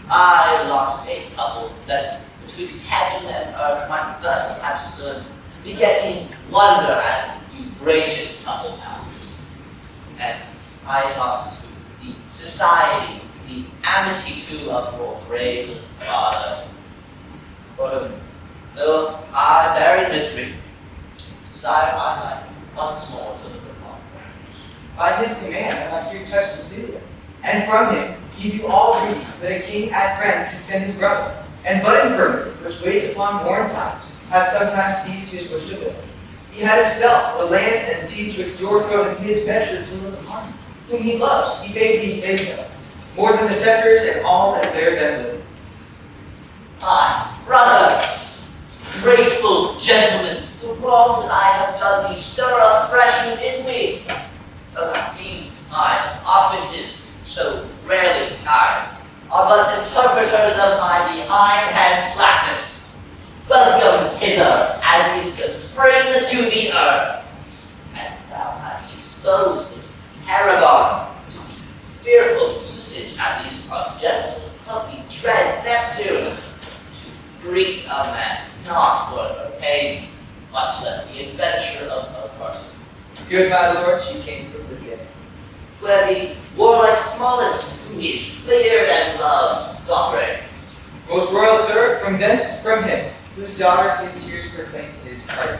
I lost a couple that betwixt heaven and earth might thus have stood, begetting wonder as you gracious couple now. And I lost the society, the amity too of your brave father. For whom, though I bear in misery, desire I might once more to look upon. By his command, I like you to touch Cecilia, and from him give you all greetings that a king at friend can send his brother. And but infirmity, which waits upon worn times, hath sometimes ceased his wish to live. He had himself the lands and seas twixt your throne and his measure to look upon you. Whom he loves, he bade me say so, more than the scepters and all that bear them live. Ah, brother, graceful gentlemen, the wrongs I have done thee stir afresh within me. These my offices, so rarely kind, are but interpreters of my behindhand slackness. Welcome hither, as is the spring to the earth. And thou hast exposed this paragon to the fearful usage, at least of gentle, healthy dread Neptune, to greet a man not worth her pains, much less the adventure of a person. Good my lord, she came from Lydia. Where the warlike smallest, who is feared and loved, doth reign. Most royal sir, from thence, from him, whose daughter his tears proclaimed his pardon.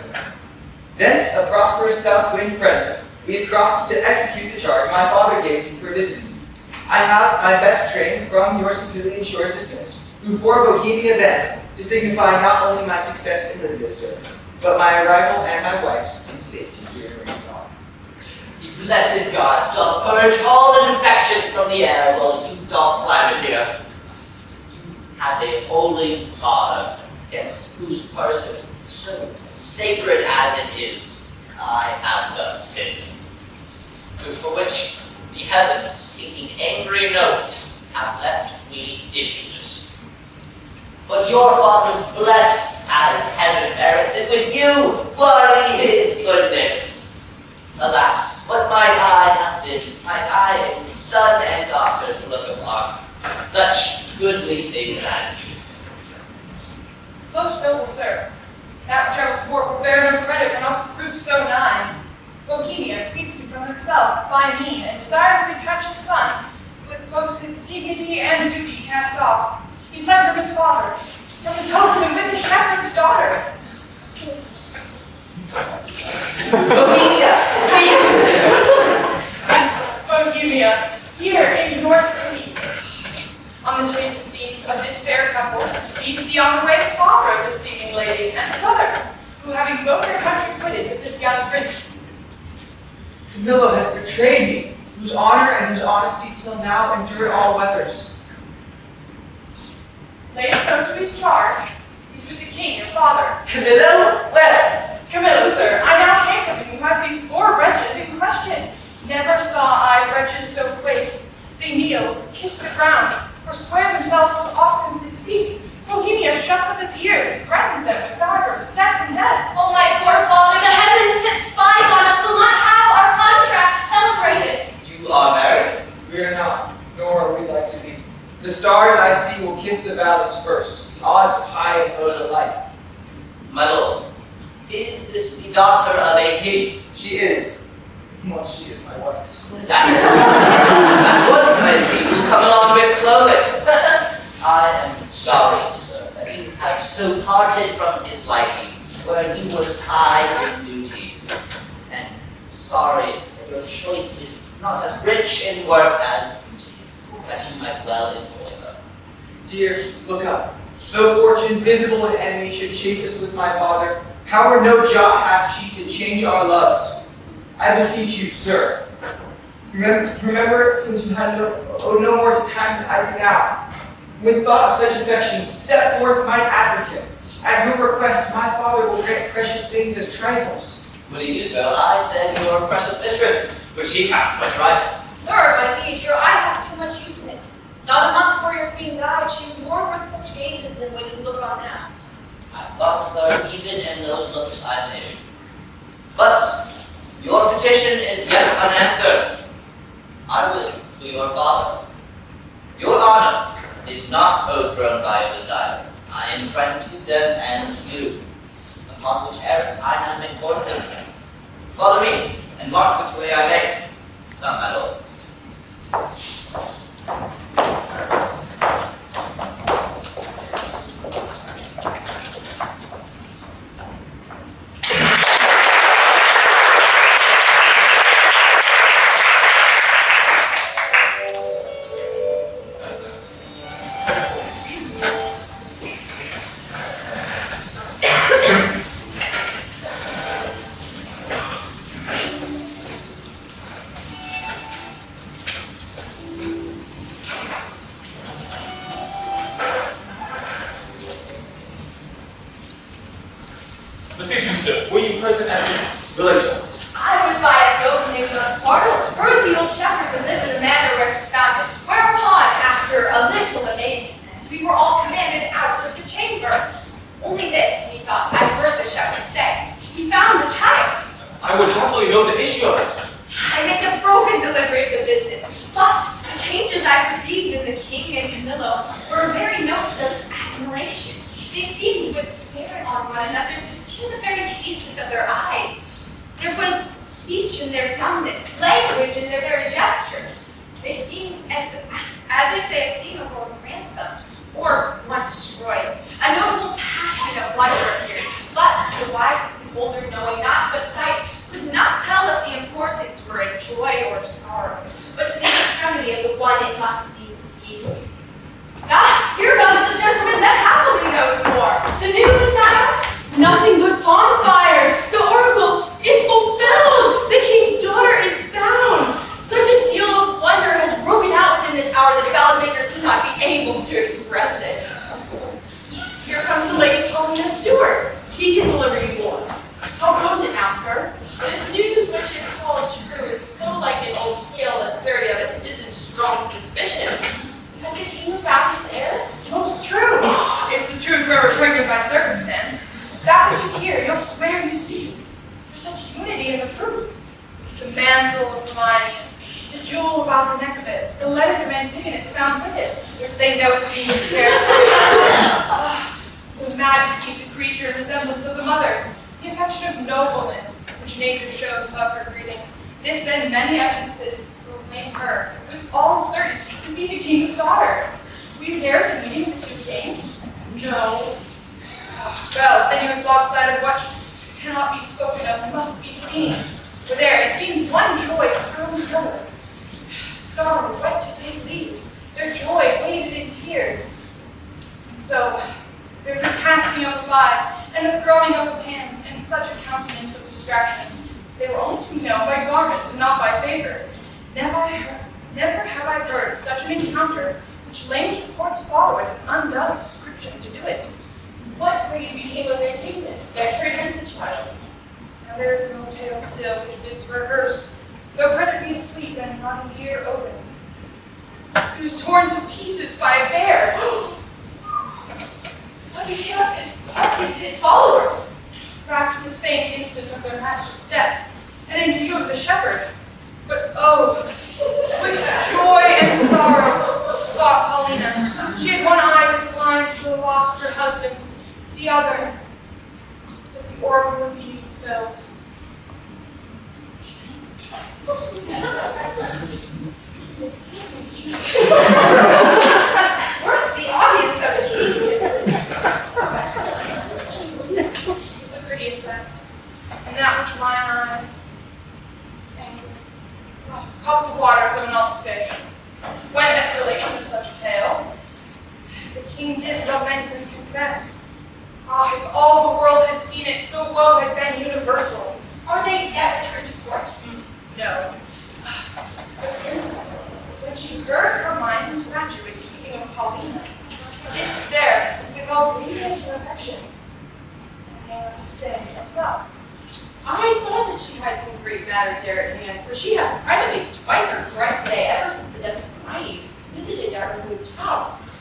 Thence, a prosperous south wind friend, we have crossed to execute the charge my father gave me for visiting you. I have my best train from your Sicilian shores dismissed, who for Bohemia bend, to signify not only my success in Libya, sir, but my arrival and my wife's in safety here in Rome. The blessed gods doth purge all infection from the air while you doth climate here. You have a holy father, against whose person, so sacred as it is, I have done sin, for which the heavens, taking angry note, have left me issueless. But your father's blessed as heaven merits it with you, worthy his goodness. Alas, what might I have been? Might I a son and daughter to look upon? Such goodly things as you. Most noble sir, that which I report will bear no credit when not the proof so nigh. Bohemia greets you from himself by me, and desires to retouch his son, who has both his dignity and duty cast off. He fled from his father, from his hopes and with his shepherd's daughter. Bohemia! Yes, Bohemia, here in your city. On the changing scenes of this fair couple, you see on the way the father of the seeming lady and the mother, who having both their country quitted with this young prince. Camillo has betrayed me, whose honor and whose honesty till now endured all weathers. Lay it so to his charge. He's with the king, your father. Camillo? Where? Camillo, sir, I now came from him who has these poor wretches in question. Never saw I wretches so quake. They kneel, kiss the ground, forswear themselves as often as they speak. Bohemia shuts up his ears and threatens them with daggers, death and death. Oh, my poor father, the heavens sent spies on us, will not have our contract celebrated. You are married? We are not, nor are we like to be. The stars I see will kiss the valleys first, the odds of high and lows alike. My lord, is this the daughter of a king? She is. Well, she is my wife. At once I see you come along a bit slowly. I am sorry, sir, that you have so parted from his liking, where you were tied in duty. And sorry that your choice is not as rich in worth as beauty, that you might well enjoy her. Dear, look up. Though fortune, visible and enemy, should chase us with my father, power no jot hath she to change our loves. I beseech you, sir. Remember, since you had no more to time than I do now. With thought of such affections, step forth mine advocate. At your request, my father will grant precious things as trifles. Will he do so? I beg your precious mistress, which he counts by trifle. Sir, my liege, your eye hath too much use in it. Not a month before your queen died, she was more worth such gazes than what you look on now. I thought of her even in those looks I made. But your petition is yet unanswered. I will to your father. Your honor is not overthrown by your desire. I am friend to them and to you, upon which errand I now make towards him. Follow me, and mark which way I make. Come, my lords. Beseech you, sir, were you present at this relation? I was by a opening of portal, heard the old shepherd deliver the manner where he found it, whereupon, after a little amazingness, we were all commanded out of the chamber. Only this, methought, I heard the shepherd say, he found the child. I would happily know the issue of it. I make a broken delivery of the business, but the changes I perceived in the king and Camillo were very notes of admiration. They seemed but staring on one another to tune the very cases of their eyes. There was speech in their dumbness, language in their very gesture. They seemed as if they had seen a world ransomed, or one destroyed. A notable passion of wonder appeared, but the wisest beholder, knowing not but sight, could not tell if the importance were in joy or sorrow, but to the extremity of the one it must needs be. Ah, here comes a gentleman that happily knows more. The news, sire? Nothing but bonfires. The oracle is fulfilled. The king's daughter is found. Such a deal of wonder has broken out within this hour that the ballad makers could not be able to express it. Here comes the Lady Paulina Stewart. He can deliver you more. How goes it now, sir? This news which is called true is so like an old tale that the very of it isn't strong suspicion. Has the king found his heir? Most true. If the truth were pregnant by circumstance, that which you hear, you'll swear you see. There's such unity in the proofs. The mantle of Hermione's, the jewel about the neck of it, the letters of Antigonus found with it, which they know to be his character. The majesty of the creature, the resemblance of the mother, the affection of nobleness, which nature shows above her breeding. This and many evidences proclaim her, with all certainty, to be the king's daughter. We dared the meeting of the two kings. No. Well, then you have lost sight of what cannot be spoken of, must be seen. For there, it seemed one joy crowned another. Sorrow went to take leave, their joy waded in tears. And so, there was a casting up of eyes, and a throwing up of hands, and such a countenance of distraction. They were only to be known by garment, and not by favor. Never have I heard of such an encounter, which lames report to follow it, and undoes description to do it. What breed became of their tameness that carried against the child? Now there is no tale still which bids rehearse, though credit be asleep and not an ear open. He was torn to pieces by a bear. What became of his followers? Wrapped the same instant of their master's death, and in view of the shepherd. But oh, twixt joy and sorrow, thought Paulina. She had one eye to blind to the loss of her husband, the other, that the oracle would be fulfilled. That's worth the audience of kings. Was the prettiest act, and that which mine eyes angered. Cup the water, though not the fish. When at relation to such a tale, the king did lament and confess. Ah, if all the world had seen it, the woe had been universal. Are they yet returned to court? No. The princess, when she heard her mind the statue in keeping of Paulina, did stare with all greediness and affection, and they were to stay itself. I thought that she had some great matter there at hand, for she hath privately twice or thrice a day, ever since the death of Hermione, visited our removed house.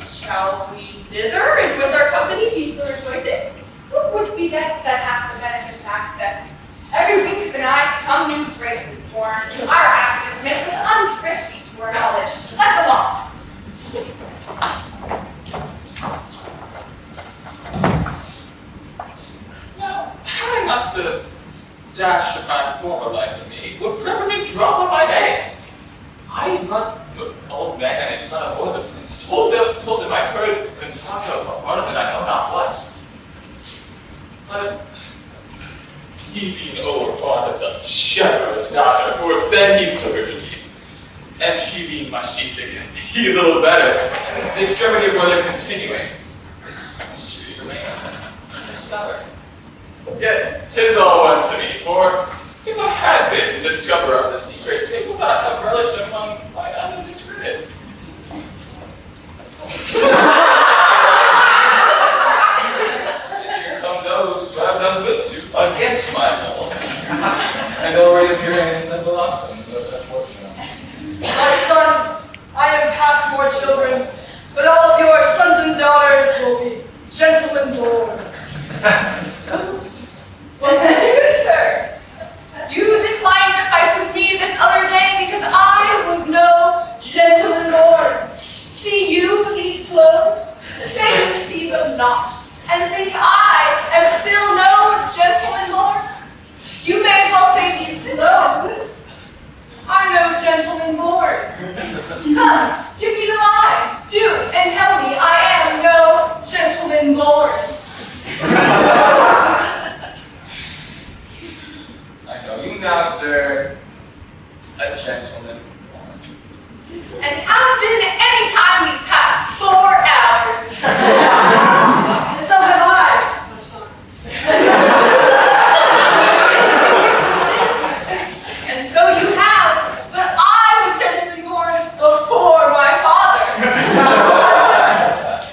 Shall we thither, and with our company be still rejoicing? What would be that hath the benefit of access? Every wink of an eye, some new grace is born. Our absence makes us unthrifty to our knowledge. Let's along. Now, had I not the dash of my former life in me, would preferably drop on my head. I brought the old man and his son aboard the prince, told them I heard them talk of a part that I know not what. But he being overfond of the shepherd's daughter, for then he took her to me. And she being much seasick, and he a little better, and the extremity of brother continuing, this mystery remained undiscovered. Yet 'tis all one to me, for if I had been the discoverer of the secret, they would not have relished among my other discredits. And here come those who have done good to against my will, and already appearing in the blossoms of their fortune. My son, I have passed more children, but all of your sons and daughters will be gentlemen born. Well, that's good, sir. You declined to fight with me this other day because I was no gentleman born. See you with these clothes, say you see them not, and think I am still no gentleman born? You may as well say these clothes are no gentleman born. Come, give me the lie. Do, and tell me I am no gentleman born. I know you now, sir, a gentleman. And have been any time we've passed 4 hours. And so have I, my son. And so you have, but I was gentleman born before my father.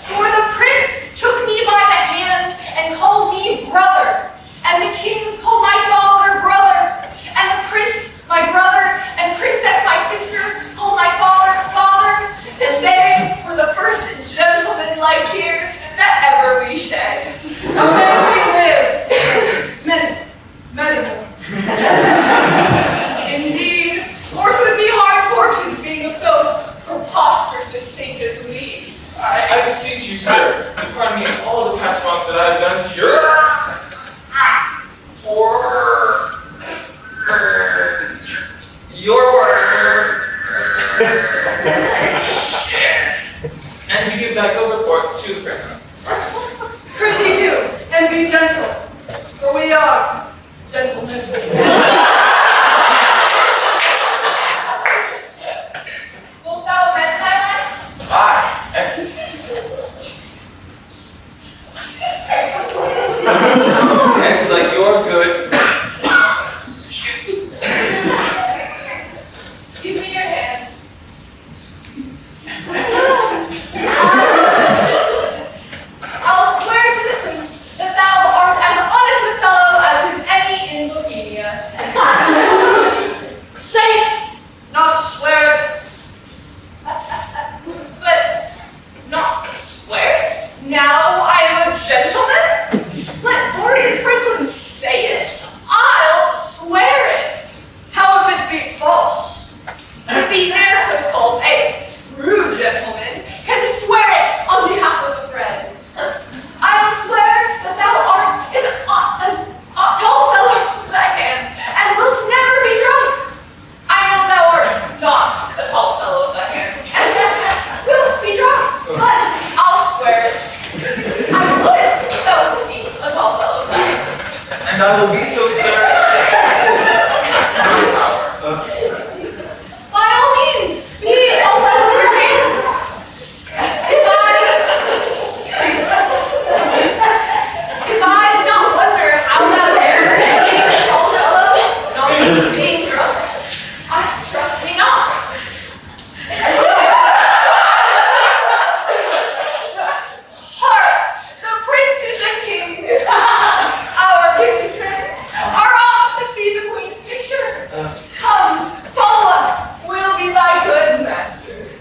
For the prince took me by the And I will be so, sir. It's my power. By all means, please open your hands. If I did not wonder how that air also being drunk, trust me not. Hark, the princes and kings, our kingdom, are off to see the queen's picture. Come, follow us. We'll be thy good masters.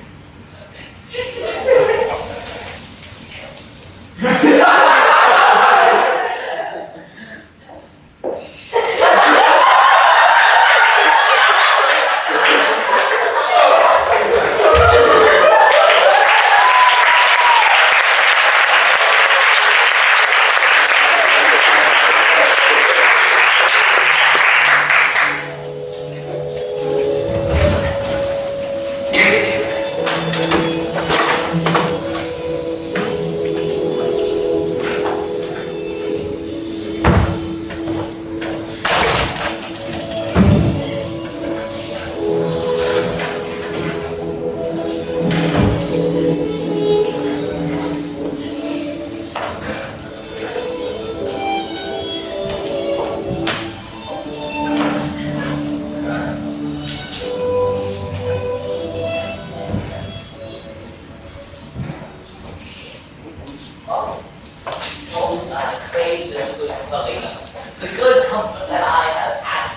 Oh, I crave the good Paulina, the good comfort that I have had.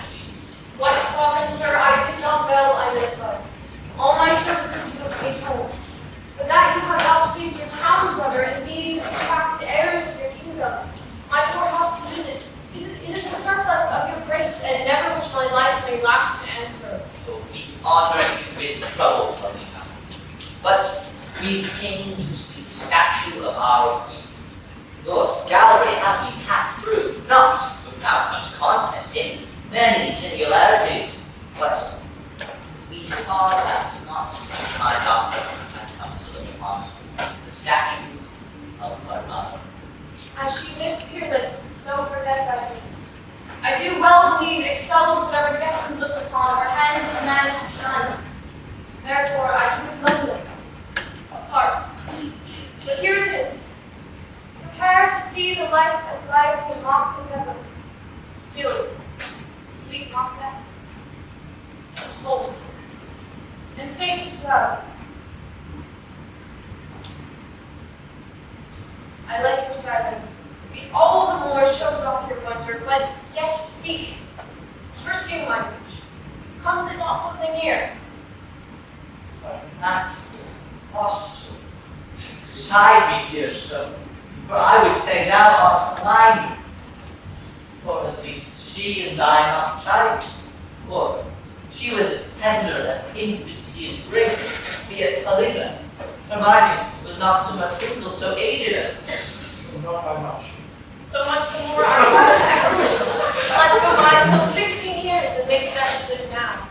What sovereign sir, I did not well, I know so. All my services you have paid home. But that you have vouchsafed your hound brother and these attracted heirs of your kingdom, my poor house to visit, it is a surplus of your grace, and never which my life may last to answer. So we honor you with trouble, Paulina. But we came to see the statue of our queen. Your gallery hath been passed through, not without much content in many singularities, but we saw that not my daughter has come to look upon the statue of her mother. As she lived peerless, so her death I face. I do well believe excels whatever yet can look upon her hand a man hath done. Therefore I keep it lonely, apart. But here it is. Prepare to see the life as lively and mocked as ever. Still, sleep not death. Hold. And state as well. I like your silence. It all the more shows off your wonder, but yet speak. First you language. Comes it not something near? But natural, hostile. Sigh me, dear stone, for I would say thou art mine. Or at least she and I not child. For she was as tender as infancy and grace, be it Paulina. Hermione was not so much wrinkled, so aged as Not by much. So much the more our mother's excellence. Let's go by some 16 years and make that live now.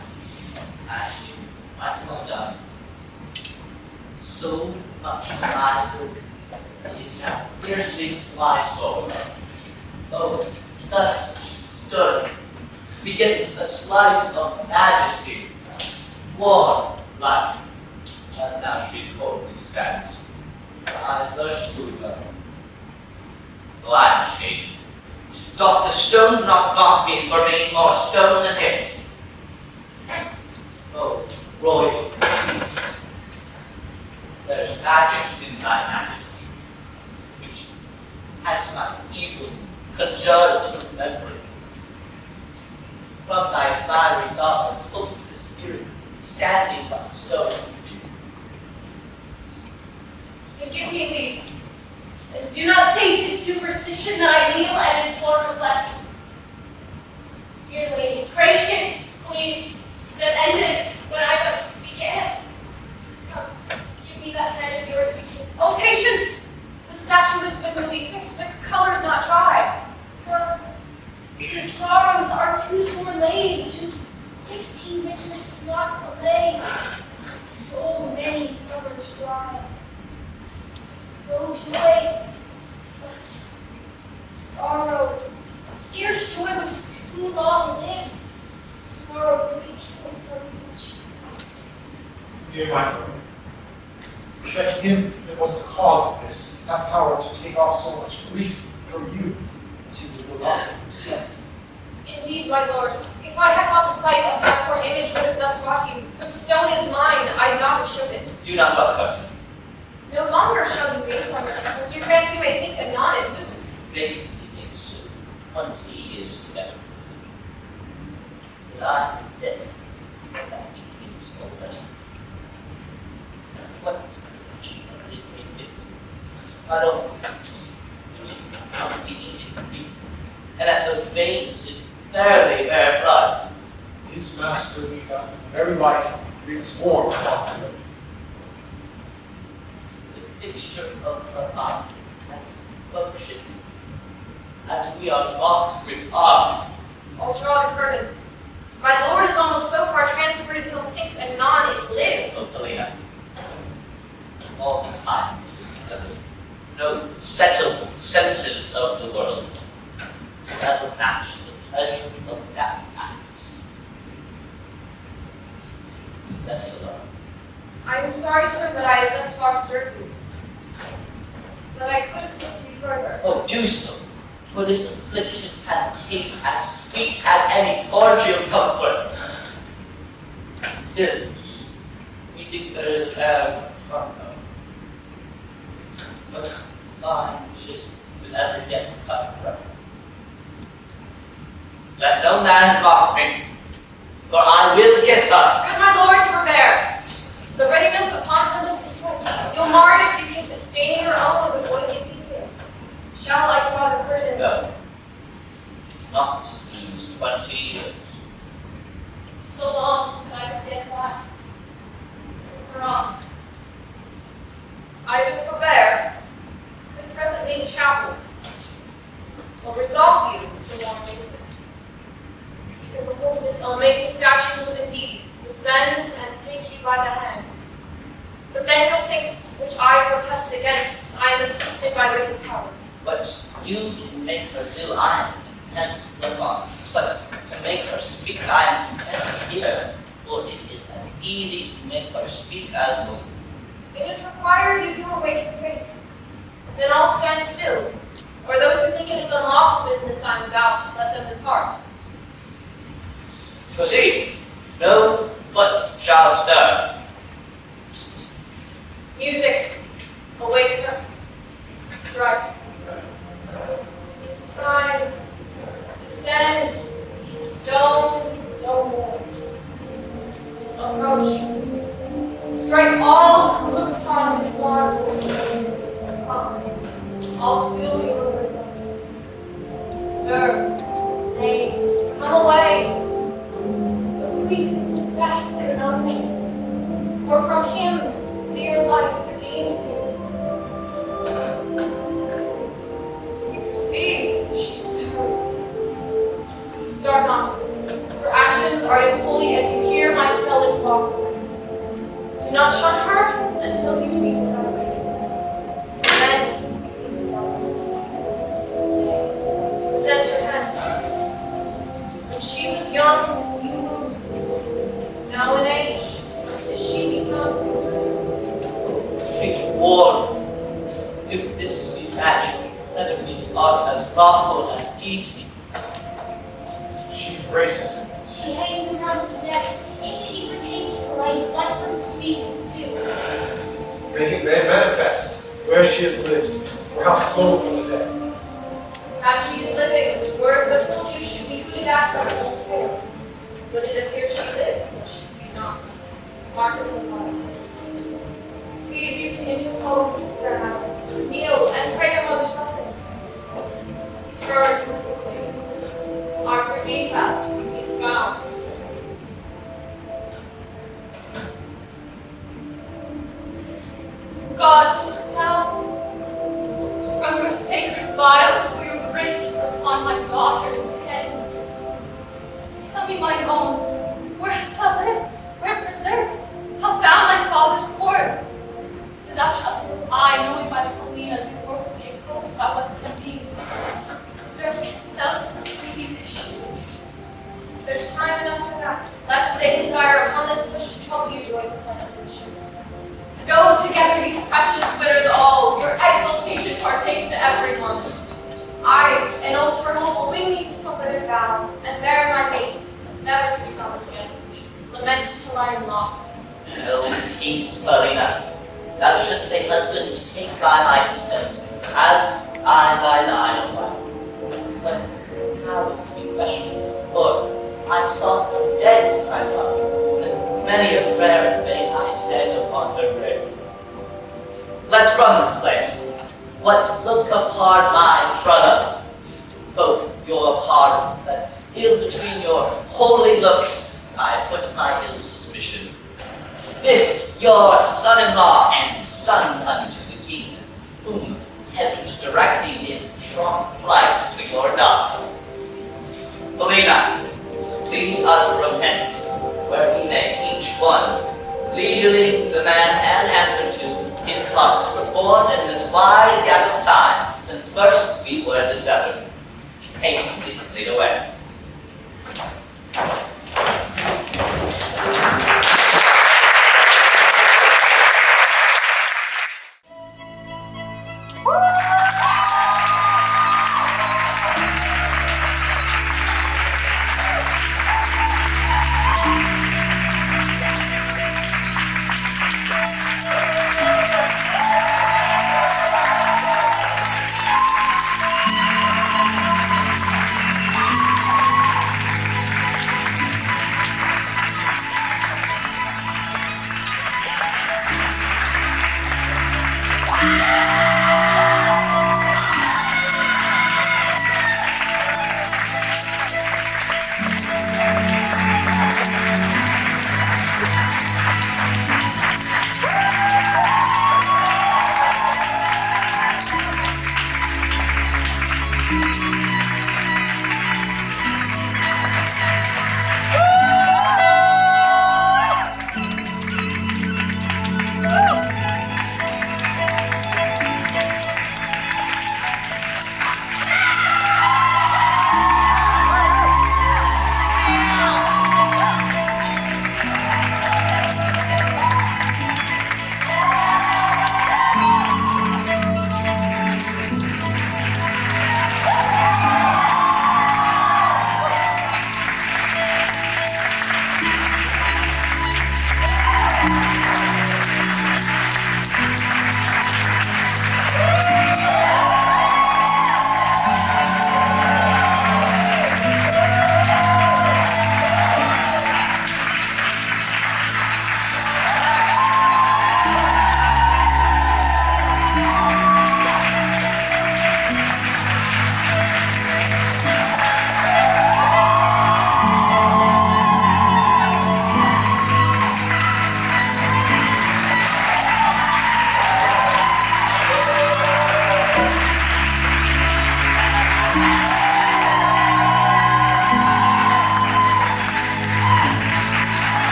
as she might well done. So much livelihood is now piercing to my soul. Oh, thus she stood, begetting such life of majesty, warm life, as now she coldly stands. I blush to her. Oh, I am ashamed. Doth the stone not vaunt me for being more stone than it? Oh, royal queen, there is magic in thy majesty, which has my evils conjured to remembrance. From thy fiery daughter took the spirits standing by the stone. Then give me leave. And do not say 'tis superstition that I kneel and implore her blessing. Dear lady, gracious queen, that ended when I but began. Come, give me that hand of yours to kiss. Oh, patience! The statue has been newly fixed, the color's not dry. Sir, the sorrows are too sore laid, which is 16 winters not allay. So many summers dry. No joy, but sorrow, scarce joy Hear my word. Let him that was the cause of this have power to take off so much grief from you as he will build up himself. Indeed, my lord, if I had not the sight of that poor image would have thus wrought you, for the stone is mine, I would not have showed it. Do not draw the curtain. No longer shall you raise on this, lest your fancy may think anon it moves. They take so 20 years together. But I am dead. That years already. What is he that did me with? I don't come deep in me. And at the veins in very bare blood. His master, the very life breathes warm upon him. The picture of her eye has functioned as we are mocked with art. I'll draw the curtain. My lord is almost so far transported he'll think anon it lives. Oh, Helena, all the time together, no settled senses of the world will ever match the pleasure of that act. That's the love. I am sorry, sir, that I have thus far stirred you. But I could have looked you further. Oh, do so, for this affliction has a taste as sweet as any cordial comfort. Still, we think there is from her. But mine just will ever yet cut from. Let no man mock me, for I will kiss her. Good my lord, forbear. The readiness upon her lip is foot. You'll mar it if you kiss it, staining your own with oily beating. Shall I draw the curtain? No, not these 20 years. So long can I stand by. Wrong. Either forbear, and presently the chapel, or resolve you to more amazement. You can behold it, I'll make the statue move indeed, descend and take you by the hand. But then you'll think, which I protest against, I am assisted by great powers. But you can make her do, I am content to look on. But to make her speak, I am content to hear. For it is as easy to make her speak as move. It is required you do awake your faith. Then all stand still. Or those who think it is unlawful business I am about, let them depart. Proceed. No foot shall stir. Music, awake her, strike. This time, descend, be stone no more. Approach, strike all who look upon with one. Come, I'll fill your rhythm. Stir, nay, come away. But grief to death and numbness, for from him dear life redeems you. You perceive, she stirs. Start not. Her actions are as holy as you hear my spell is lawful. Do not shun her until you see her die. Then present your hand. When she was young, you moved. Now in age, as she becomes. She's warm. If this be magic, let it be art as lawful as eating. She embraces him. She hangs around his neck. If she pertains to life, let her speak too. Make it manifest where she has lived, or how stolen from the dead. As she is living, word but told you should be hooted after her won't fail. But it appears she lives, though she speak not. Mark it with love. Please you to interpose their hour. Kneel and pray your mother's blessing. Turn quickly. Our Perdita is found. Gods, look down. From your sacred vials pour your graces upon my daughter's head. Tell me, mine own, where hast thou lived? Where preserved? How found thy father's court? For thou shalt know I, knowing by Paulina the orphan hope thou wast to me. Preserve myself to see thee this year. There's time enough for that, lest they desire upon this bush to trouble you joys of my ambition. together, you precious witters all, your exaltation partake to everyone. I, an old turtle, will wing me to some withered bough, and bear my mate, as never to be found again. Lament till I am lost. Oh, peace, Paulina. Thou shouldst a husband take thy my consent, as I thy line of life. But how is to be questioned? For I sought the dead I loved, and many a prayer in vain I said upon her grave. Let's run this place. What look upon my brother, both your pardons, that ill between your holy looks I put my ill suspicion. This your son-in-law and son unto the king, whom heaven's directing his strong flight to your daughter. Paulina, lead us from hence, where we may each one leisurely demand and answer to his part performed in this wide gap of time, since first we were dissevered. Hastily lead away.